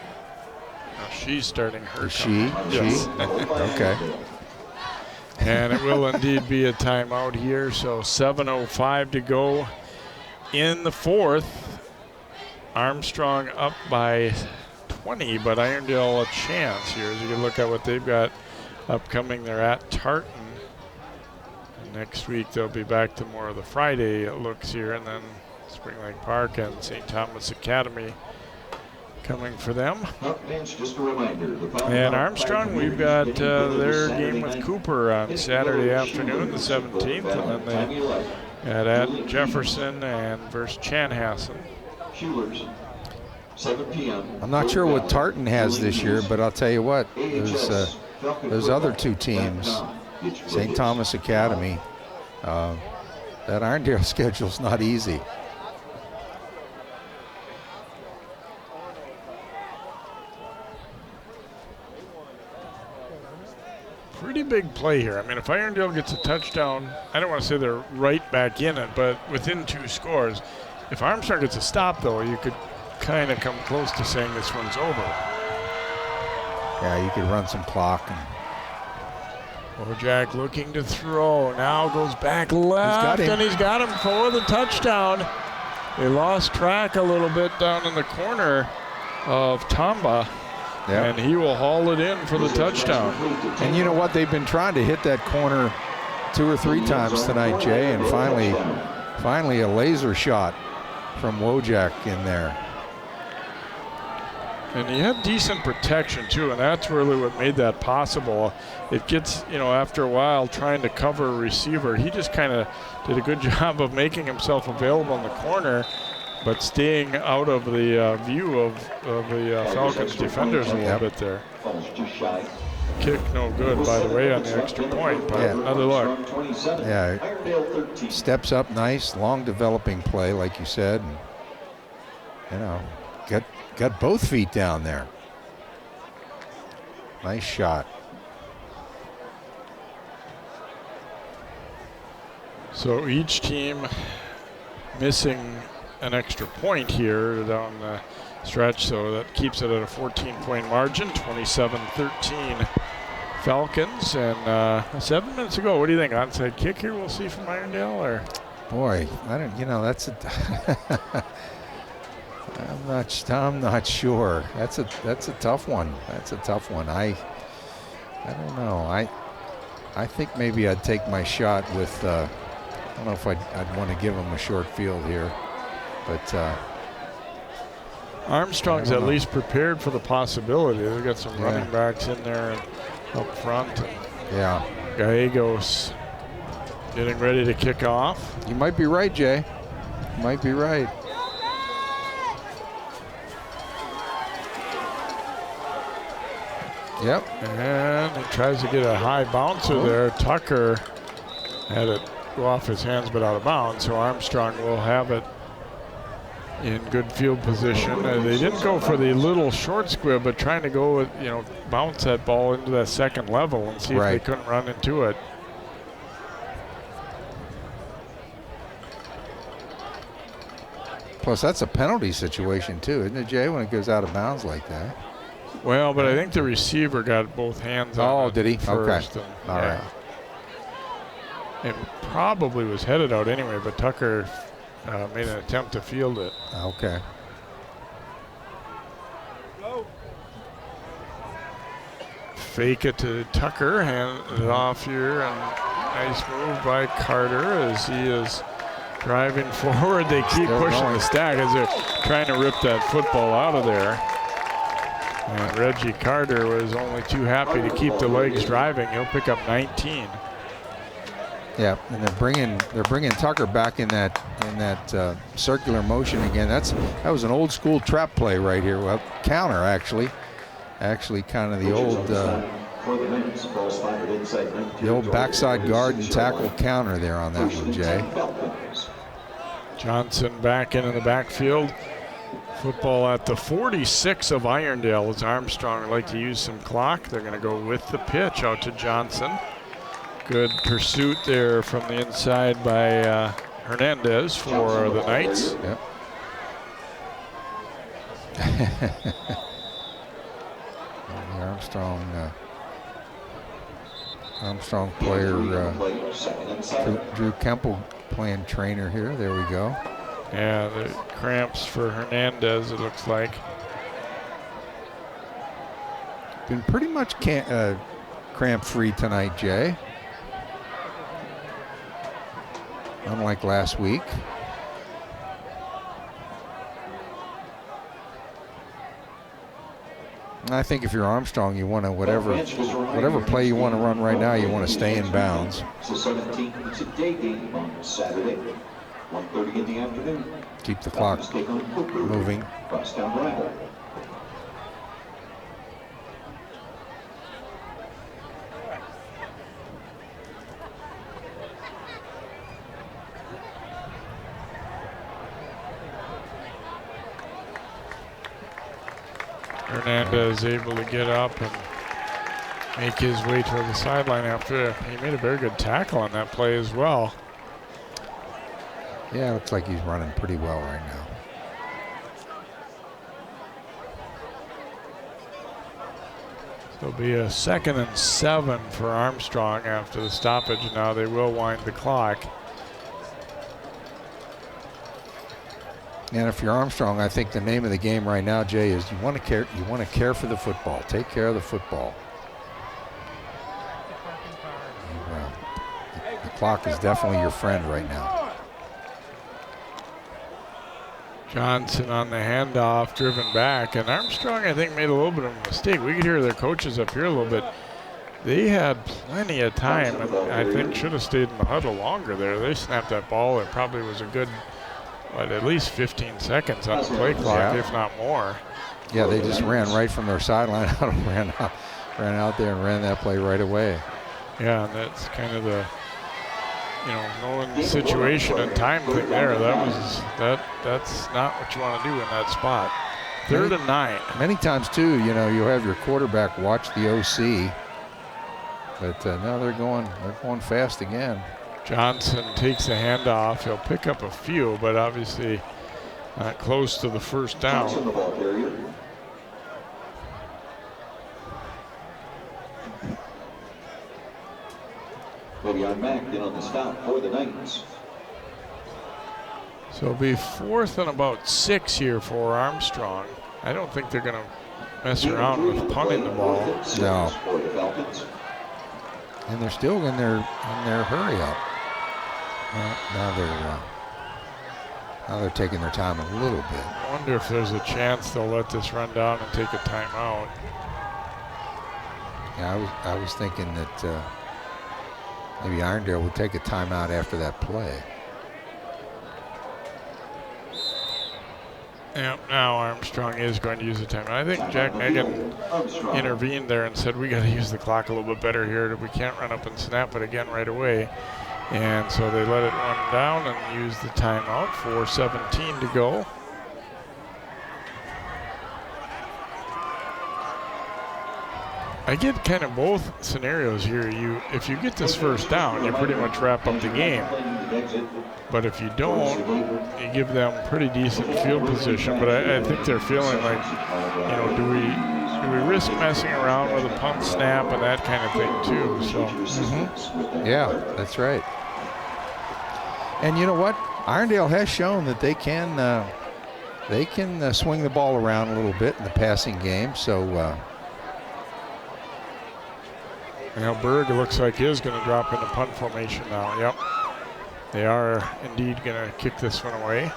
Speaker 1: Now she's starting her.
Speaker 5: Is she?
Speaker 1: Yes.
Speaker 5: She? Okay.
Speaker 1: And it will indeed be a timeout here. So 7:05 to go in the fourth. Armstrong up by 20, but Irondale a chance here. As you can look at what they've got upcoming, they're at Tartan. And next week they'll be back to more of the Friday looks here, and then Spring Lake Park and St. Thomas Academy coming for them.
Speaker 3: Just a reminder,
Speaker 1: And Armstrong, we've got their game with Cooper on Saturday afternoon, the 17th, and then they at Jefferson and versus Chanhassen.
Speaker 3: 7 p.m.
Speaker 5: I'm not sure what Tartan has this year, but I'll tell you what, those other two teams, St. Thomas Academy, that Irondale schedule's not easy.
Speaker 1: Pretty big play here. I mean, if Irondale gets a touchdown, I don't want to say they're right back in it, but within 2 scores. If Armstrong gets a stop, though, you could kind of come close to saying this one's over.
Speaker 5: Yeah, you could run some clock.
Speaker 1: Wojak looking to throw. Now goes back left, and he's got him for the touchdown. They lost track a little bit down in the corner of Tamba. Yep. And he will haul it in for the touchdown.
Speaker 5: And you know what? They've been trying to hit that corner 2 or 3 times tonight, Jay, and finally a laser shot from Wojak in there.
Speaker 1: And he had decent protection too, and that's really what made that possible. It gets, after a while trying to cover a receiver, he just kind of did a good job of making himself available in the corner, but staying out of the view of the Falcons defenders a little bit there. Kick no good, by the way, on the extra point, but another look.
Speaker 5: Yeah, steps up nice, long developing play, like you said, and got both feet down there. Nice shot.
Speaker 1: So each team missing an extra point here down the stretch, so that keeps it at a 14-point margin, 27-13 Falcons. And 7 minutes ago, what do you think? Onside kick here we'll see from Irondale, or?
Speaker 5: Boy, I don't, that's a I'm not sure. That's a tough one. That's a tough one. I don't know. I think maybe I'd take my shot with I don't know if I'd want to give him a short field here. But
Speaker 1: Armstrong's at least prepared for the possibility. They've got some running backs in there and up front. And Gallegos getting ready to kick off.
Speaker 5: You might be right, Jay. You might be right. Yep.
Speaker 1: And he tries to get a high bouncer there. Tucker had it go off his hands but out of bounds, so Armstrong will have it in good field position. They didn't go for the little short squib, but trying to go with, bounce that ball into that second level and see if they couldn't run into it.
Speaker 5: Plus, that's a penalty situation too, isn't it, Jay, when it goes out of bounds like that?
Speaker 1: Well, but I think the receiver got both hands on it.
Speaker 5: Oh, did he?
Speaker 1: First,
Speaker 5: okay.
Speaker 1: And,
Speaker 5: all right.
Speaker 1: It probably was headed out anyway, but Tucker made an attempt to field it.
Speaker 5: Okay.
Speaker 1: Fake it to Tucker, hand it off here, and nice move by Carter as he is driving forward. They keep pushing the stack as they're trying to rip that football out of there. And Reggie Carter was only too happy to keep the legs driving. He'll pick up 19.
Speaker 5: Yeah, and they're bringing Tucker back in that circular motion again. That was an old school trap play right here. Well, counter actually kind of the old backside guard and tackle counter there on that one, Jay.
Speaker 1: Johnson back in the backfield Football at the 46 of Irondale as Armstrong would like to use some clock. They're going to go with the pitch out to Johnson. Good pursuit there from the inside by Hernandez for the Knights.
Speaker 5: Yep. The Armstrong player, Drew Kemple playing trainer here. There we go.
Speaker 1: Yeah, the cramps for Hernandez, it looks like.
Speaker 5: Been pretty much cramp-free tonight, Jay. Unlike last week. I think if you're Armstrong, you want to whatever play you want to run right now, you want to stay in bounds.
Speaker 3: So 17 today game on Saturday, 1:30 in the afternoon.
Speaker 5: Keep the clock moving.
Speaker 3: Crosstown rival.
Speaker 1: Hernandez able to get up and make his way to the sideline after he made a very good tackle on that play as well.
Speaker 5: Yeah, looks like he's running pretty well right now.
Speaker 1: So it'll be a 2nd and 7 for Armstrong after the stoppage. Now they will wind the clock.
Speaker 5: And if you're Armstrong, I think the name of the game right now, Jay, is you want to care for the football. Take care of the football. The clock is definitely your friend right now.
Speaker 1: Johnson on the handoff, driven back, and Armstrong, I think, made a little bit of a mistake. We could hear their coaches up here a little bit. They had plenty of time, and I think should have stayed in the huddle longer there. They snapped that ball. It probably was a good, at least 15 seconds on the play clock, if not more.
Speaker 5: Yeah, they just ran right from their sideline out and ran out there and ran that play right away.
Speaker 1: Yeah, and that's kind of the, knowing the situation and time thing there. That's not what you want to do in that spot. 3rd and 9.
Speaker 5: Many times too, you'll have your quarterback watch the OC, but now they're going fast again.
Speaker 1: Johnson takes the handoff. He'll pick up a few, but obviously not close to the first down.
Speaker 3: Le'Veon Mack in on the stop for the Knights.
Speaker 1: So it'll be 4th and about 6 here for Armstrong. I don't think they're going to mess around with punting the ball.
Speaker 5: No. And they're still in their hurry up. Now they're taking their time a little bit.
Speaker 1: I wonder if there's a chance they'll let this run down and take a timeout.
Speaker 5: Yeah, I was thinking that maybe Irondale would take a timeout after that play.
Speaker 1: Yep, now Armstrong is going to use the timeout. I think Jack Megan intervened there and said, we got to use the clock a little bit better here. We can't run up and snap it again right away. And so they let it run down and use the timeout. 4:17 to go. I get kind of both scenarios here. If you get this first down, you pretty much wrap up the game. But if you don't, you give them pretty decent field position. But I think they're feeling like, do we risk messing around with a punt snap and that kind of thing too? So,
Speaker 5: yeah, that's right. And you know what? Irondale has shown that they can swing the ball around a little bit in the passing game. So.
Speaker 1: Now Berg, it looks like, is going to drop into punt formation now. Yep. They are indeed going to kick this one away.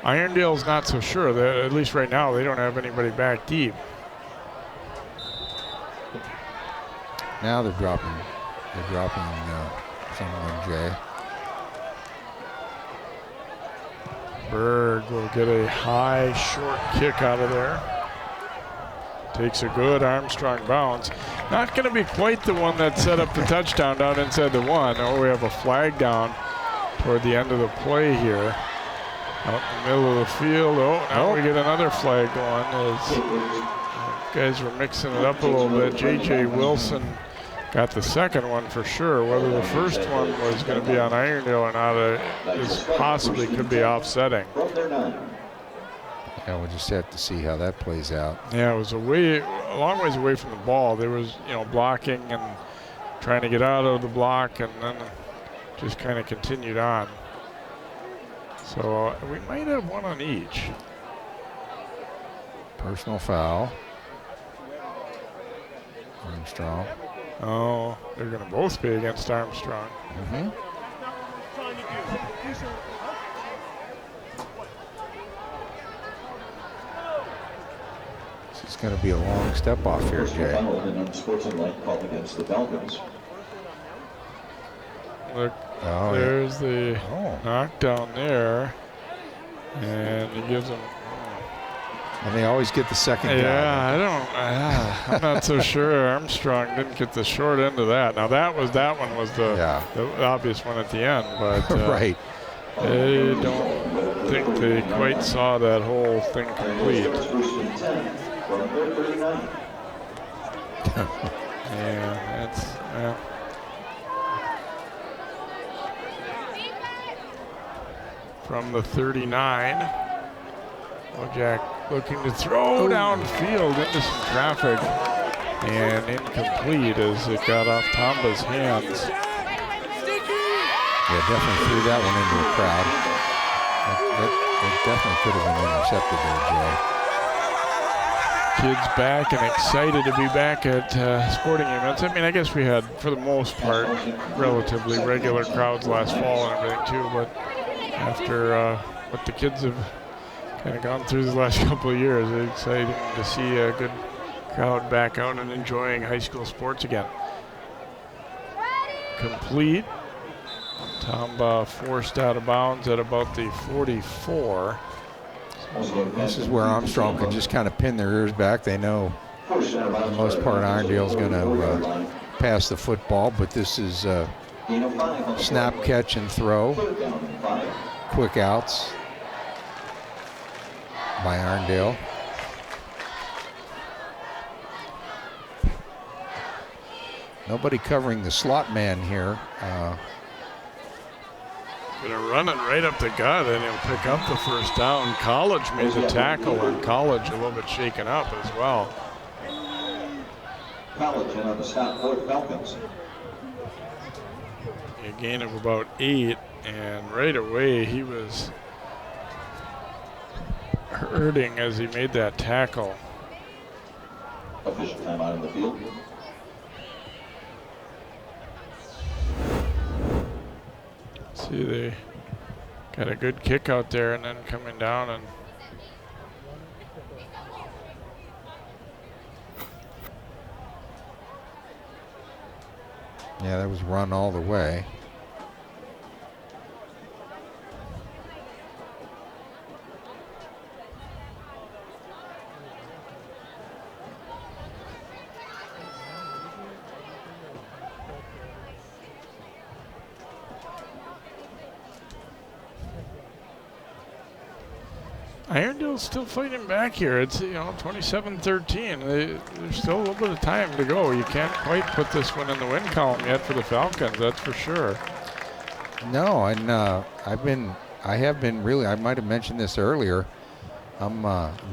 Speaker 1: Irondale's not so sure. That at least right now they don't have anybody back deep.
Speaker 5: Now they're dropping someone, Jay.
Speaker 1: Berg will get a high, short kick out of there. Takes a good Armstrong bounce. Not going to be quite the one that set up the touchdown down inside the 1. Oh, we have a flag down toward the end of the play here. Out in the middle of the field. Oh, now we get another flag going. As guys were mixing it up a little bit. J.J. Wilson got the second one for sure. Whether the first one was going to be on Irondale or not, this possibly could be offsetting.
Speaker 5: Yeah, we'll just have to see how that plays out.
Speaker 1: Yeah, it was a long ways away from the ball. There was, blocking and trying to get out of the block, and then just kind of continued on. So we might have one on each.
Speaker 5: Personal foul. Armstrong.
Speaker 1: Oh, they're going to both be against Armstrong.
Speaker 5: Mm-hmm. This is going to be a long step off here, Jay.
Speaker 3: Against the Falcons.
Speaker 1: Look, there's the knockdown there, and he gives them.
Speaker 5: And they always get the second guy.
Speaker 1: Yeah, I'm not so sure. Armstrong didn't get the short end of that. Now that one was the obvious one at the end, but
Speaker 5: right.
Speaker 1: They don't think they quite saw that whole thing complete. From the 39. Wojak looking to throw downfield into some traffic, and incomplete as it got off Tamba's hands.
Speaker 5: Yeah, definitely threw that one into the crowd. That definitely could have been intercepted there, Jay.
Speaker 1: Kids back and excited to be back at sporting events. I mean, I guess we had, for the most part, relatively regular crowds last fall and everything too, but after what the kids have kind of gone through the last couple of years, it's exciting to see a good crowd back out and enjoying high school sports again. Complete. Tamba forced out of bounds at about the 44.
Speaker 5: This is where Armstrong can just kind of pin their ears back. They know for the most part Irondale's going to pass the football, but this is snap, catch, and throw. Quick outs by Irondale. Nobody covering the slot man here.
Speaker 1: Gonna run it right up the gut, and he'll pick up the first down. College made the tackle, and College a little bit shaken up as well.
Speaker 3: College in on the stop for the Falcons.
Speaker 1: A gain of about 8, and right away he was hurting as he made that tackle.
Speaker 3: Official timeout in the field.
Speaker 1: See, they got a good kick out there and then coming down and
Speaker 5: yeah, that was run all the way.
Speaker 1: Irondale's still fighting back here. It's 27-13. There's still a little bit of time to go. You can't quite put this one in the win column yet for the Falcons, that's for sure.
Speaker 5: No, and I have been really, I might have mentioned this earlier, I'm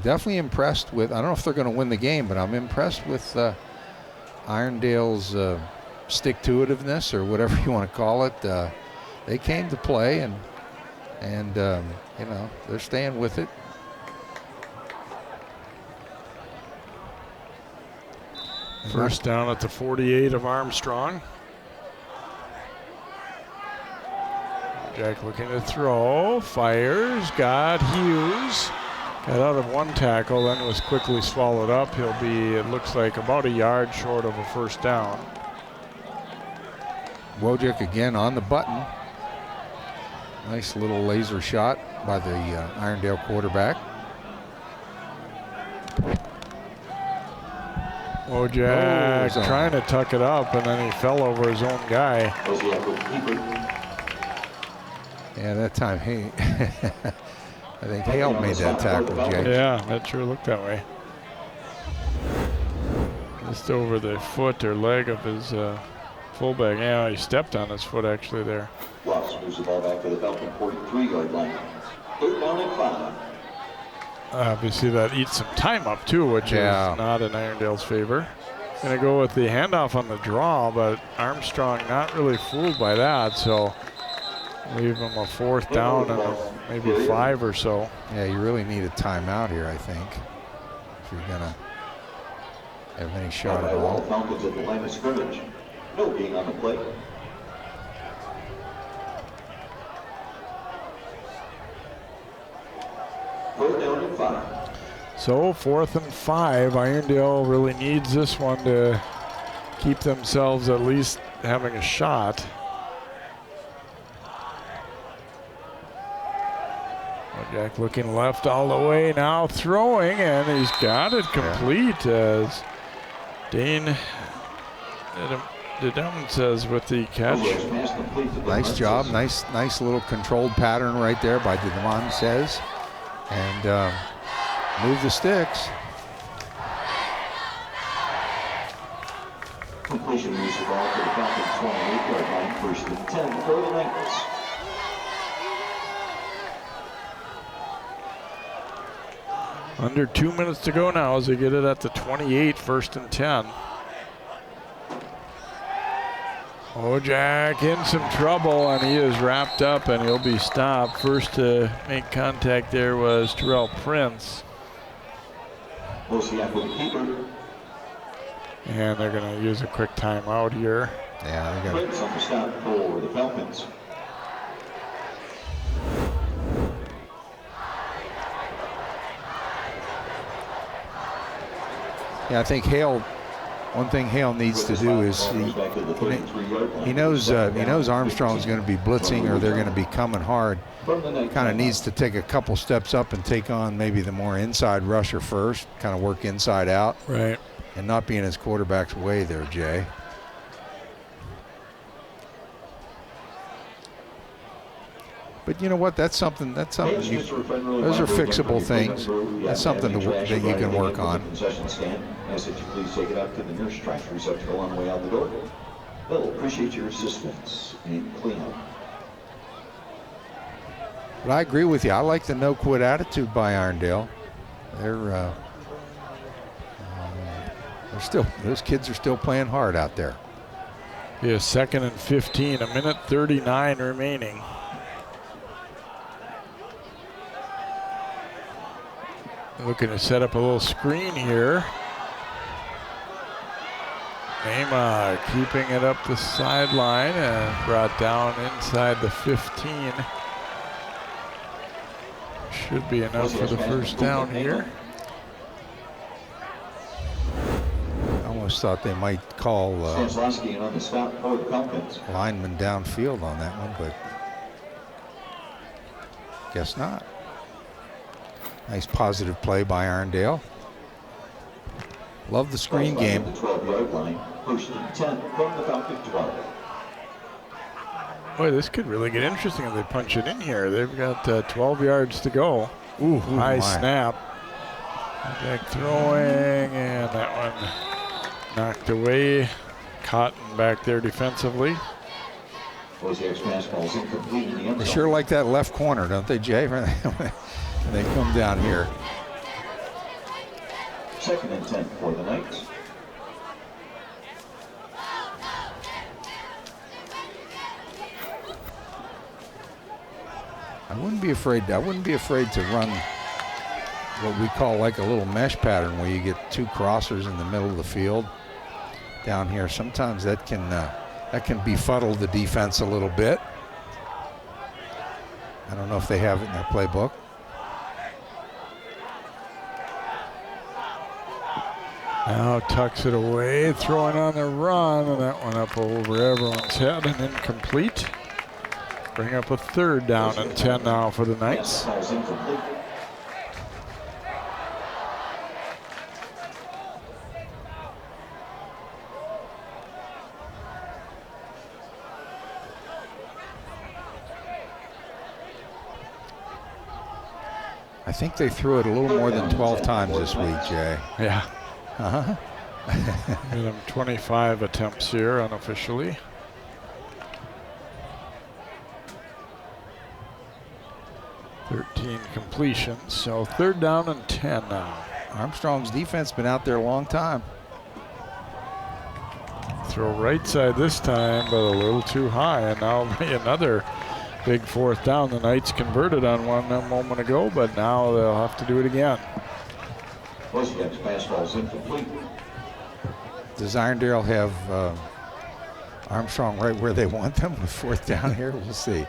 Speaker 5: definitely impressed with, I don't know if they're going to win the game, but I'm impressed with Irondale's stick-to-itiveness, or whatever you want to call it. They came to play, and they're staying with it.
Speaker 1: First down at the 48 of Armstrong. Jack looking to throw, fires, got Hughes. Got out of one tackle, then was quickly swallowed up. He'll be, it looks like, about a yard short of a first down.
Speaker 5: Wojak again on the button. Nice little laser shot by the Irondale quarterback.
Speaker 1: Wojak trying to tuck it up, and then he fell over his own guy.
Speaker 5: Yeah, that time I think Hale made that tackle, Jay.
Speaker 1: Yeah, that sure looked that way. Just over the foot or leg of his fullback. Yeah, he stepped on his foot actually there.
Speaker 3: Ross moves the ball back to the Falcon 43-yard line. 3rd down and 5.
Speaker 1: Obviously that eats some time up too, which is not in Irondale's favor. Gonna go with the handoff on the draw, but Armstrong not really fooled by that, so leave him a 4th down and maybe 5 or so.
Speaker 5: Yeah, you really need a timeout here, I think, if you're gonna have any shot at all.
Speaker 3: Falcons at the line of scrimmage. No being on the play.
Speaker 1: So 4th and 5. Irondale really needs this one to keep themselves at least having a shot. Jack looking left all the way now, throwing, and he's got it complete as Dane Dedem says with the catch.
Speaker 5: Nice job, nice little controlled pattern right there by Dedem says, and move the sticks.
Speaker 3: Completion moves the ball to the Falcons 28-yard line, 1st and 10 for the Knights.
Speaker 1: Under 2 minutes to go now as they get it at the 28, 1st and 10. Jack in some trouble, and he is wrapped up, and he'll be stopped. First to make contact there was Terrell Prince.
Speaker 3: Osseo with the keeper.
Speaker 1: And they're going to use a quick timeout here.
Speaker 5: Yeah, they got
Speaker 3: Prince on the stop for the Falcons.
Speaker 5: Yeah, I think Hale. One thing Hale needs to do is he knows Armstrong's going to be blitzing or they're going to be coming hard. Kind of needs to take a couple steps up and take on maybe the more inside rusher first. Kind of work inside out,
Speaker 1: right,
Speaker 5: and not be in his quarterback's way there, Jay. But you know what? That's something. Those are fixable things. That's something that you can work on.
Speaker 3: Ask that you please take it out to the nearest trash receptacle on the way out the door. They'll appreciate your assistance in cleanup.
Speaker 5: But I agree with you. I like the no-quit attitude by Irondale. They're still, those kids are still playing hard out there.
Speaker 1: Yeah, 2nd and 15, 1:39 remaining. Looking to set up a little screen here. Nema keeping it up the sideline and brought down inside the 15. Should be enough for the 1st down here.
Speaker 5: I almost thought they might call lineman downfield on that one, but guess not. Nice positive play by Irondale. Love the screen game.
Speaker 1: Boy, this could really get interesting if they punch it in here. They've got 12 yards to go. Ooh, high snap. Back throwing, and that one knocked away. Cotton back there defensively.
Speaker 5: They sure like that left corner, don't they, Jay? When they come down here.
Speaker 3: 2nd and 10 for the Knights.
Speaker 5: I wouldn't be afraid to run what we call like a little mesh pattern where you get 2 crossers in the middle of the field down here. Sometimes that can befuddle the defense a little bit. I don't know if they have it in their playbook.
Speaker 1: Now tucks it away, throwing on the run, and that one up over everyone's head and incomplete. Bring up a 3rd down and 10 now for the Knights.
Speaker 5: I think they threw it a little more than 12 times this week, Jay.
Speaker 1: Yeah. Give them 25 attempts here unofficially. .13 completions, so 3rd down and 10 now.
Speaker 5: Armstrong's defense been out there a long time.
Speaker 1: Throw right side this time, but a little too high, and now another big 4th down. The Knights converted on one a moment ago, but now they'll have to do it again.
Speaker 3: Pass ball's incomplete.
Speaker 5: Does Irondale have Armstrong right where they want them with 4th down here? We'll see.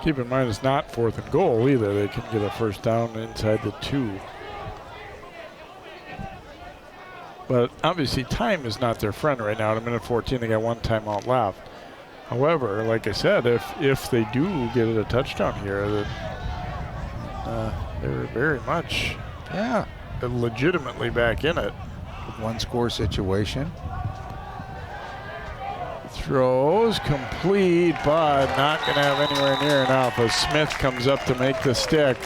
Speaker 1: Keep in mind it's not 4th and goal either. They can get a 1st down inside the 2. But obviously time is not their friend right now. At 1:14, they got 1 timeout left. However, like I said, if they do get a touchdown here, then they're very much legitimately back in it.
Speaker 5: 1-score situation.
Speaker 1: Throws complete, but not going to have anywhere near enough as Smith comes up to make the stick.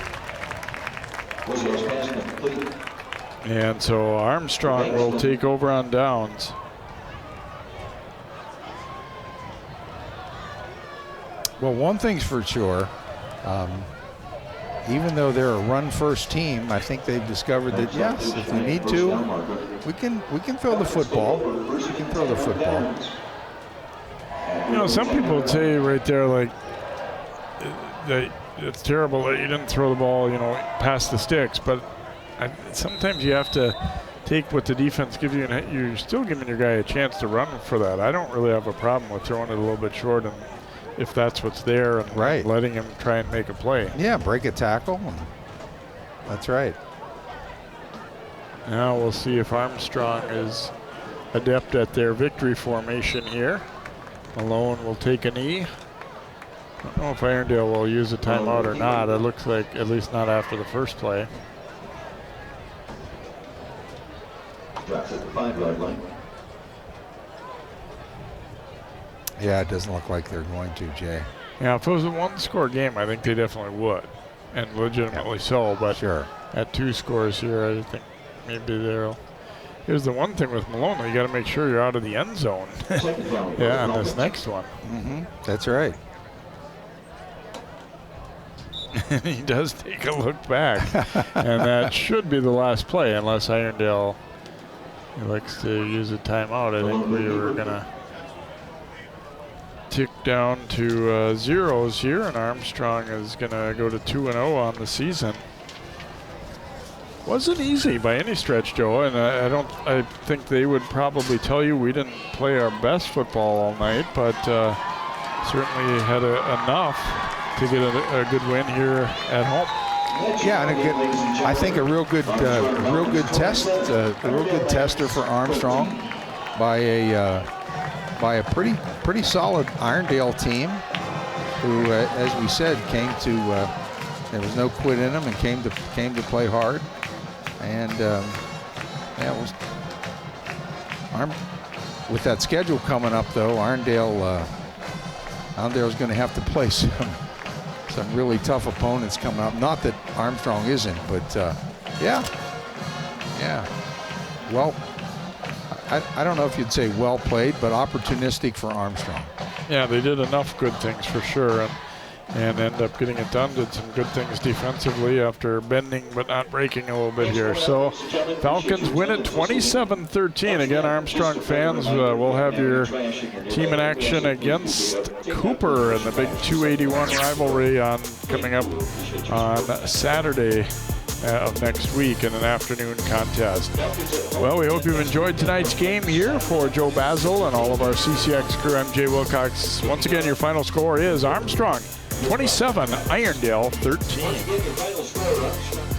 Speaker 1: And so Armstrong will take over on downs.
Speaker 5: Well, one thing's for sure, even though they're a run-first team, I think they've discovered that yes, if we need to, we can throw the football. We can throw the football.
Speaker 1: You know, some people would say right there, like, that it's terrible that you didn't throw the ball, you know, past the sticks. But sometimes you have to take what the defense gives you, and you're still giving your guy a chance to run for that. I don't really have a problem with throwing it a little bit short, and if that's what's there, and letting him try and make a play.
Speaker 5: Yeah, break a tackle. That's right.
Speaker 1: Now we'll see if Armstrong is adept at their victory formation here. Malone will take a knee. I don't know if Irondale will use a timeout or not. It looks like at least not after the first play.
Speaker 3: Drops at the 5-yard line.
Speaker 5: Yeah, it doesn't look like they're going to, Jay.
Speaker 1: Yeah, if it was a 1-score game, I think they definitely would, and legitimately so. But at 2 scores here, I think maybe they'll. Here's the one thing with Malone, you got to make sure you're out of the end zone. Yeah, on this next one.
Speaker 5: That's right.
Speaker 1: He does take a look back, and that should be the last play, unless Irondale likes to use a timeout. I think we were gonna tick down to zeros here, and Armstrong is gonna go to 2-0 on the season. Wasn't easy by any stretch, Joe, and I think they would probably tell you we didn't play our best football all night, but certainly had enough to get a good win here at home.
Speaker 5: Yeah, and I think a real good test, a real good tester for Armstrong by a pretty solid Irondale team, who, as we said, came to there was no quit in them and came to play hard. And with that schedule coming up, though, Irondale's going to have to play some really tough opponents coming up. Not that Armstrong isn't, but yeah. Well, I don't know if you'd say well played, but opportunistic for Armstrong.
Speaker 1: Yeah, they did enough good things for sure, and end up getting it done. Did some good things defensively after bending but not breaking a little bit here. So Falcons win it 27-13. Again, Armstrong fans, will have your team in action against Cooper in the big 281 rivalry coming up on Saturday of next week in an afternoon contest. Well, we hope you've enjoyed tonight's game here. For Joe Basil and all of our CCX crew, I'm Jay Wilcox. Once again, your final score is Armstrong 27, Irondale 13.